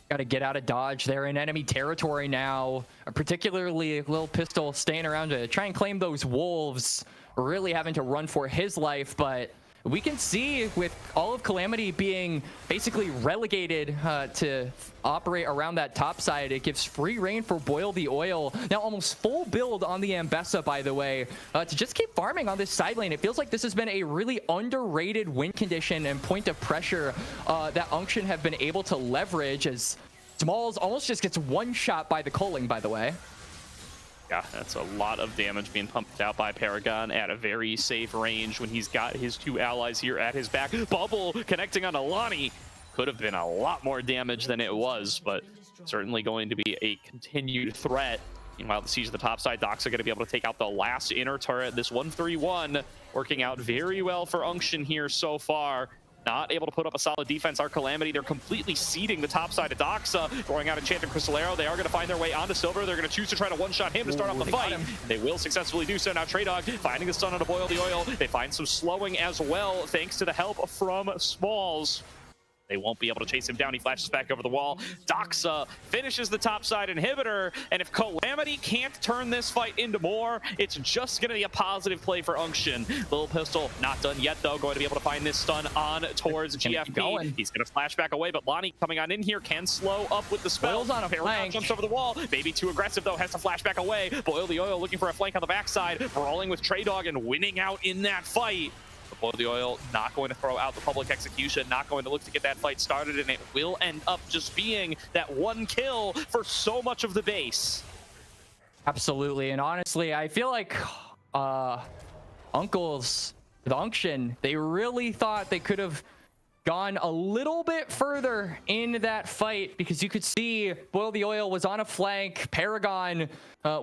B: Got to get out of dodge. They're in enemy territory now, particularly Lil Pistol staying around to try and claim those wolves, really having to run for his life. But we can see with all of Calamity being basically relegated to operate around that top side, it gives free reign for Boil the Oil. Now almost full build on the Ambessa, by the way, to just keep farming on this side lane. It feels like this has been a really underrated win condition and point of pressure that Unction have been able to leverage, as Smalls almost just gets one shot by the culling, by the way.
A: Yeah, that's a lot of damage being pumped out by Paragon at a very safe range when he's got his 2 allies here at his back. Bubble connecting on Alani. Could have been a lot more damage than it was, but certainly going to be a continued threat. Meanwhile, the siege of the top side, Docs are going to be able to take out the last inner turret. This 1-3-1 working out very well for Unction here so far. Not able to put up a solid defense. Our Calamity, they're completely seeding the top side of Doxa, throwing out Enchanted Crystalero. They are going to find their way onto Silver. They're going to choose to try to one-shot him to start off the fight. They will successfully do so. Now Traydog finding the stun on to boil the oil. They find some slowing as well, thanks to the help from Smalls. They won't be able to chase him down. He flashes back over the wall. Doxa finishes the topside inhibitor. And if Calamity can't turn this fight into more, it's just going to be a positive play for Unction. Little Pistol not done yet, though. Going to be able to find this stun on towards GFP. He's going to flash back away, but Lonnie coming on in here can slow up with the spells.
B: On a flank.
A: Jumps over the wall. Maybe too aggressive, though. Has to flash back away. Boil the Oil looking for a flank on the backside. Brawling with Traydog and winning out in that fight. Boil the Oil not going to throw out the public execution, not going to look to get that fight started, and it will end up just being that one kill for so much of the base.
B: Absolutely, and honestly, I feel like Uncles, the Unction, they really thought they could have gone a little bit further in that fight, because you could see Boil the Oil was on a flank, Paragon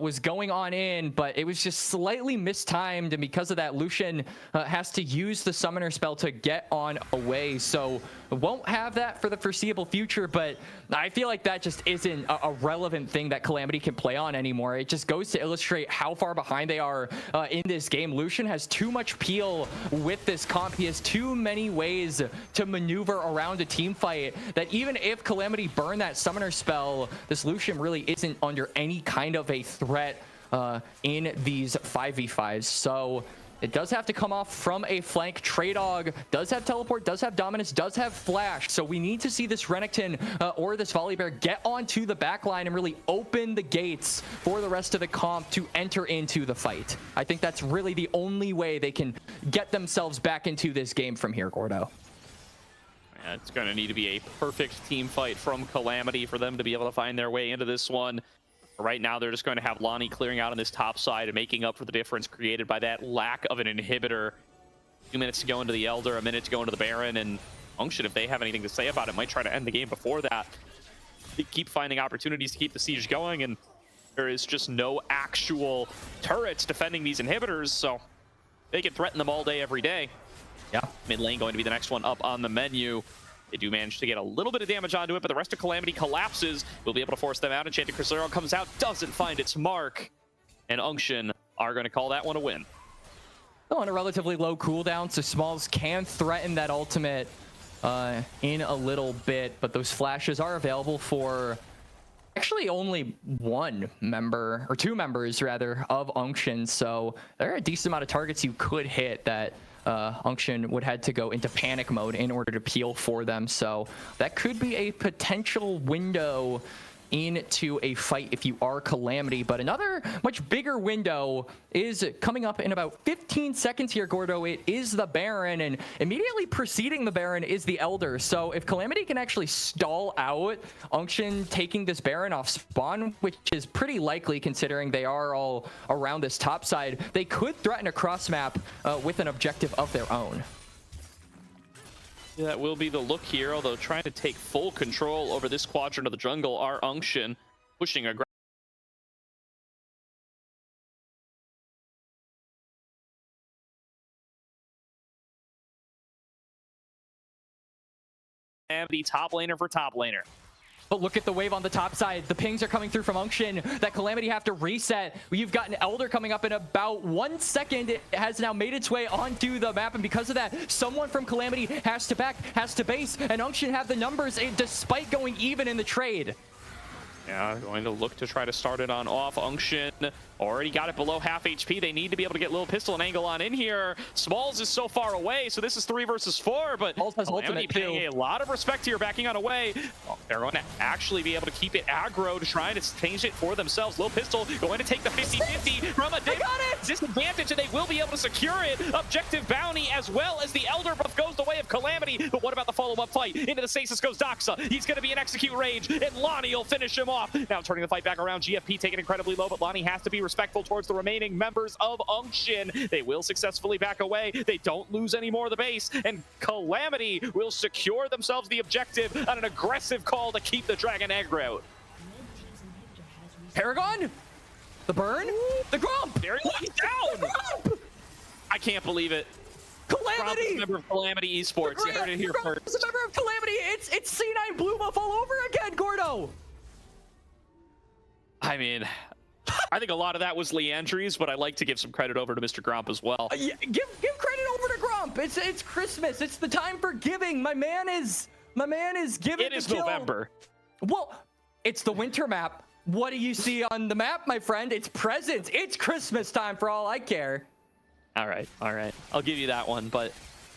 B: was going on in, but it was just slightly mistimed, and because of that, Lucian has to use the summoner spell to get on away, so won't have that for the foreseeable future. But I feel like that just isn't a relevant thing that Calamity can play on anymore. It just goes to illustrate how far behind they are in this game. Lucian has too much peel with this comp. He has too many ways to maneuver around a team fight that even if Calamity burn that summoner spell, this Lucian really isn't under any kind of a threat in these 5v5s. So it does have to come off from a flank. Traydog does have teleport, does have dominance, does have flash. So we need to see this Renekton or this Volibear get onto the back line and really open the gates for the rest of the comp to enter into the fight. I think that's really the only way they can get themselves back into this game from here, Gordo.
A: It's going to need to be a perfect team fight from Calamity for them to be able to find their way into this one. Right now, they're just going to have Lonnie clearing out on this top side and making up for the difference created by that lack of an inhibitor. 2 minutes to go into the Elder, a minute to go into the Baron, and Unction, if they have anything to say about it, might try to end the game before that. They keep finding opportunities to keep the siege going, and there is just no actual turrets defending these inhibitors, so they can threaten them all day, every day. Yeah, mid lane going to be the next one up on the menu. They do manage to get a little bit of damage onto it, but the rest of Calamity collapses. We'll be able to force them out. Enchanted Crystalero comes out, doesn't find its mark. And Unction are going to call that one a win.
B: On a relatively low cooldown, so Smalls can threaten that ultimate in a little bit, but those flashes are available for actually only one member, or two members rather, of Unction. So there are a decent amount of targets you could hit that Unction would had to go into panic mode in order to peel for them. So that could be a potential window into a fight if you are Calamity. But another much bigger window is coming up in about 15 seconds here, Gordo. It is the Baron, and immediately preceding the Baron is the Elder. So if Calamity can actually stall out Unction taking this Baron off spawn, which is pretty likely considering they are all around this top side, they could threaten a cross map with an objective of their own.
A: Yeah, that will be the look here, although trying to take full control over this quadrant of the jungle are Unction, pushing aggressive. Calamity top laner for top laner.
B: But look at the wave on the top side. The pings are coming through from Unction. That Calamity have to reset. You've got an Elder coming up in about 1 second. It has now made its way onto the map, and because of that, someone from Calamity has to back, has to base, and Unction have the numbers despite going even in the trade.
A: Yeah, going to look to try to start it on off. Unction already got it below half HP. They need to be able to get Little Pistol and angle on in here. Smalls is so far away, so this is 3 versus 4, but
B: Smalls has ultimate
A: paying a lot of respect here, backing on away. Well, they're going to actually be able to keep it aggro to try to change it for themselves. Little Pistol going to take the 50-50 from a disadvantage, and they will be able to secure it. Objective bounty as well as the Elder buff goes the way of Calamity, but what about the follow-up fight? Into the stasis goes Doxa. He's going to be in execute range, and Lonnie will finish him off. Now turning the fight back around, GFP taking incredibly low, but Lonnie has to be respectful towards the remaining members of Unction. They will successfully back away. They don't lose any more of the base, and Calamity will secure themselves the objective on an aggressive call to keep the Dragon aggro.
B: Paragon? The burn? The Grump!
A: Very he's down! I can't believe it.
B: Calamity!
A: Grump is a member of Calamity Esports. You heard it here first.
B: It's a member of Calamity. It's C9 Blue Buff all over again, Gordo.
A: I mean, I think a lot of that was Leandri's, but I like to give some credit over to Mr. Grump as well.
B: Yeah, give credit over to Grump. It's Christmas. It's the time for giving. My man is giving.
A: It is November.
B: Well, it's the winter map. What do you see on the map, my friend? It's presents. It's Christmas time for all I care.
A: All right. I'll give you that one, but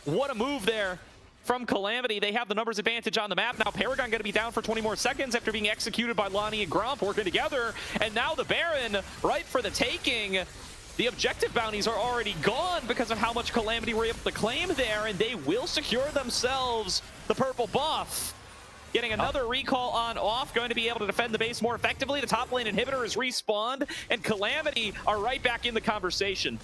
A: what a move there from Calamity. They have the numbers advantage on the map. Now Paragon going to be down for 20 more seconds after being executed by Lonnie and Grump working together. And now the Baron right for the taking. The objective bounties are already gone because of how much Calamity were able to claim there, and they will secure themselves the purple buff. Getting another recall on off, going to be able to defend the base more effectively. The top lane inhibitor is respawned, and Calamity are right back in the conversation.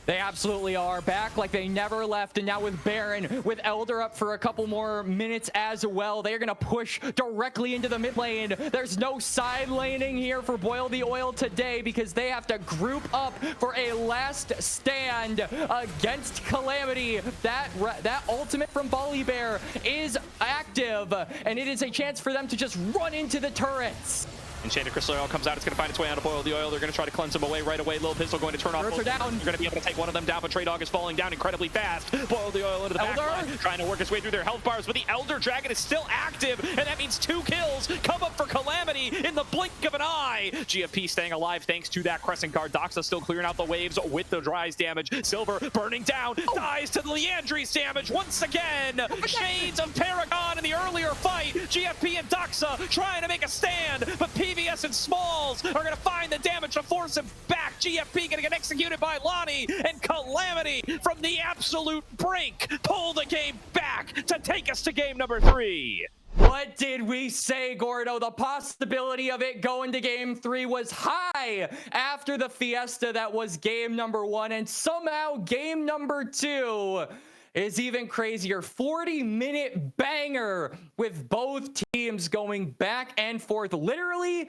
B: They absolutely are back like they never left, and now with Baron, with Elder up for a couple more minutes as well, they're gonna push directly into the mid lane. There's no side laning here for Boil the Oil today because they have to group up for a last stand against Calamity. That ultimate from Volibear is active, and it is a chance for them to just run into the turrets.
A: Enchanted Crystal Oil comes out. It's going to find its way out of Boil the Oil. They're going to try to cleanse him away right away. Little Pistol going to turn off.
B: Turrets are down.
A: You're going to be able to take one of them down, but Trey Dog is falling down incredibly fast. Boil the Oil into the backline, trying to work his way through their health bars, but the Elder Dragon is still active, and that means 2 kills come up for Calamity in the blink of an eye. GFP staying alive thanks to that Crescent Guard. Doxa still clearing out the waves with the Dry's damage. Silver burning down, dies to the Leandri's damage once again. Shades of Paragon in the earlier fight. GFP and Doxa trying to make a stand, but PVS and Small are going to find the damage to force him back. GFP going to get executed by Lonnie, and Calamity from the absolute brink pull the game back to take us to game number 3.
B: What did we say, Gordo? The possibility of it going to game 3 was high after the fiesta that was game number 1, and somehow game number 2 is even crazier. 40-minute banger with both teams going back and forth, literally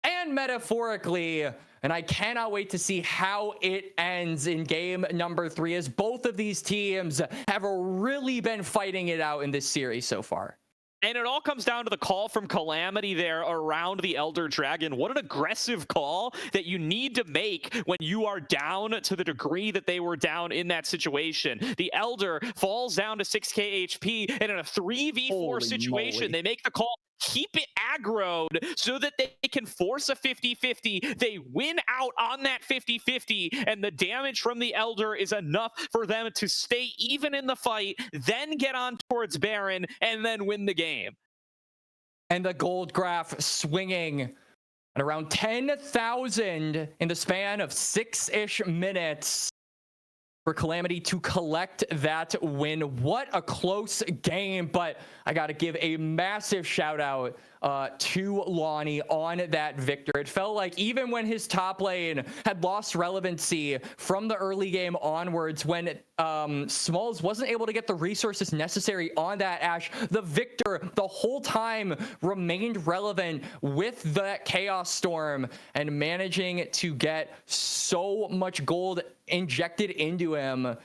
B: and metaphorically, and I cannot wait to see how it ends in game number 3, as both of these teams have really been fighting it out in this series so far.
A: And it all comes down to the call from Calamity there around the Elder Dragon. What an aggressive call that you need to make when you are down to the degree that they were down in that situation. The Elder falls down to 6k HP, and in a 3v4 situation, they make the call, keep it aggroed so that they can force a 50-50. They win out on that 50-50, and the damage from the Elder is enough for them to stay even in the fight, then get on towards Baron, and then win the game.
B: And the gold graph swinging at around 10,000 in the span of 6-ish minutes for Calamity to collect that win. What a close game, but I got to give a massive shout out to Lonnie on that victor. It felt like even when his top lane had lost relevancy from the early game onwards, when Smalls wasn't able to get the resources necessary on that Ashe, the victor the whole time remained relevant with that Chaos Storm and managing to get so much gold injected into him.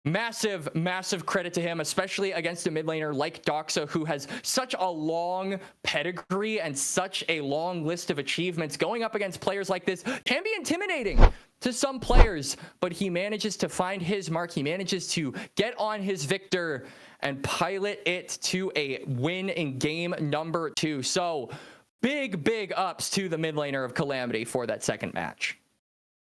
B: Massive credit to him, especially against a mid laner like Doxa, who has such a long pedigree and such a long list of achievements. Going up against players like this can be intimidating to some players, but he manages to find his mark. He manages to get on his victor and pilot it to a win in game number 2. So big ups to the mid laner of Calamity for that second match.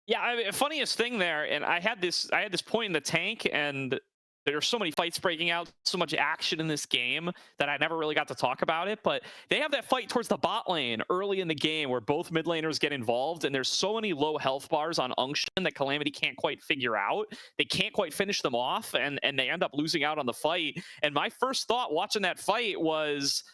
A: Yeah, I mean, funniest thing there, and I had this point in the tank, and there are so many fights breaking out, so much action in this game that I never really got to talk about it, but they have that fight towards the bot lane early in the game where both mid laners get involved, and there's so many low health bars on Unction that Calamity can't quite figure out. They can't quite finish them off, and they end up losing out on the fight. And my first thought watching that fight was,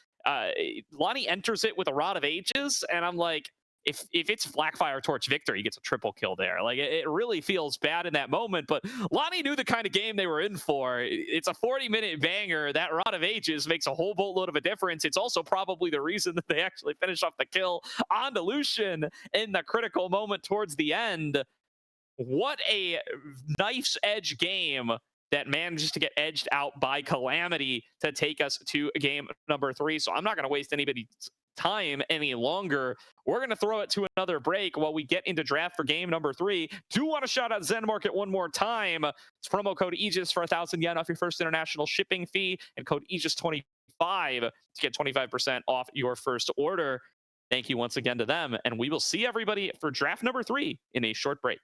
A: Lonnie enters it with a Rod of Ages, and I'm like, if it's Blackfire Torch Victor, he gets a triple kill there. Like it really feels bad in that moment. But Lonnie knew the kind of game they were in for. It's a 40-minute banger. That Rod of Ages makes a whole boatload of a difference. It's also probably the reason that they actually finish off the kill on Lucian in the critical moment towards the end. What a knife's edge game that manages to get edged out by Calamity to take us to game number 3. So I'm not going to waste anybody's time any longer. We're going to throw it to another break while we get into draft for game number 3. Do want to shout out Zen Market one more time. It's promo code Aegis for 1,000 yen off your first international shipping fee, and code Aegis25 to get 25% off your first order. Thank you once again to them, and we will see everybody for draft number 3 in a short break.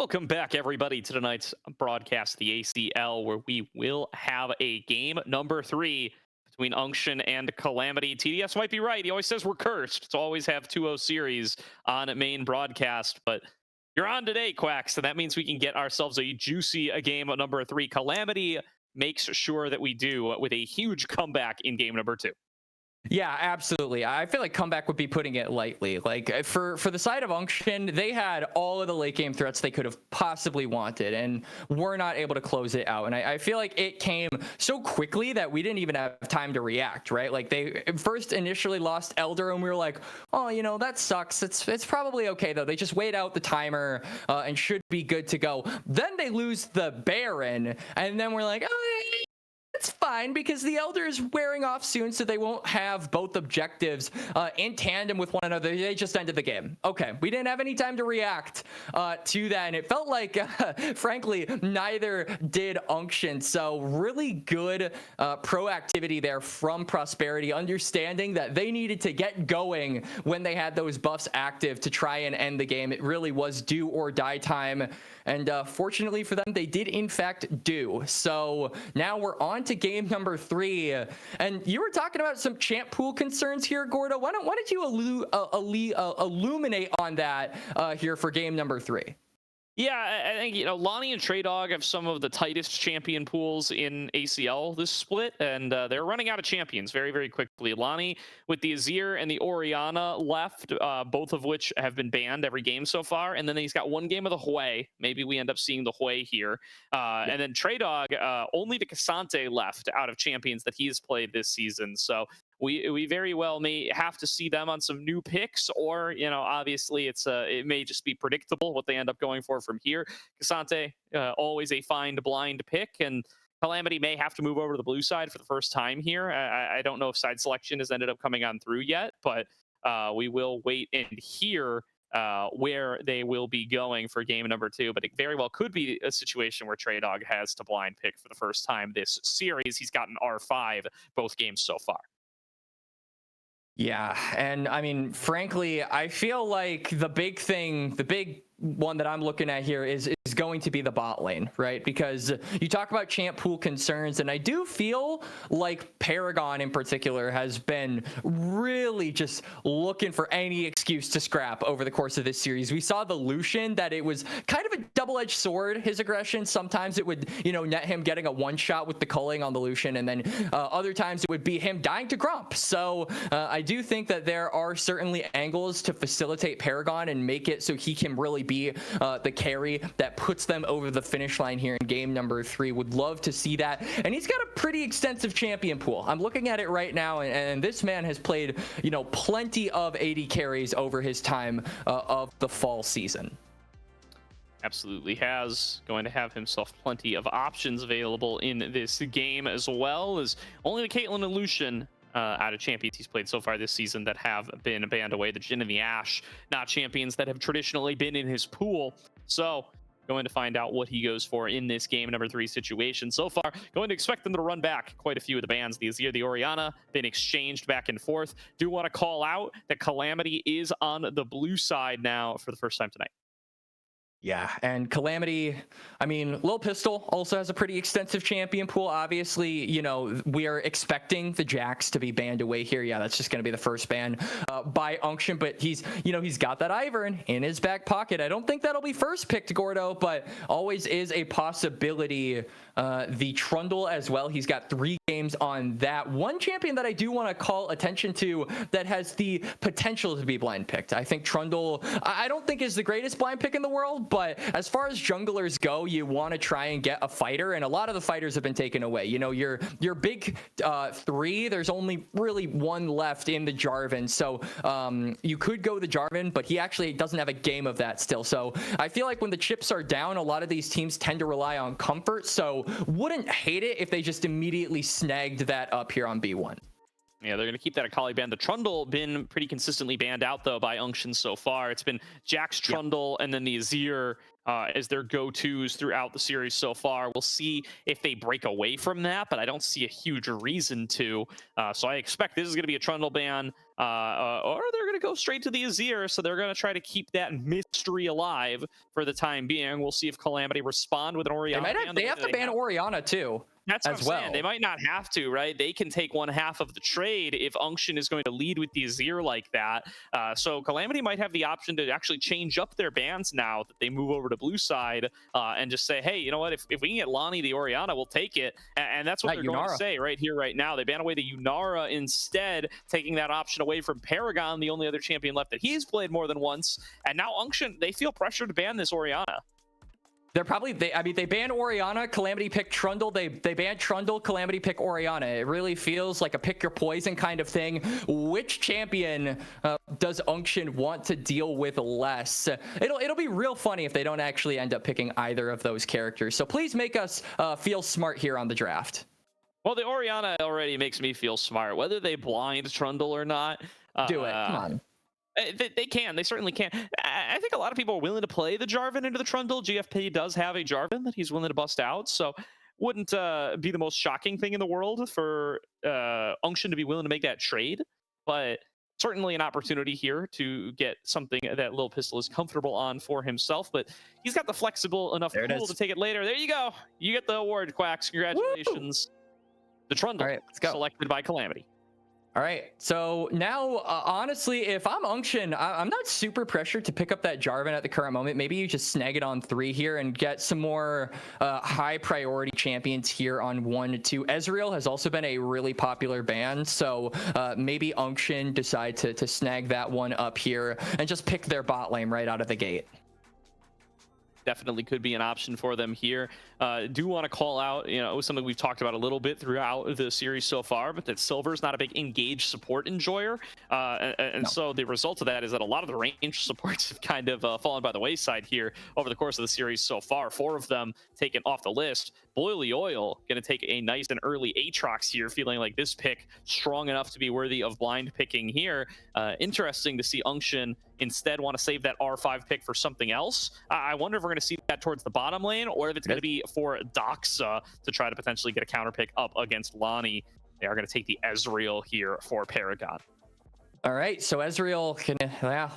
A: Welcome back, everybody, to tonight's broadcast, the ACL, where we will have a game number 3 between Unction and Calamity. TDS might be right. He always says we're cursed to always have 2-0 series on main broadcast, but you're on today, Quack, so that means we can get ourselves a juicy game number 3. Calamity makes sure that we do with a huge comeback in game number 2.
B: Yeah, absolutely. I feel like comeback would be putting it lightly. Like for the side of Unction, they had all of the late game threats they could have possibly wanted and were not able to close it out. And I feel like it came so quickly that we didn't even have time to react, right? Like they first initially lost Elder and we were like, oh, you know, that sucks. It's probably okay though. They just wait out the timer and should be good to go. Then they lose the Baron and then we're like, oh, it's fine because the Elder is wearing off soon, so they won't have both objectives in tandem with one another. They just ended the game. Okay, we didn't have any time to react to that, and it felt like, frankly, neither did Unction. So really good proactivity there from Prosperity, understanding that they needed to get going when they had those buffs active to try and end the game. It really was do or die time, and fortunately for them, they did in fact do. So now we're on to game number 3, and you were talking about some champ pool concerns here, Gordo. Why don't you illuminate on that here for game number 3?
A: Yeah, I think, you know, Lonnie and Trey Dog have some of the tightest champion pools in ACL this split, and they're running out of champions very, very quickly. Lonnie with the Azir and the Orianna left, both of which have been banned every game so far, and then he's got one game of the Hui. Maybe we end up seeing the Hui here. And then Trey Dog, only the Calamity left out of champions that he's played this season, so we very well may have to see them on some new picks, or, you know, obviously it may just be predictable what they end up going for from here. Calamity, always a find blind pick, and Calamity may have to move over to the blue side for the first time here. I don't know if side selection has ended up coming on through yet, but we will wait and hear where they will be going for game number 2. But it very well could be a situation where Trey Dog has to blind pick for the first time this series. He's gotten R5 both games so far.
B: Yeah, and I mean, frankly, I feel like the big one that I'm looking at here is going to be the bot lane, right? Because you talk about champ pool concerns, and I do feel like Paragon in particular has been really just looking for any excuse to scrap over the course of this series. We saw the Lucian, that it was kind of a double-edged sword, his aggression. Sometimes it would, you know, net him getting a one-shot with the culling on the Lucian, and then other times it would be him dying to Grump. So I do think that there are certainly angles to facilitate Paragon and make it so he can really be the carry that puts them over the finish line here in game number 3. Would love to see that. And he's got a pretty extensive champion pool. I'm looking at it right now, and this man has played, you know, plenty of AD carries over his time of the fall season.
A: Absolutely has. Going to have himself plenty of options available in this game, as well as only the Caitlyn and Lucian out of champions he's played so far this season that have been banned away. The Jhin and the Ashe, not champions that have traditionally been in his pool. So going to find out what he goes for in this game number 3 situation. So far, going to expect them to run back quite a few of the bans. The Azir, the Orianna, been exchanged back and forth. Do want to call out that Calamity is on the blue side now for the first time tonight.
B: Yeah, and Calamity, I mean, Lil Pistol also has a pretty extensive champion pool. Obviously, you know, we are expecting the Jax to be banned away here. Yeah, that's just going to be the first ban by Unction, but he's, you know, he's got that Ivern in his back pocket. I don't think that'll be first picked, Gordo, but always is a possibility. The Trundle as well. He's got 3 games on that. One champion that I do want to call attention to that has the potential to be blind picked. I think Trundle, I don't think is the greatest blind pick in the world, but as far as junglers go, you want to try and get a fighter, and a lot of the fighters have been taken away. You know, your big 3, there's only really 1 left in the Jarvan, so you could go the Jarvan, but he actually doesn't have a game of that still. So I feel like when the chips are down, a lot of these teams tend to rely on comfort, so wouldn't hate it if they just immediately snagged that up here on B1.
A: Yeah, they're going to keep that Akali ban. The Trundle been pretty consistently banned out, though, by Unction so far. It's been Jax, Trundle, and then the Azir as their go-tos throughout the series so far. We'll see if they break away from that, but I don't see a huge reason to. So I expect this is going to be a Trundle ban. or they're going to go straight to the Azir. So they're going to try to keep that mystery alive for the time being. We'll see if Calamity respond with an Orianna.
B: They have to ban Orianna too.
A: That's what
B: as
A: I'm
B: well.
A: saying. They might not have to, right? They can take one half of the trade if Unction is going to lead with the Azir like that. So Calamity might have the option to actually change up their bans now that they move over to blue side and just say, hey, you know what? If we can get Lonnie the Orianna, we'll take it. And that's what they're going to say right here, right now. They ban away the Yunara instead, taking that option away from Paragon, the only other champion left that he's played more than once. And now Unction, they feel pressure to ban this Orianna.
B: They're probably, they banned Orianna, Calamity picked Trundle, they banned Trundle, Calamity pick Orianna. It really feels like a pick your poison kind of thing. Which champion does Unction want to deal with less? It'll be real funny if they don't actually end up picking either of those characters. So please make us feel smart here on the draft.
A: Well, the Orianna already makes me feel smart, whether they blind Trundle or not.
B: Do it, come on.
A: They can. They certainly can. I think a lot of people are willing to play the Jarvan into the Trundle. GFP does have a Jarvan that he's willing to bust out, so wouldn't be the most shocking thing in the world for Unction to be willing to make that trade, but certainly an opportunity here to get something that Lil Pistol is comfortable on for himself, but he's got the flexible enough tool to take it later. There you go. You get the award, Quacks. Congratulations. Woo! The Trundle, all right, let's go. Selected by Calamity.
B: All right, so now, honestly, if I'm Unction, I'm not super pressured to pick up that Jarvan at the current moment. Maybe you just snag it on 3 here and get some more high priority champions here on 1 2. Ezreal has also been a really popular ban, so maybe Unction decide to snag that one up here and just pick their bot lane right out of the gate.
A: Definitely could be an option for them here. Do want to call out, something we've talked about a little bit throughout the series so far, but that Silver's not a big engaged support enjoyer. So the result of that is that a lot of the range supports have kind of fallen by the wayside here over the course of the series so far. 4 of them taken off the list. Boily Oil going to take a nice and early Aatrox here, feeling like this pick strong enough to be worthy of blind picking here. Interesting to see Unction instead want to save that R5 pick for something else. I wonder if we're going to see that towards the bottom lane, or if it's going to be for Doxa to try to potentially get a counter pick up against Lonnie. They are going to take the Ezreal here for Paragon.
B: All right, so Ezreal can,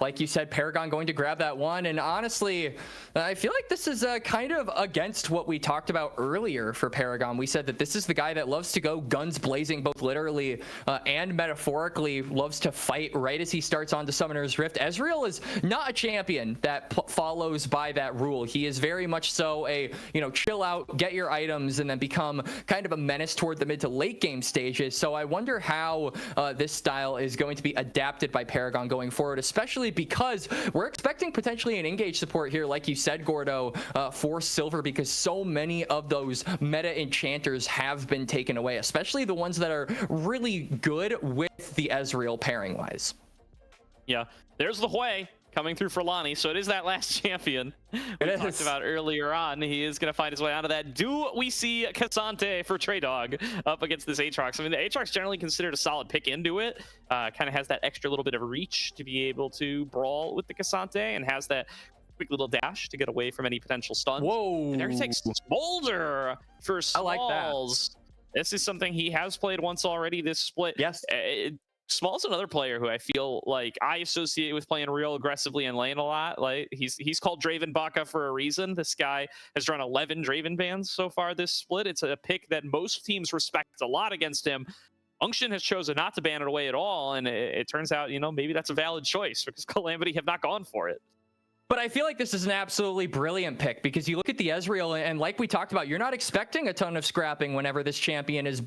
B: like you said, Paragon going to grab that one. And honestly, I feel like this is kind of against what we talked about earlier for Paragon. We said that this is the guy that loves to go guns blazing, both literally and metaphorically, loves to fight right as he starts onto Summoner's Rift. Ezreal is not a champion that follows by that rule. He is very much so a, chill out, get your items, and then become kind of a menace toward the mid to late game stages. So I wonder how this style is going to be adapted by Paragon going forward, especially because we're expecting potentially an engage support here, like you said, Gordo, for Silver, because so many of those meta enchanters have been taken away, especially the ones that are really good with the Ezreal pairing wise. Yeah,
A: there's the Hui coming through for Lonnie, so it is that last champion we talked about earlier on. He is going to find his way out of that. Do we see Cassante for Trey Dog up against this Aatrox? I mean, the Aatrox generally considered a solid pick into it. Kind of has that extra little bit of reach to be able to brawl with the Cassante, and has that quick little dash to get away from any potential stuns.
B: Whoa!
A: And there he takes Smolder for Smalls.
B: I like that.
A: This is something he has played once already this split.
B: Yes.
A: Small's another player who I feel like I associate with playing real aggressively in lane a lot. Like he's called Draven Baka for a reason. This guy has drawn 11 Draven bans so far this split. It's a pick that most teams respect a lot against him. Unction has chosen not to ban it away at all, and it turns out, maybe that's a valid choice because Calamity have not gone for it.
B: But I feel like this is an absolutely brilliant pick, because you look at the Ezreal, and like we talked about, you're not expecting a ton of scrapping whenever this champion is,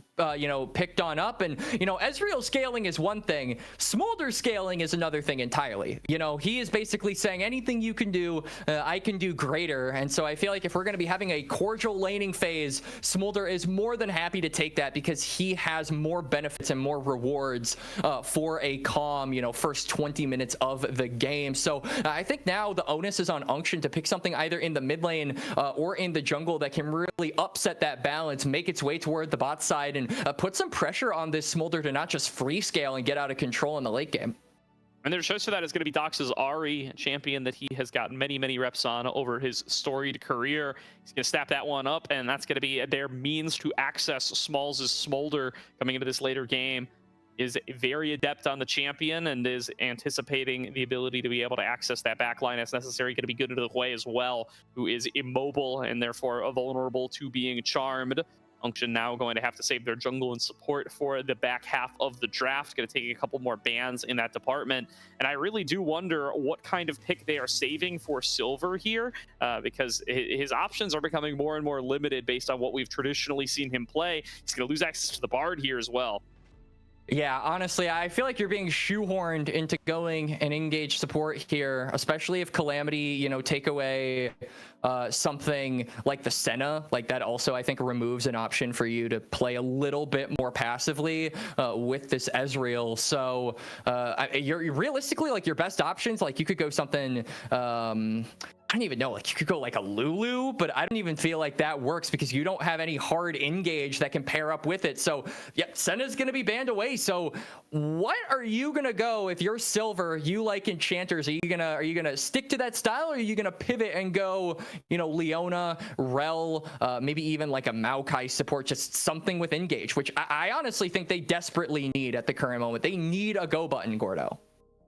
B: picked on up. And, Ezreal scaling is one thing. Smolder scaling is another thing entirely. He is basically saying anything you can do, I can do greater. And so I feel like if we're going to be having a cordial laning phase, Smolder is more than happy to take that, because he has more benefits and more rewards for a calm, first 20 minutes of the game. So I think now the onus is on Unction to pick something either in the mid lane or in the jungle that can really upset that balance, make its way toward the bot side, and put some pressure on this Smolder to not just free scale and get out of control in the late game.
A: And their choice for that is going to be Dox's Ahri, a champion that he has gotten many, many reps on over his storied career. He's going to snap that one up, and that's going to be their means to access Smalls' Smolder coming into this later game. is very adept on the champion and is anticipating the ability to be able to access that backline as necessary. Going to be good into the Hui as well, who is immobile and therefore vulnerable to being charmed. Unction now going to have to save their jungle and support for the back half of the draft. Going to take a couple more bans in that department. And I really do wonder what kind of pick they are saving for Silver here, because his options are becoming more and more limited based on what we've traditionally seen him play. He's going to lose access to the Bard here as well.
B: Yeah, honestly, I feel like you're being shoehorned into going and engage support here, especially if Calamity, you know, take away something like the Senna. Like that also, I think, removes an option for you to play a little bit more passively with this Ezreal. So you're realistically, like, your best options, like you could go something, I don't even know, like you could go like a Lulu, but I don't even feel like that works because you don't have any hard engage that can pair up with it. So yeah, Senna's going to be banned away. So what are you going to go if you're Silver, you like enchanters? Are you going to stick to that style, or are you going to pivot and go, you know, Leona, Rel, maybe even like a Maokai support, just something with engage, which I honestly think they desperately need at the current moment. They need a go button, Gordo.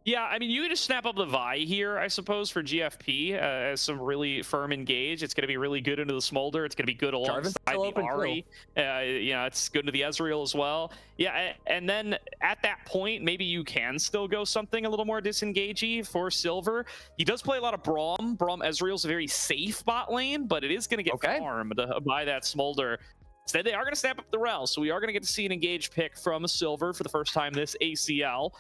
A: Yeah, I mean, you can just snap up the Vi here, I suppose, for GFP as some really firm engage. It's going to be really good into the Smolder. It's going to be good alongside the Ahri. You know, it's good to the Ezreal as well. Yeah, and then at that point, maybe you can still go something a little more disengagey for Silver. He does play a lot of Braum. Braum Ezreal's a very safe bot lane, but it is going to get farmed by that Smolder. Instead, they are going to snap up the Rel, so we are going to get to see an engage pick from Silver for the first time this ACL,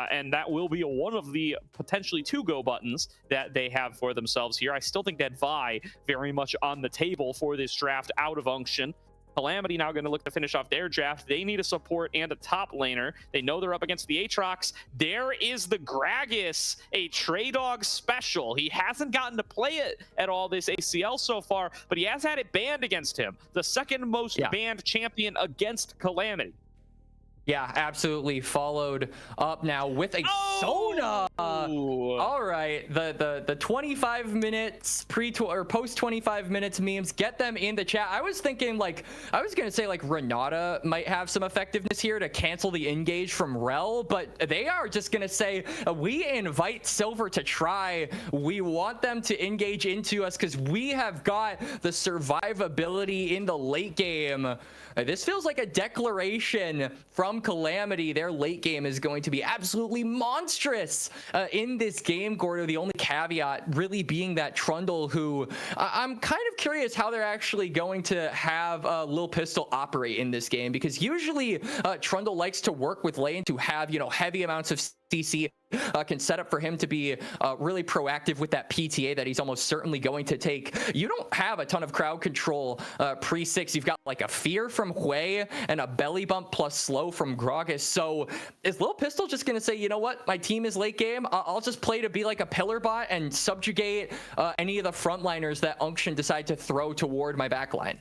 A: and that will be one of the potentially 2 go buttons that they have for themselves here. I still think that Vi very much on the table for this draft out of Unction. Calamity now going to look to finish off their draft. They need a support and a top laner. They know they're up against the Aatrox. There is the Gragas, a Trey Dog special. He hasn't gotten to play it at all this ACL so far, but he has had it banned against him. The second most banned champion against Calamity.
B: Yeah, absolutely. Followed up now with a Sona. All right, the 25 minutes or post 25 minutes memes, get them in the chat. I was thinking, like, I was gonna say like Renata might have some effectiveness here to cancel the engage from Rel, but they are just gonna say we invite Silver to try. We want them to engage into us because we have got the survivability in the late game. This feels like a declaration from Calamity. Their late game is going to be absolutely monstrous in this game, Gordo. The only caveat really being that Trundle, who I'm kind of curious how they're actually going to have Lil Pistol operate in this game, because usually Trundle likes to work with lane to have, you know, heavy amounts of CC, can set up for him to be really proactive with that PTA that he's almost certainly going to take. You don't have a ton of crowd control pre-6. You've got like a Fear from Hui and a Belly Bump plus Slow from Gragas. So is Lil Pistol just going to say, you know what, my team is late game, I'll just play to be like a pillar bot and subjugate any of the frontliners that Unction decide to throw toward my backline?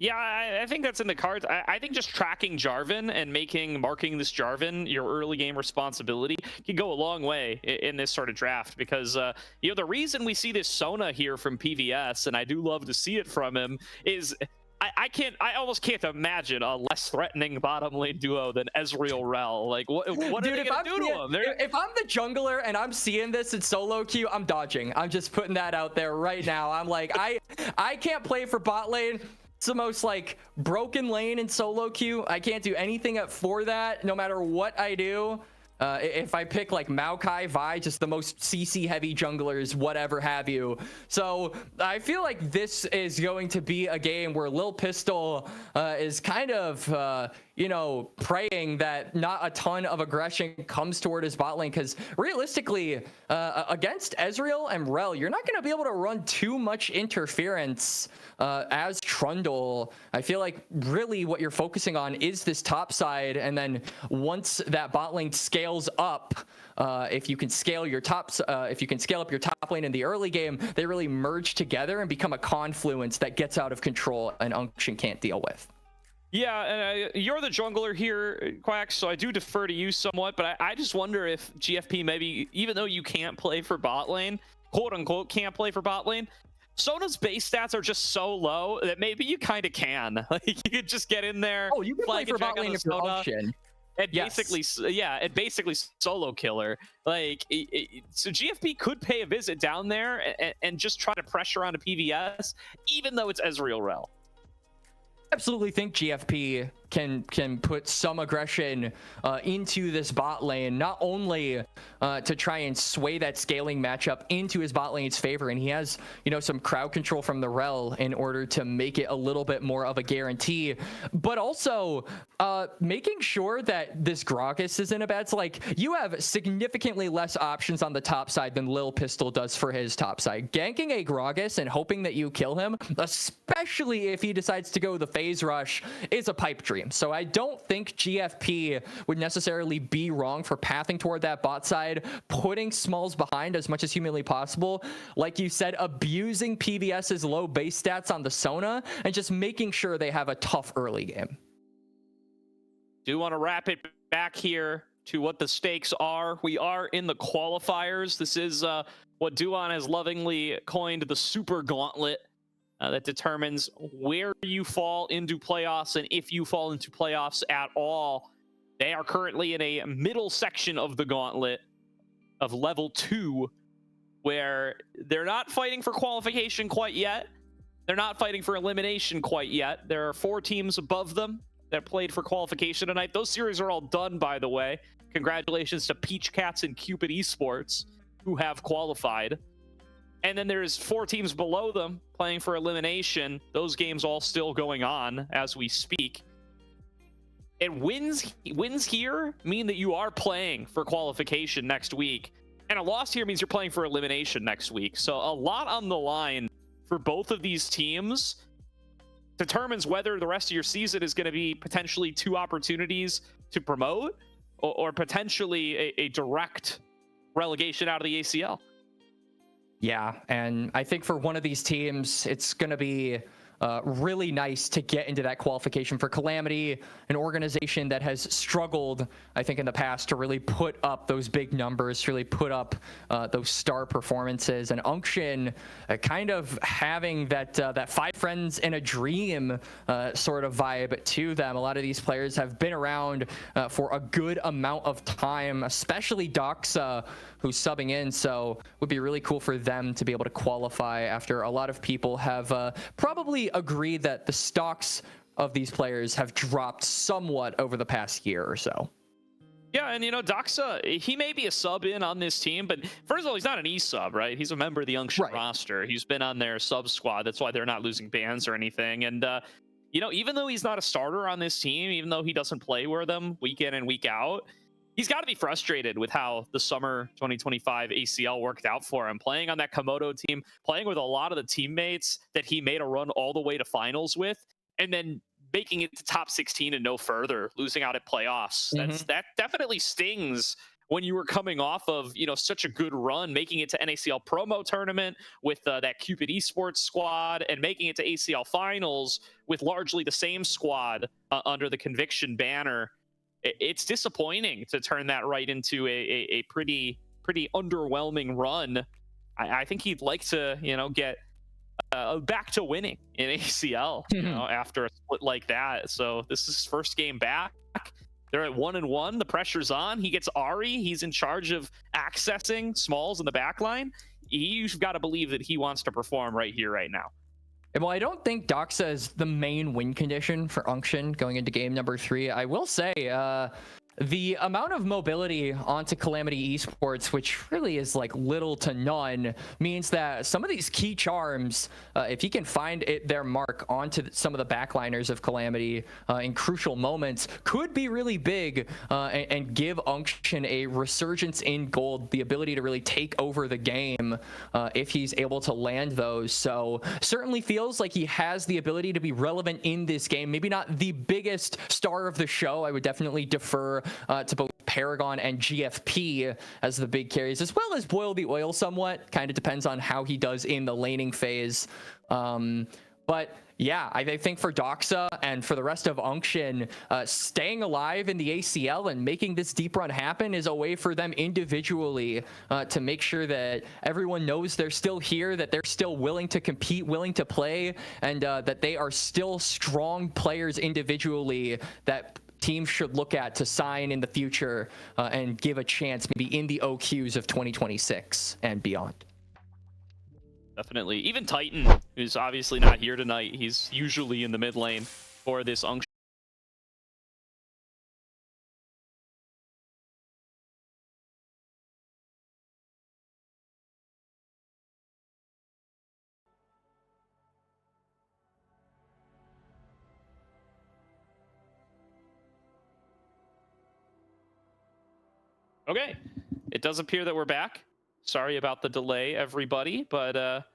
A: Yeah, I think that's in the cards. I think just tracking Jarvan and marking this Jarvan your early game responsibility can go a long way in this sort of draft, because you know, the reason we see this Sona here from PVS, and I do love to see it from him, is I almost can't imagine a less threatening bottom lane duo than Ezreal Rel. Like, what are they gonna do to him?
B: If I'm the jungler and I'm seeing this in solo queue, I'm dodging. I'm just putting that out there right now. I'm like, I can't play for bot lane. It's the most like broken lane in solo queue. I can't do anything for that, no matter what I do. If I pick like Maokai, Vi, just the most CC heavy junglers, whatever have you. So I feel like this is going to be a game where Lil Pistol is kind of you know, praying that not a ton of aggression comes toward his bot lane, because realistically against Ezreal and Rel, you're not going to be able to run too much interference as Trundle. I feel like really what you're focusing on is this top side, and then once that bot lane scales up, if you can scale up your top lane in the early game, they really merge together and become a confluence that gets out of control and Unction can't deal with.
A: Yeah, and you're the jungler here, Quack, so I do defer to you somewhat, but I just wonder if GFP maybe, even though you can't play for bot lane, quote unquote can't play for bot lane, Sona's base stats are just so low that maybe you kind of can. Like, you could just get in there.
B: Oh, you can play for bot lane if you're Unction.
A: And basically, and basically solo killer. Like, so GFP could pay a visit down there and just try to pressure onto PVS, even though it's Ezreal Rel.
B: Absolutely think GFP can put some aggression into this bot lane, not only to try and sway that scaling matchup into his bot lane's favor, and he has, you know, some crowd control from the Rel in order to make it a little bit more of a guarantee, but also making sure that this Gragas is in a bad, like, you have significantly less options on the top side than Lil Pistol does for his top side. Ganking a Gragas and hoping that you kill him, especially if he decides to go the phase rush, is a pipe dream. So I don't think GFP would necessarily be wrong for pathing toward that bot side, putting Smalls behind as much as humanly possible. Like you said, abusing PVS's low base stats on the Sona and just making sure they have a tough early game.
A: Do want to wrap it back here to what the stakes are. We are in the qualifiers. This is what Duan has lovingly coined the Super Gauntlet. That determines where you fall into playoffs and if you fall into playoffs at all. They are currently in a middle section of the gauntlet of level 2, where they're not fighting for qualification quite yet. They're not fighting for elimination quite yet. There are 4 teams above them that played for qualification tonight. Those series are all done, by the way. Congratulations to Peach Cats and Cupid Esports, who have qualified. And then there's 4 teams below them playing for elimination. Those games all still going on as we speak. And wins here mean that you are playing for qualification next week. And a loss here means you're playing for elimination next week. So a lot on the line for both of these teams determines whether the rest of your season is going to be potentially 2 opportunities to promote or potentially a direct relegation out of the ACL.
B: Yeah, and I think for one of these teams, it's going to be really nice to get into that qualification. For Calamity, an organization that has struggled, I think, in the past to really put up those big numbers, to really put up those star performances. And Unction kind of having that 5 friends in a dream sort of vibe to them. A lot of these players have been around for a good amount of time, especially Doxa, who's subbing in, so would be really cool for them to be able to qualify after a lot of people have probably agreed that the stocks of these players have dropped somewhat over the past year or so.
A: Yeah, and you know, Doxa, he may be a sub in on this team, but first of all, he's not an E-sub, right? He's a member of the Unction roster. He's been on their sub squad. That's why they're not losing bans or anything. And you know, even though he's not a starter on this team, even though he doesn't play with them week in and week out, he's got to be frustrated with how the summer 2025 ACL worked out for him. Playing on that Komodo team, playing with a lot of the teammates that he made a run all the way to finals with, and then making it to top 16 and no further, losing out at playoffs. That definitely stings when you were coming off of, you know, such a good run, making it to NACL promo tournament with that Cupid Esports squad, and making it to ACL finals with largely the same squad under the Conviction banner. It's disappointing to turn that right into a pretty underwhelming run. I think he'd like to, you know, get back to winning in ACL, you know, after a split like that. So this is his first game back. They're at 1-1. The pressure's on. He gets Ari. He's in charge of accessing Smalls in the back line. You've got to believe that he wants to perform right here, right now.
B: Well, I don't think Doxa is the main win condition for Unction going into game number 3. I will say the amount of mobility onto Calamity Esports, which really is like little to none, means that some of these key charms, if he can find their mark onto some of the backliners of Calamity in crucial moments, could be really big and give Unction a resurgence in gold, the ability to really take over the game if he's able to land those. So certainly feels like he has the ability to be relevant in this game. Maybe not the biggest star of the show. I would definitely defer to both Paragon and GFP as the big carries, as well as Boil the Oil somewhat. Kind of depends on how he does in the laning phase. But yeah, I think for Doxa and for the rest of Unction, staying alive in the ACL and making this deep run happen is a way for them individually to make sure that everyone knows they're still here, that they're still willing to compete, willing to play, and that they are still strong players individually that teams should look at to sign in the future and give a chance maybe in the OQs of 2026 and beyond.
A: Definitely. Even Titan, who's obviously not here tonight, he's usually in the mid lane for this Unction. Okay, it does appear that we're back. Sorry about the delay, everybody, but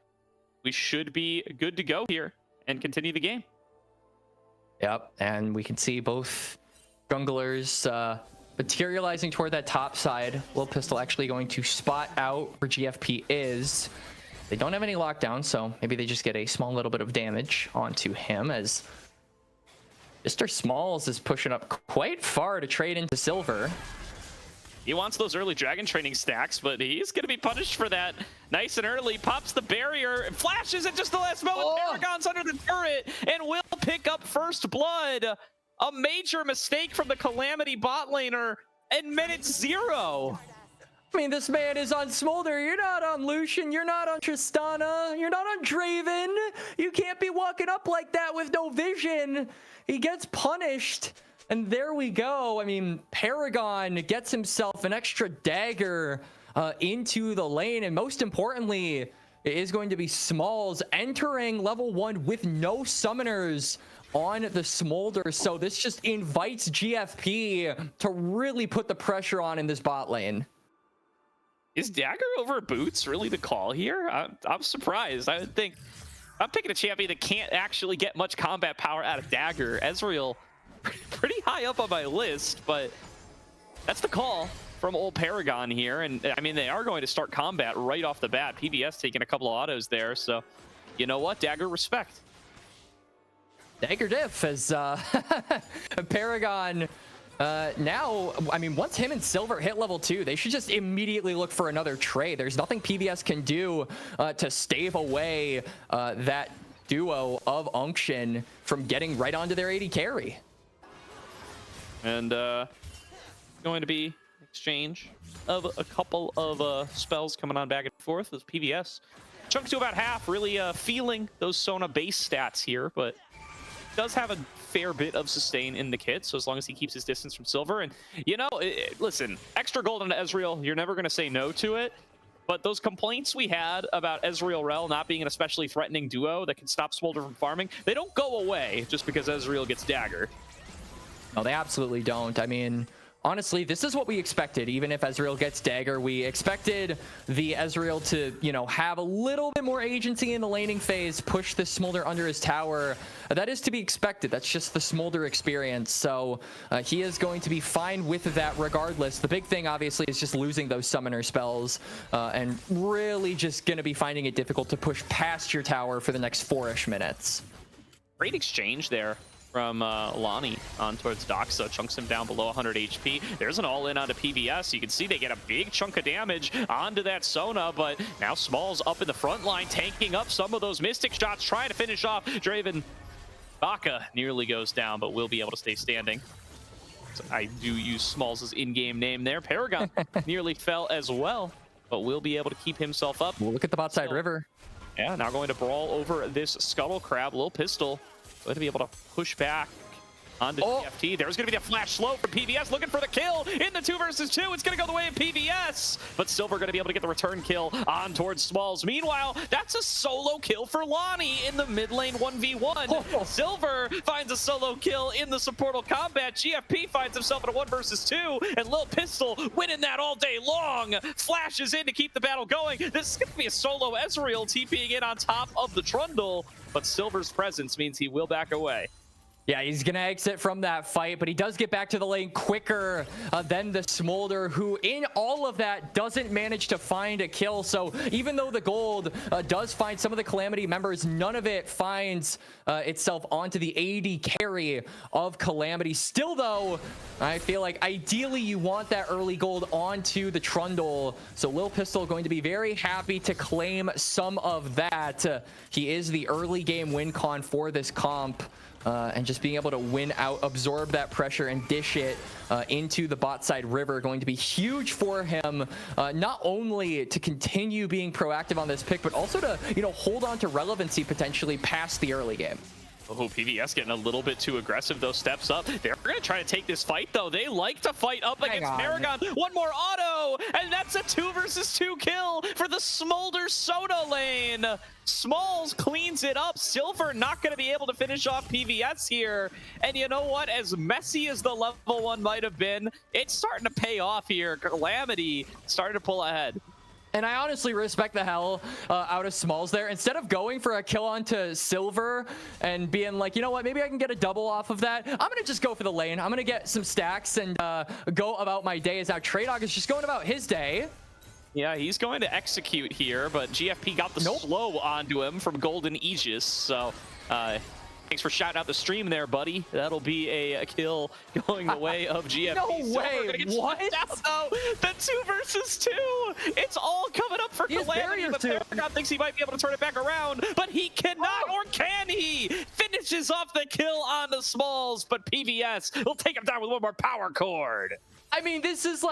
A: we should be good to go here and continue the game.
B: Yep, and we can see both junglers materializing toward that top side. Lil Pistol actually going to spot out where GFP is. They don't have any lockdown, so maybe they just get a small little bit of damage onto him as Mr. Smalls is pushing up quite far to trade into Silver.
A: He wants those early dragon training stacks, but he's going to be punished for that nice and early. Pops the barrier, flashes at just the last moment. Oh. Paragon's under the turret and will pick up first blood. A major mistake from the Calamity bot laner in minute 0.
B: I mean, this man is on Smolder. You're not on Lucian. You're not on Tristana. You're not on Draven. You can't be walking up like that with no vision. He gets punished. And there we go. I mean, Paragon gets himself an extra dagger into the lane. And most importantly, it is going to be Smalls entering level 1 with no summoners on the Smolder. So this just invites GFP to really put the pressure on in this bot lane.
A: Is dagger over boots really the call here? I'm surprised. I would think I'm picking a champion that can't actually get much combat power out of dagger. Ezreal, pretty high up on my list, but that's the call from old Paragon here. And I mean, they are going to start combat right off the bat. PBS taking a couple of autos there, so you know what? Dagger respect.
B: Dagger diff as Paragon now, I mean, once him and Silver hit level 2, they should just immediately look for another trade. There's nothing PBS can do to stave away that duo of Unction from getting right onto their AD carry.
A: And going to be exchange of a couple of spells coming on back and forth as PBS chunks to about half, really feeling those Sona base stats here, but does have a fair bit of sustain in the kit, so as long as he keeps his distance from Silver. And you know, listen, extra gold into Ezreal, you're never going to say no to it, but those complaints we had about Ezreal Rel not being an especially threatening duo that can stop Smolder from farming, they don't go away just because Ezreal gets dagger.
B: No, they absolutely don't. I mean, honestly, this is what we expected. Even if Ezreal gets dagger, we expected the Ezreal to, you know, have a little bit more agency in the laning phase, push the Smolder under his tower. That is to be expected. That's just the Smolder experience. So he is going to be fine with that regardless. The big thing, obviously, is just losing those summoner spells and really just going to be finding it difficult to push past your tower for the next 4-ish minutes.
A: Great exchange there from Lonnie on towards Doxa, chunks him down below 100 HP. There's an all-in onto PBS. You can see they get a big chunk of damage onto that Sona, but now Smalls up in the front line, tanking up some of those Mystic shots, trying to finish off Draven. Baka nearly goes down, but will be able to stay standing. So I do use Smalls' in-game name there. Paragon nearly fell as well, but will be able to keep himself up.
B: We'll look at the bot side river.
A: Yeah, now going to brawl over this Scuttle Crab. Lil Pistol going to be able to push back onto GFT. There's going to be the flash slow from PBS, looking for the kill in the 2 versus 2. It's going to go the way of PBS, but Silver going to be able to get the return kill on towards Smalls. Meanwhile, that's a solo kill for Lonnie in the mid lane 1v1. Silver finds a solo kill in the supportal combat. GFP finds himself in a 1 versus 2, and Lil Pistol winning that all day long. Flashes in to keep the battle going. This is going to be a solo Ezreal TPing in on top of the Trundle, but Silver's presence means he will back away.
B: Yeah, he's going to exit from that fight, but he does get back to the lane quicker than the Smolder, who in all of that doesn't manage to find a kill. So even though the gold does find some of the Calamity members, none of it finds itself onto the AD carry of Calamity. Still, though, I feel like ideally you want that early gold onto the Trundle. So Lil Pistol going to be very happy to claim some of that. He is the early game win con for this comp. and just being able to win out, absorb that pressure and dish it into the bot side river, going to be huge for him, not only to continue being proactive on this pick, but also to, you know, hold on to relevancy potentially past the early game.
A: Oh, PVS getting a little bit too aggressive. Those steps up. They're going to try to take this fight, though. They like to fight up against Paragon. One more auto, and that's a 2 versus 2 kill for the Smolder Soda lane. Smalls cleans it up. Silver not going to be able to finish off PVS here. And you know what? As messy as the level 1 might have been, it's starting to pay off here. Calamity starting to pull ahead.
B: And I honestly respect the hell out of Smalls there. Instead of going for a kill onto Silver and being like, you know what, maybe I can get a double off of that, I'm going to just go for the lane. I'm going to get some stacks and go about my day. As now Traydog is just going about his day.
A: Yeah, he's going to execute here, but GFP got the slow onto him from Golden Aegis. So thanks for shouting out the stream there, buddy. That'll be a kill going the way of GFP.
B: No way, what?
A: Out, the 2 versus 2. It's all coming up for Calamity, but Paragon thinks he might be able to turn it back around, but he cannot, or can he? Finishes off the kill on the Smalls, but PVS will take him down with one more power chord.
B: I mean, this is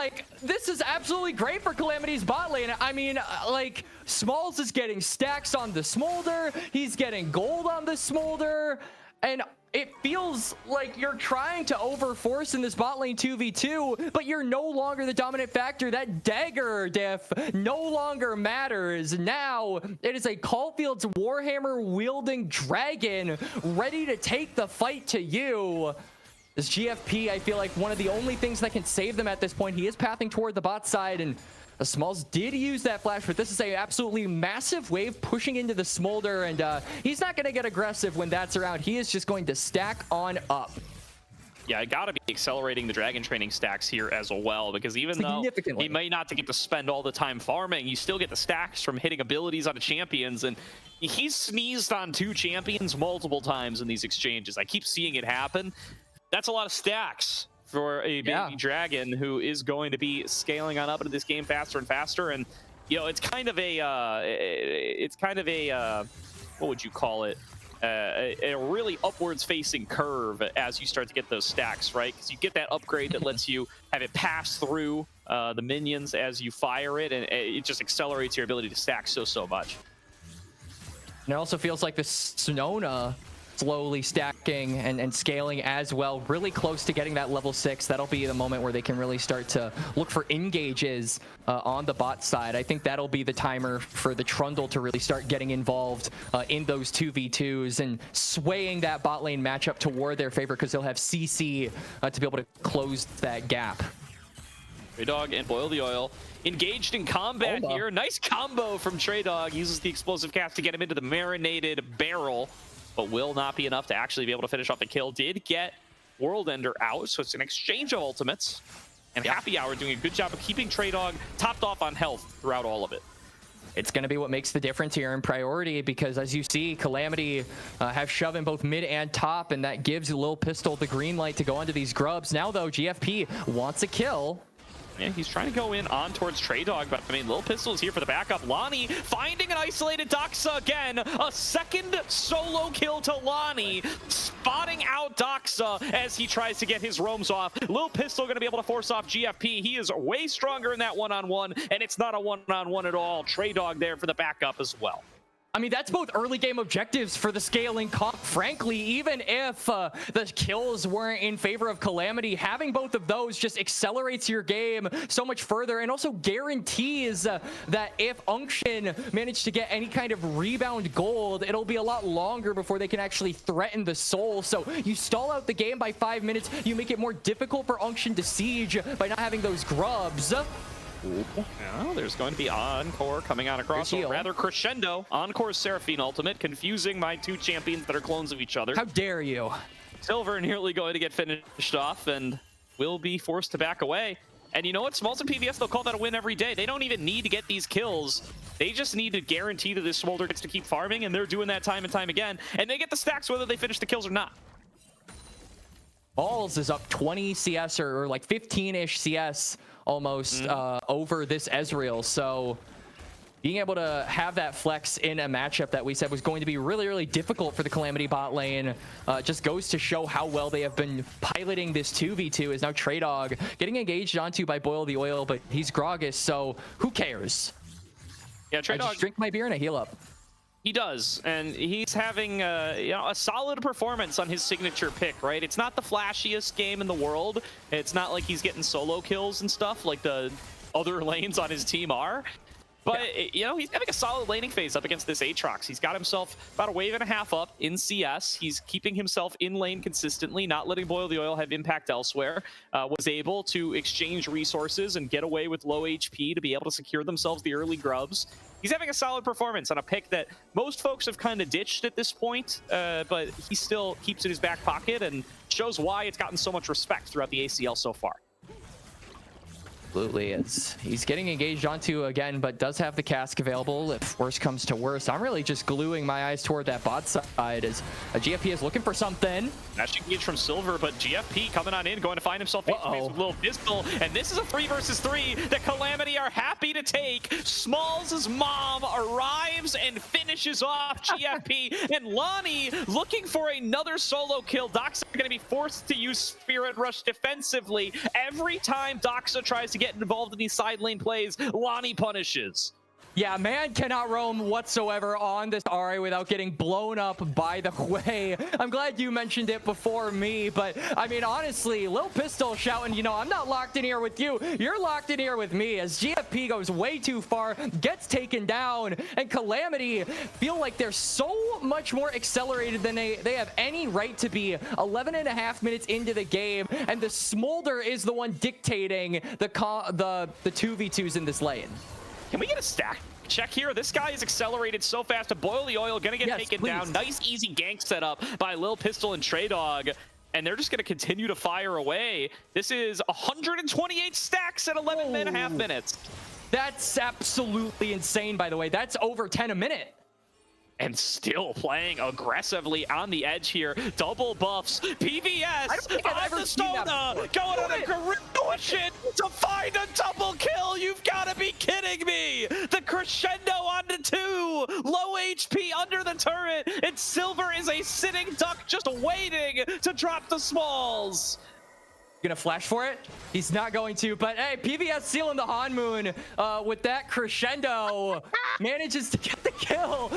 B: absolutely great for Calamity's bot lane. I mean, like, Smalls is getting stacks on the Smolder. He's getting gold on the Smolder. And it feels like you're trying to overforce in this bot lane 2v2, but you're no longer the dominant factor. That dagger diff no longer matters. Now, it is a Caulfield's Warhammer wielding dragon ready to take the fight to you. This GFP, I feel like one of the only things that can save them at this point. He is pathing toward the bot side, and Smalls did use that flash, but this is a absolutely massive wave pushing into the Smolder, and he's not going to get aggressive when that's around. He is just going to stack on up.
A: Yeah, I gotta be accelerating the dragon training stacks here as well, because even though he may not get to spend all the time farming, you still get the stacks from hitting abilities onto champions, and he's sneezed on 2 champions multiple times in these exchanges. I keep seeing it happen. That's a lot of stacks for a baby dragon who is going to be scaling on up into this game faster and faster. And you know, it's kind of a what would you call it? A really upwards facing curve as you start to get those stacks, right? Because you get that upgrade that lets you have it pass through the minions as you fire it, and it just accelerates your ability to stack so much.
B: And it also feels like the Sonona slowly stacking and scaling as well, really close to getting that level 6. That'll be the moment where they can really start to look for engages on the bot side. I think that'll be the timer for the Trundle to really start getting involved in those 2v2s and swaying that bot lane matchup toward their favor, because they'll have CC to be able to close that gap.
A: Traydog and Boil the Oil engaged in combat here. Nice combo from Traydog. Uses the explosive cast to get him into the marinated barrel, but will not be enough to actually be able to finish off the kill. Did get World Ender out, so it's an exchange of ultimates. And Happy Hour doing a good job of keeping Traydog topped off on health throughout all of it.
B: It's going to be what makes the difference here in priority, because as you see, Calamity have shove in both mid and top, and that gives Lil Pistol the green light to go onto these grubs. Now, though, GFP wants a kill.
A: Yeah, he's trying to go in on towards Traydog, but I mean, Lil Pistol is here for the backup. Lonnie finding an isolated Doxa again. A second solo kill to Lonnie, spotting out Doxa as he tries to get his roams off. Lil Pistol going to be able to force off GFP. He is way stronger in that one-on-one, and it's not a one-on-one at all. Traydog there for the backup as well.
B: I mean, that's both early game objectives for the scaling comp. Frankly, even if the kills weren't in favor of Calamity, having both of those just accelerates your game so much further, and also guarantees that if Unction managed to get any kind of rebound gold, it'll be a lot longer before they can actually threaten the soul. So you stall out the game by 5 minutes, you make it more difficult for Unction to siege by not having those grubs.
A: Yeah, there's going to be Encore coming on across, or rather Crescendo. Encore's Seraphine ultimate, confusing my 2 champions that are clones of each other.
B: How dare you?
A: Silver nearly going to get finished off and will be forced to back away. And you know what? Smalls and PVS, they'll call that a win every day. They don't even need to get these kills. They just need to guarantee that this Smolder gets to keep farming, and they're doing that time and time again. And they get the stacks whether they finish the kills or not.
B: Balls is up 20 CS or like 15-ish CS almost over this Ezreal. So being able to have that flex in a matchup that we said was going to be really, really difficult for the Calamity bot lane just goes to show how well they have been piloting this 2v2. Is now Traydog getting engaged onto by Boil the Oil, but he's Groggus, so who cares?
A: Yeah,
B: I just drink my beer and I heal up.
A: He does, and he's having a solid performance on his signature pick, right? It's not the flashiest game in the world. It's not like he's getting solo kills and stuff like the other lanes on his team are. But, you know, he's having a solid laning phase up against this Aatrox. He's got himself about a wave and a half up in CS. He's keeping himself in lane consistently, not letting Boil the Oil have impact elsewhere. Was able to exchange resources and get away with low HP to be able to secure themselves the early grubs. He's having a solid performance on a pick that most folks have kind of ditched at this point, but he still keeps it in his back pocket and shows why it's gotten so much respect throughout the ACL so far.
B: Absolutely, he's getting engaged onto again, but does have the cask available if worse comes to worse. I'm really just gluing my eyes toward that bot side as a GFP is looking for something.
A: That's engaged from Silver, but GFP coming on in, going to find himself face to face with Lil Pistol, and this is a 3 versus 3 that Calamity are happy to take. Smalls' mom arrives and finishes off GFP, and Lonnie looking for another solo kill. Doxa are going to be forced to use Spirit Rush defensively. Every time Doxa tries to get involved in these side lane plays, Lonnie punishes.
B: Yeah, man cannot roam whatsoever on this RA without getting blown up by the way. I'm glad you mentioned it before me, but I mean, honestly, Lil Pistol shouting, you know, I'm not locked in here with you. You're locked in here with me as GFP goes way too far, gets taken down, and Calamity feel like they're so much more accelerated than they have any right to be. 11.5 minutes into the game, and the Smolder is the one dictating the 2v2s in this lane.
A: Can we get a stack check here? This guy is accelerated so fast. To Boil the Oil, gonna get taken down. Nice, easy gank setup by Lil Pistol and Traydog, and they're just gonna continue to fire away. This is 128 stacks at 11.5 minutes.
B: That's absolutely insane, by the way. That's over 10 a minute.
A: And still playing aggressively on the edge here. Double buffs. PVS.
B: I don't think I've ever seen that before.
A: Going on a career mission to find a double kill. You've got to be kidding me. The crescendo onto 2. Low HP under the turret. And Silver is a sitting duck just waiting to drop the Smalls.
B: Gonna flash for it? He's not going to, but hey, PVS sealing the Hanmoon with that crescendo manages to get the kill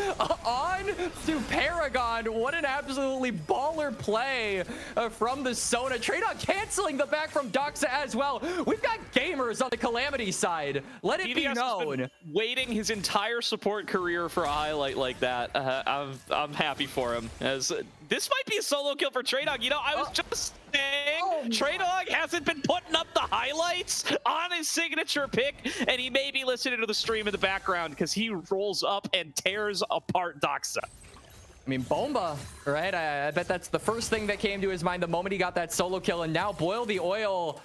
B: on to Paragon. What an absolutely baller play from the Sona. Traydog canceling the back from Doxa as well. We've got gamers on the Calamity side. Let it be known.
A: Has been waiting his entire support career for a highlight like that. I'm happy for him, as this might be a solo kill for Traydog. You know, I was just saying, Traydog hasn't been putting up the highlights on his signature pick, and he may be listening to the stream in the background because he rolls up and tears apart Doxa.
B: I mean, Bomba, right? I bet that's the first thing that came to his mind the moment he got that solo kill, and now Boil the Oil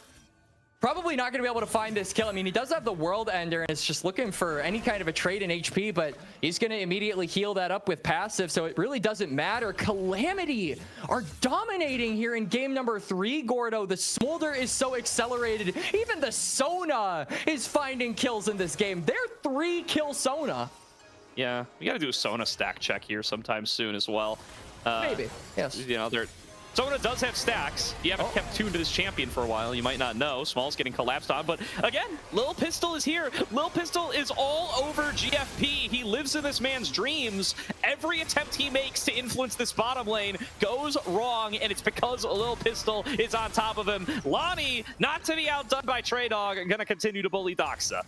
B: probably not going to be able to find this kill. I mean, he does have the World Ender and is just looking for any kind of a trade in HP, but he's going to immediately heal that up with passive, so it really doesn't matter. Calamity are dominating here in game number 3, Gordo. The Smolder is so accelerated. Even the Sona is finding kills in this game. They're 3-kill Sona.
A: Yeah, we got to do a Sona stack check here sometime soon as well.
B: Maybe, yes.
A: You know, Sona does have stacks. If you haven't kept tuned to this champion for a while, you might not know. Small's getting collapsed on, but again, Lil Pistol is here. Lil Pistol is all over GFP. He lives in this man's dreams. Every attempt he makes to influence this bottom lane goes wrong, and it's because Lil Pistol is on top of him. Lonnie, not to be outdone by Traydog, gonna continue to bully Doxa.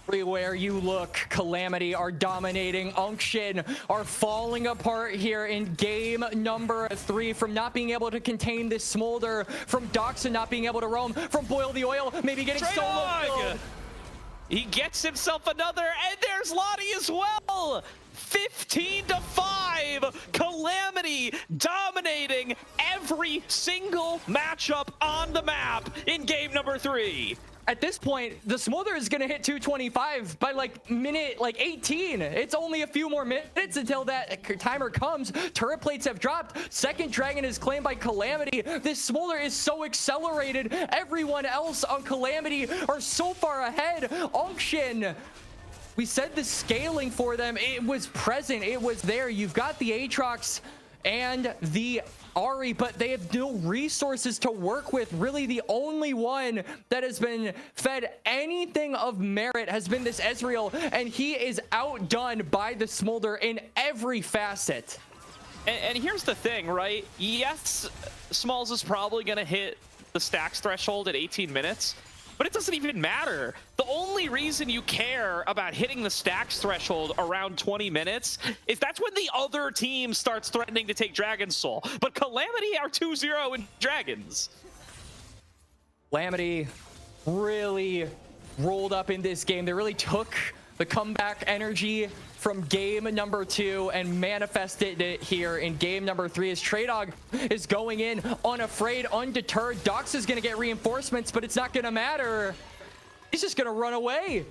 B: Everywhere you look, Calamity are dominating. Unction are falling apart here in game number 3 from not being able to contain this Smolder, from Doxa not being able to roam, from Boil the Oil maybe getting solo killed.
A: He gets himself another, and there's Lonnie as well. 15-5, Calamity dominating every single matchup on the map in game number 3.
B: At this point, the Smolder is going to hit 225 by minute 18. It's only a few more minutes until that timer comes. Turret plates have dropped. Second dragon is claimed by Calamity. This Smolder is so accelerated. Everyone else on Calamity are so far ahead. Unction We said the scaling for them, it was present, it was there. You've got the Aatrox and the Ari, but they have no resources to work with. Really, the only one that has been fed anything of merit has been this Ezreal, and he is outdone by the Smolder in every facet.
A: And here's the thing, right? Yes, Smalls is probably going to hit the stacks threshold at 18 minutes, but it doesn't even matter. The only reason you care about hitting the stacks threshold around 20 minutes is that's when the other team starts threatening to take Dragon's Soul. But Calamity are 2-0 in Dragons.
B: Calamity really rolled up in this game. They really took the comeback energy from game number 2 and manifested it here in game number 3 as Traydog is going in unafraid, undeterred. Dox is going to get reinforcements, but it's not going to matter. He's just going to run away.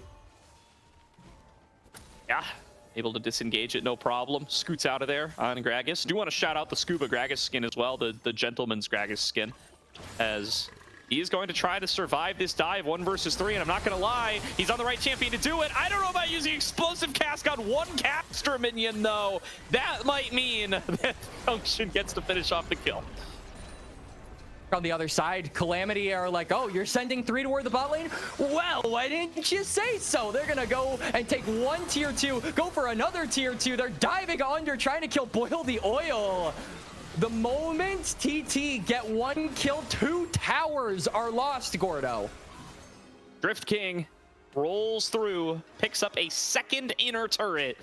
A: Yeah, able to disengage it, no problem. Scoots out of there on Gragas. Do want to shout out the Scuba Gragas skin as well, the Gentleman's Gragas skin, as he is going to try to survive this dive 1 versus 3, and I'm not going to lie, he's on the right champion to do it. I don't know about using Explosive Cask on one caster minion, though. That might mean that Unction gets to finish off the kill.
B: On the other side, Calamity are like, oh, you're sending 3 toward the bot lane? Well, why didn't you say so? They're going to go and take 1 tier 2, go for another tier 2. They're diving under, trying to kill Boil the Oil. The moment TT get 1 kill, 2 towers are lost, Gordo.
A: Drift King rolls through, picks up a second inner turret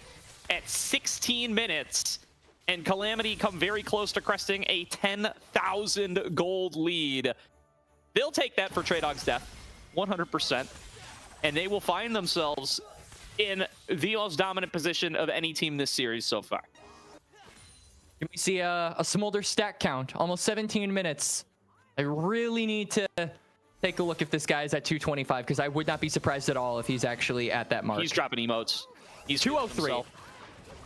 A: at 16 minutes, and Calamity come very close to cresting a 10,000 gold lead. They'll take that for Traydog's death, 100%, and they will find themselves in the most dominant position of any team this series so far.
B: Can we see a Smolder stack count? Almost 17 minutes. I really need to take a look if this guy is at 225, because I would not be surprised at all if he's actually at that mark.
A: He's dropping emotes. He's
B: 203.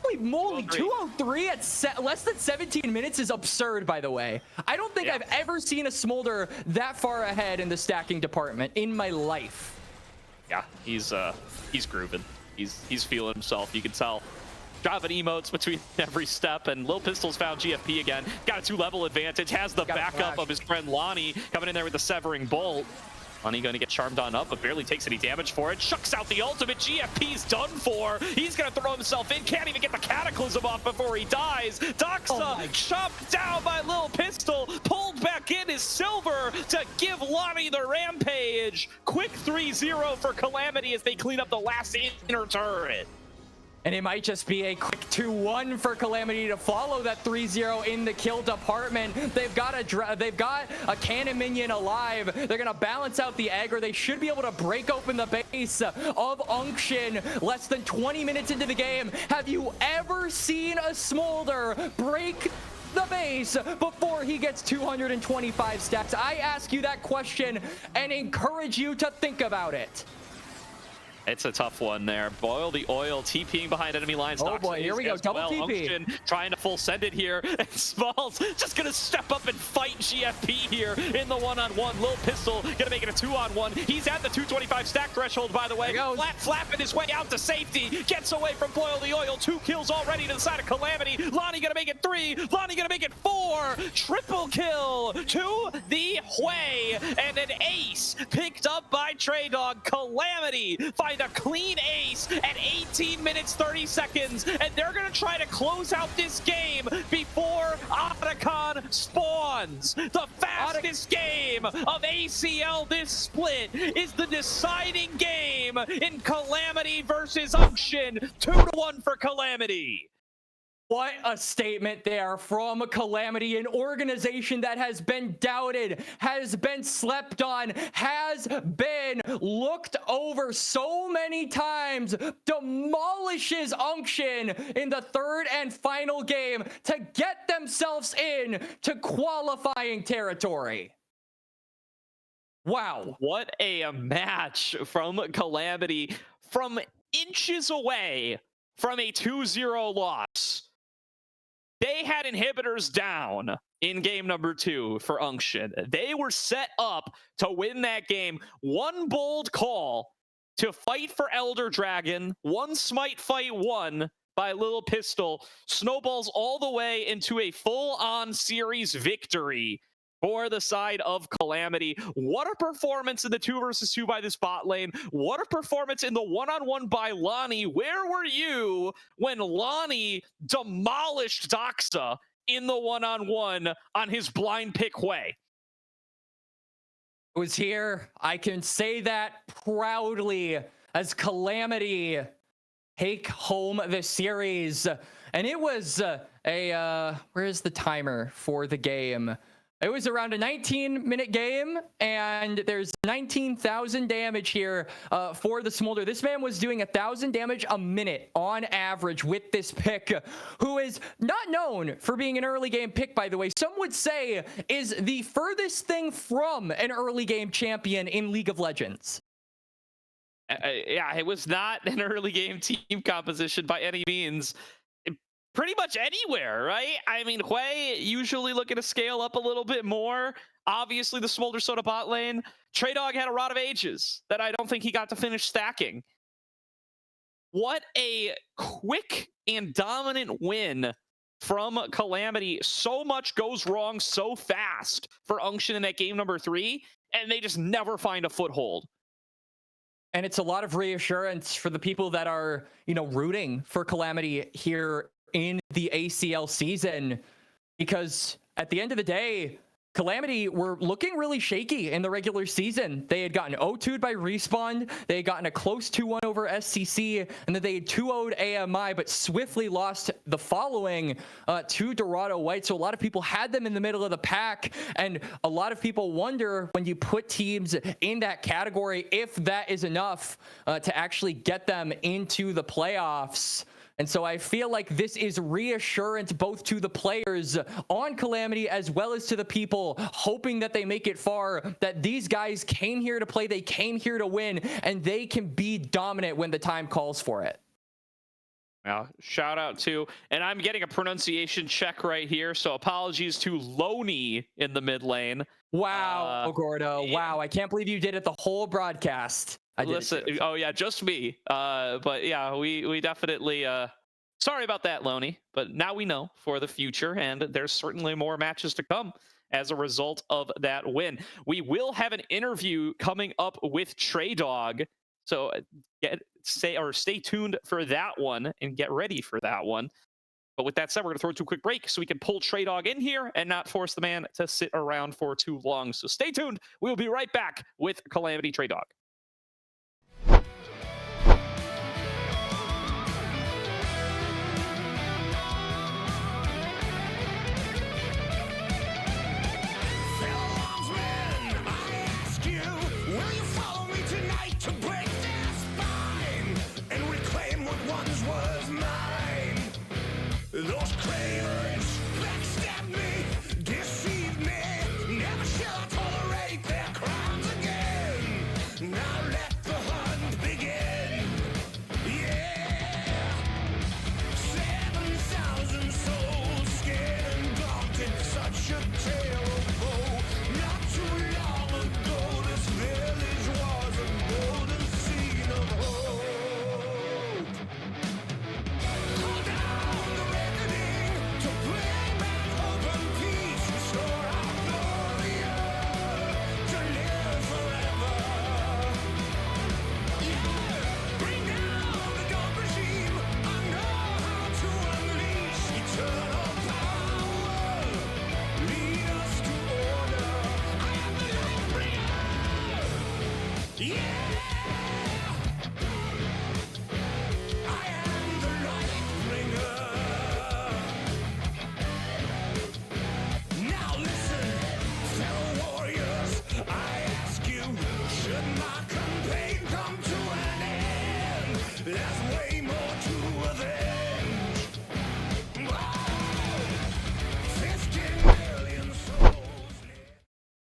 B: Holy moly, 203 at less than 17 minutes is absurd, by the way. I don't think I've ever seen a Smolder that far ahead in the stacking department in my life.
A: Yeah, he's grooving. He's feeling himself, you can tell. Dropping emotes between every step, and Lil Pistol's found GFP again. Got a 2-level advantage, has the backup of his friend Lonnie coming in there with the Severing Bolt. Lonnie going to get charmed on up, but barely takes any damage for it. Shucks out the ultimate. GFP's done for. He's going to throw himself in. Can't even get the Cataclysm off before he dies. Doxa chopped down by Lil Pistol. Pulled back in his Silver to give Lonnie the rampage. Quick 3-0 for Calamity as they clean up the last inner turret.
B: And it might just be a quick 2-1 for Calamity to follow that 3-0 in the kill department. They've got a cannon minion alive. They're gonna balance out the aggro. They should be able to break open the base of Unction. Less than 20 minutes into the game. Have you ever seen a Smolder break the base before he gets 225 stacks? I ask you that question and encourage you to think about it.
A: It's a tough one there. Boil the Oil TPing behind enemy lines.
B: Oh boy, here we go. Double TP.
A: Unction trying to full send it here. And Smalls just going to step up and fight GFP here in the one-on-one. Lil Pistol going to make it a 2-on-1. He's at the 225 stack threshold, by the way. Flat flapping his way out to safety. Gets away from Boil the Oil. 2 kills already to the side of Calamity. Lonnie going to make it 3. Lonnie going to make it 4. Triple kill to the Hui. And an ace picked up by Traydog. Calamity find a clean ace at 18 minutes 30 seconds, and they're gonna try to close out this game before Otacon spawns. The fastest game of ACL this split is the deciding game in Calamity versus Unction. 2-1 for Calamity.
B: What a statement there from Calamity, an organization that has been doubted, has been slept on, has been looked over so many times, demolishes Unction in the 3rd and final game to get themselves in to qualifying territory. Wow.
A: What a match from Calamity, from inches away from a 2-0 loss. They had inhibitors down in game number 2 for Unction. They were set up to win that game. One bold call to fight for Elder Dragon. One smite fight won by Little Pistol snowballs all the way into a full-on series victory for the side of Calamity. What a performance in the 2 versus 2 by this bot lane. What a performance in the 1-on-1 by Lonnie. Where were you when Lonnie demolished Doxa in the 1-on-1 on his blind pick way?
B: Was here. I can say that proudly as Calamity take home the series. And it was where's the timer for the game? It was around a 19-minute game, and there's 19,000 damage here for the Smolder. This man was doing 1,000 damage a minute on average with this pick, who is not known for being an early game pick, by the way. Some would say is the furthest thing from an early game champion in League of Legends.
A: Yeah, it was not an early game team composition by any means. Pretty much anywhere, right? I mean, Hui usually looking to scale up a little bit more. Obviously, the Smolder Soda bot lane. Traydog had a Rod of Ages that I don't think he got to finish stacking. What a quick and dominant win from Calamity. So much goes wrong so fast for Unction in that game number 3, and they just never find a foothold.
B: And it's a lot of reassurance for the people that are, rooting for Calamity here in the ACL season, because at the end of the day, Calamity were looking really shaky in the regular season. They had gotten 0-2'd by Respawn. They had gotten a close 2-1 over SCC, and then they had 2-0'd AMI, but swiftly lost the following to Dorado White. So a lot of people had them in the middle of the pack, and a lot of people wonder when you put teams in that category if that is enough to actually get them into the playoffs. And so I feel like this is reassurance both to the players on Calamity as well as to the people hoping that they make it far, that these guys came here to play, they came here to win, and they can be dominant when the time calls for it.
A: Now, shout out to, and I'm getting a pronunciation check right here, so apologies to Loney in the mid lane.
B: Wow, Gordo. Wow, I can't believe you did it the whole broadcast.
A: Listen, oh yeah, just me. But yeah, we definitely sorry about that, Loney. But now we know for the future, and there's certainly more matches to come as a result of that win. We will have an interview coming up with Traydog, so stay tuned for that one and get ready for that one. But with that said, we're going to throw it to a quick break so we can pull Traydog in here and not force the man to sit around for too long. So stay tuned. We'll be right back with Calamity Traydog.
E: Those cravens backstab me, deceive me, never shall I tolerate their crimes again. Now let the hunt begin. Yeah, 7,000 souls scared and daunted, such a tale of woe. Not too long ago, this village was a golden scene of hope. Hold down the reckoning to bring back hope and peace, restore our glory to live forever. Yeah, bring down the dark regime. I know how to unleash eternal power. Lead us to order. I am the light bringer. Yeah. I am the light bringer. Now listen, fellow warriors, I ask you, should my campaign come to an end? There's way more to avenge. Oh, 15 million souls.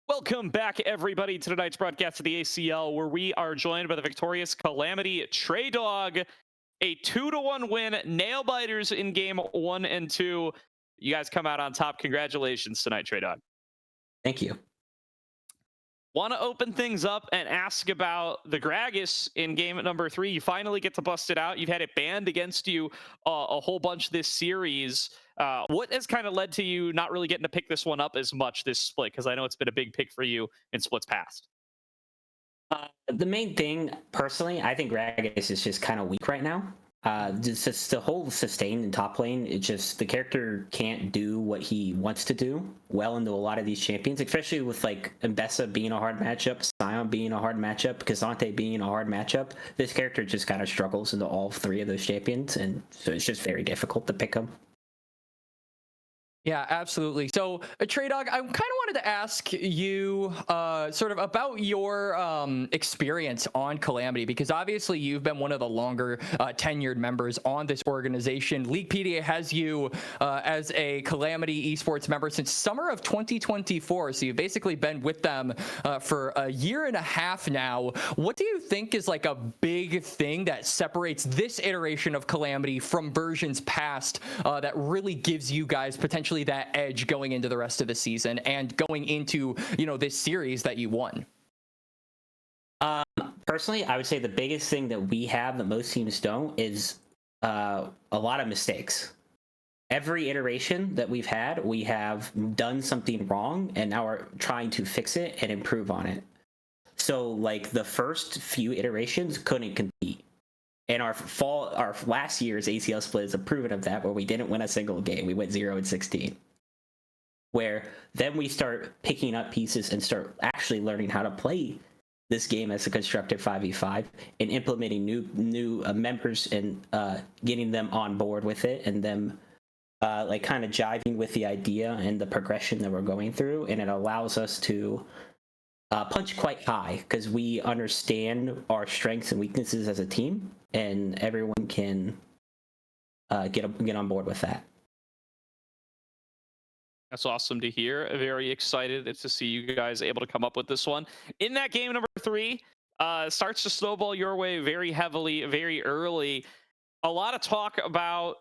A: Welcome back, everybody, to tonight's broadcast of the ACL, where we are joined by the victorious Calamity Traydog. A 2-1 win, nail biters in game 1 and 2. You guys come out on top. Congratulations tonight, Traydog.
F: Thank you.
A: Want to open things up and ask about the Gragas in game number 3. You finally get to bust it out. You've had it banned against you a whole bunch this series. What has kind of led to you not really getting to pick this one up as much this split? Because I know it's been a big pick for you in splits past.
F: The main thing, personally, I think Gragas is just kind of weak right now. Just the whole sustain in top lane, it just, the character can't do what he wants to do well into a lot of these champions, especially with like Mbessa being a hard matchup, Sion being a hard matchup, Kazante being a hard matchup. This character just kind of struggles into all 3 of those champions, and so it's just very difficult to pick him.
B: Yeah, absolutely. So, Trey Dog, I kind of wanted to ask you sort of about your experience on Calamity, because obviously you've been one of the longer tenured members on this organization. Leaguepedia has you as a Calamity Esports member since summer of 2024, so you've basically been with them for a year and a half now. What do you think is like a big thing that separates this iteration of Calamity from versions past that really gives you guys potentially that edge going into the rest of the season and going into, you know, this series that you won?
F: Personally, I would say the biggest thing that we have that most teams don't is a lot of mistakes. Every iteration that we've had, we have done something wrong, and now we're trying to fix it and improve on it. So, like, the first few iterations couldn't compete. And our last year's ACL split is a proven of that, where we didn't win a single game. We went 0-16. Where then we start picking up pieces and start actually learning how to play this game as a constructive 5v5 and implementing new members and getting them on board with it, and them like kind of jiving with the idea and the progression that we're going through. And it allows us to punch quite high because we understand our strengths and weaknesses as a team, and everyone can get on board with that.
A: That's awesome to hear. Very excited to see you guys able to come up with this one. In that game number 3, starts to snowball your way very heavily, very early. A lot of talk about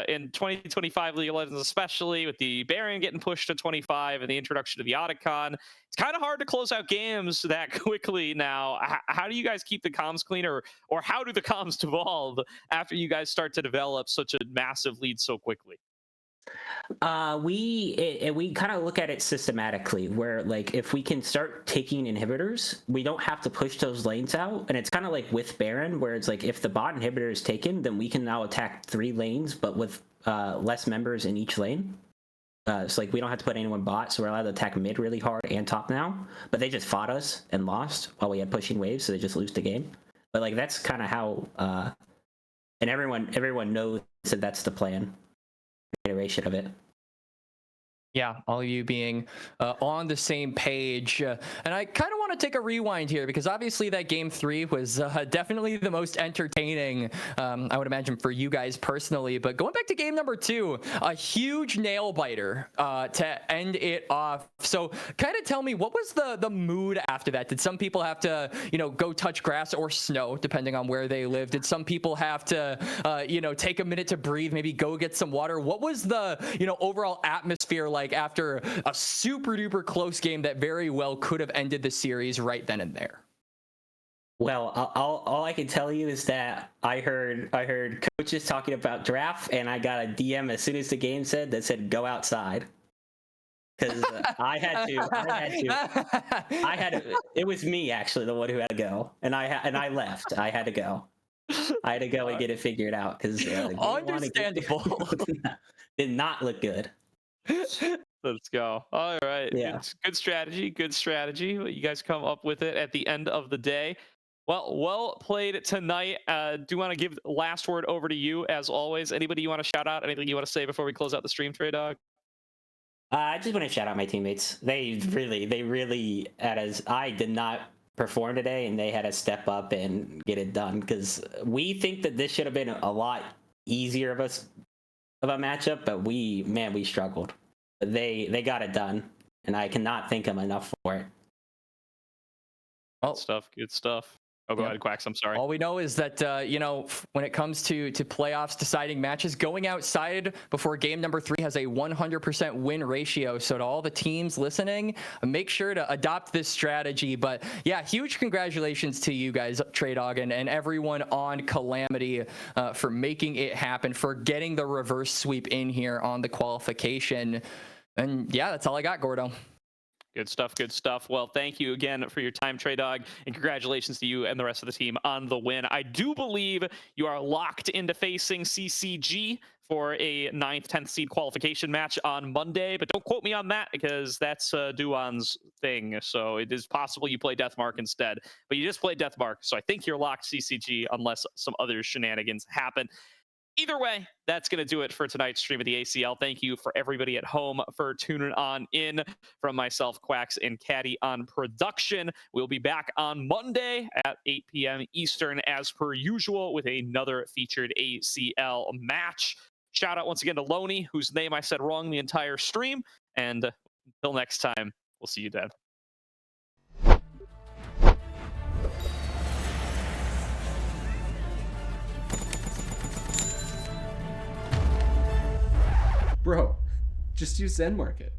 A: in 2025 League of Legends, especially with the Baron getting pushed to 25 and the introduction of the Otacon. It's kind of hard to close out games that quickly now. How do you guys keep the comms clean, or how do the comms evolve after you guys start to develop such a massive lead so quickly?
F: We kind of look at it systematically, where like if we can start taking inhibitors, we don't have to push those lanes out. And it's kind of like with Baron, where it's like if the bot inhibitor is taken, then we can now attack 3 lanes, but with less members in each lane. So like we don't have to put anyone bot, so we're allowed to attack mid really hard and top now. But they just fought us and lost while we had pushing waves, so they just lose the game. But like that's kind of how, and everyone knows that that's the plan. Iteration of it.
B: Yeah, all of you being on the same page. And I kind of want to take a rewind here, because obviously that game 3 was definitely the most entertaining, I would imagine, for you guys personally. But going back to game number 2, a huge nail biter to end it off. So kind of tell me, what was the mood after that? Did some people have to, you know, go touch grass or snow, depending on where they live? Did some people have to, you know, take a minute to breathe, maybe go get some water? What was the, you know, overall atmosphere like after a super duper close game that very well could have ended the series right then and there?
F: Well, all I can tell you is that I heard coaches talking about draft, and I got a DM as soon as the game said go outside, because I had to. It was me actually, the one who had to go, and I left. I had to go. I had to go and get it figured out, because
B: understandable.
F: Did not look good.
A: Let's go. All right.
F: Yeah.
A: Good strategy. Good strategy. You guys come up with it at the end of the day. Well played tonight. Do want to give last word over to you as always. Anybody you want to shout out? Anything you want to say before we close out the stream, Trey Dog?
F: I just want to shout out my teammates. They really I did not perform today, and they had to step up and get it done, because we think that this should have been a lot easier of a matchup, but we struggled. But they got it done, and I cannot thank them enough for it.
A: Good stuff. Oh, go ahead, Quacks. I'm sorry.
B: All we know is that, when it comes to playoffs deciding matches, going outside before game number 3 has a 100% win ratio. So to all the teams listening, make sure to adopt this strategy. But yeah, huge congratulations to you guys, Trey Dog, and everyone on Calamity for making it happen, for getting the reverse sweep in here on the qualification. And yeah, that's all I got, Gordo.
A: Good stuff. Good stuff. Well, thank you again for your time, Trey Dog, and congratulations to you and the rest of the team on the win. I do believe you are locked into facing CCG for a 9th, 10th seed qualification match on Monday, but don't quote me on that because that's Duan's thing. So it is possible you play Deathmark instead, but you just played Deathmark. So I think you're locked CCG unless some other shenanigans happen. Either way, that's going to do it for tonight's stream of the ACL. Thank you for everybody at home for tuning on in. From myself, Quacks, and Caddy on production. We'll be back on Monday at 8 p.m. Eastern as per usual with another featured ACL match. Shout out once again to Loney, whose name I said wrong the entire stream. And until next time, we'll see you then.
G: Bro, just use Zen Market.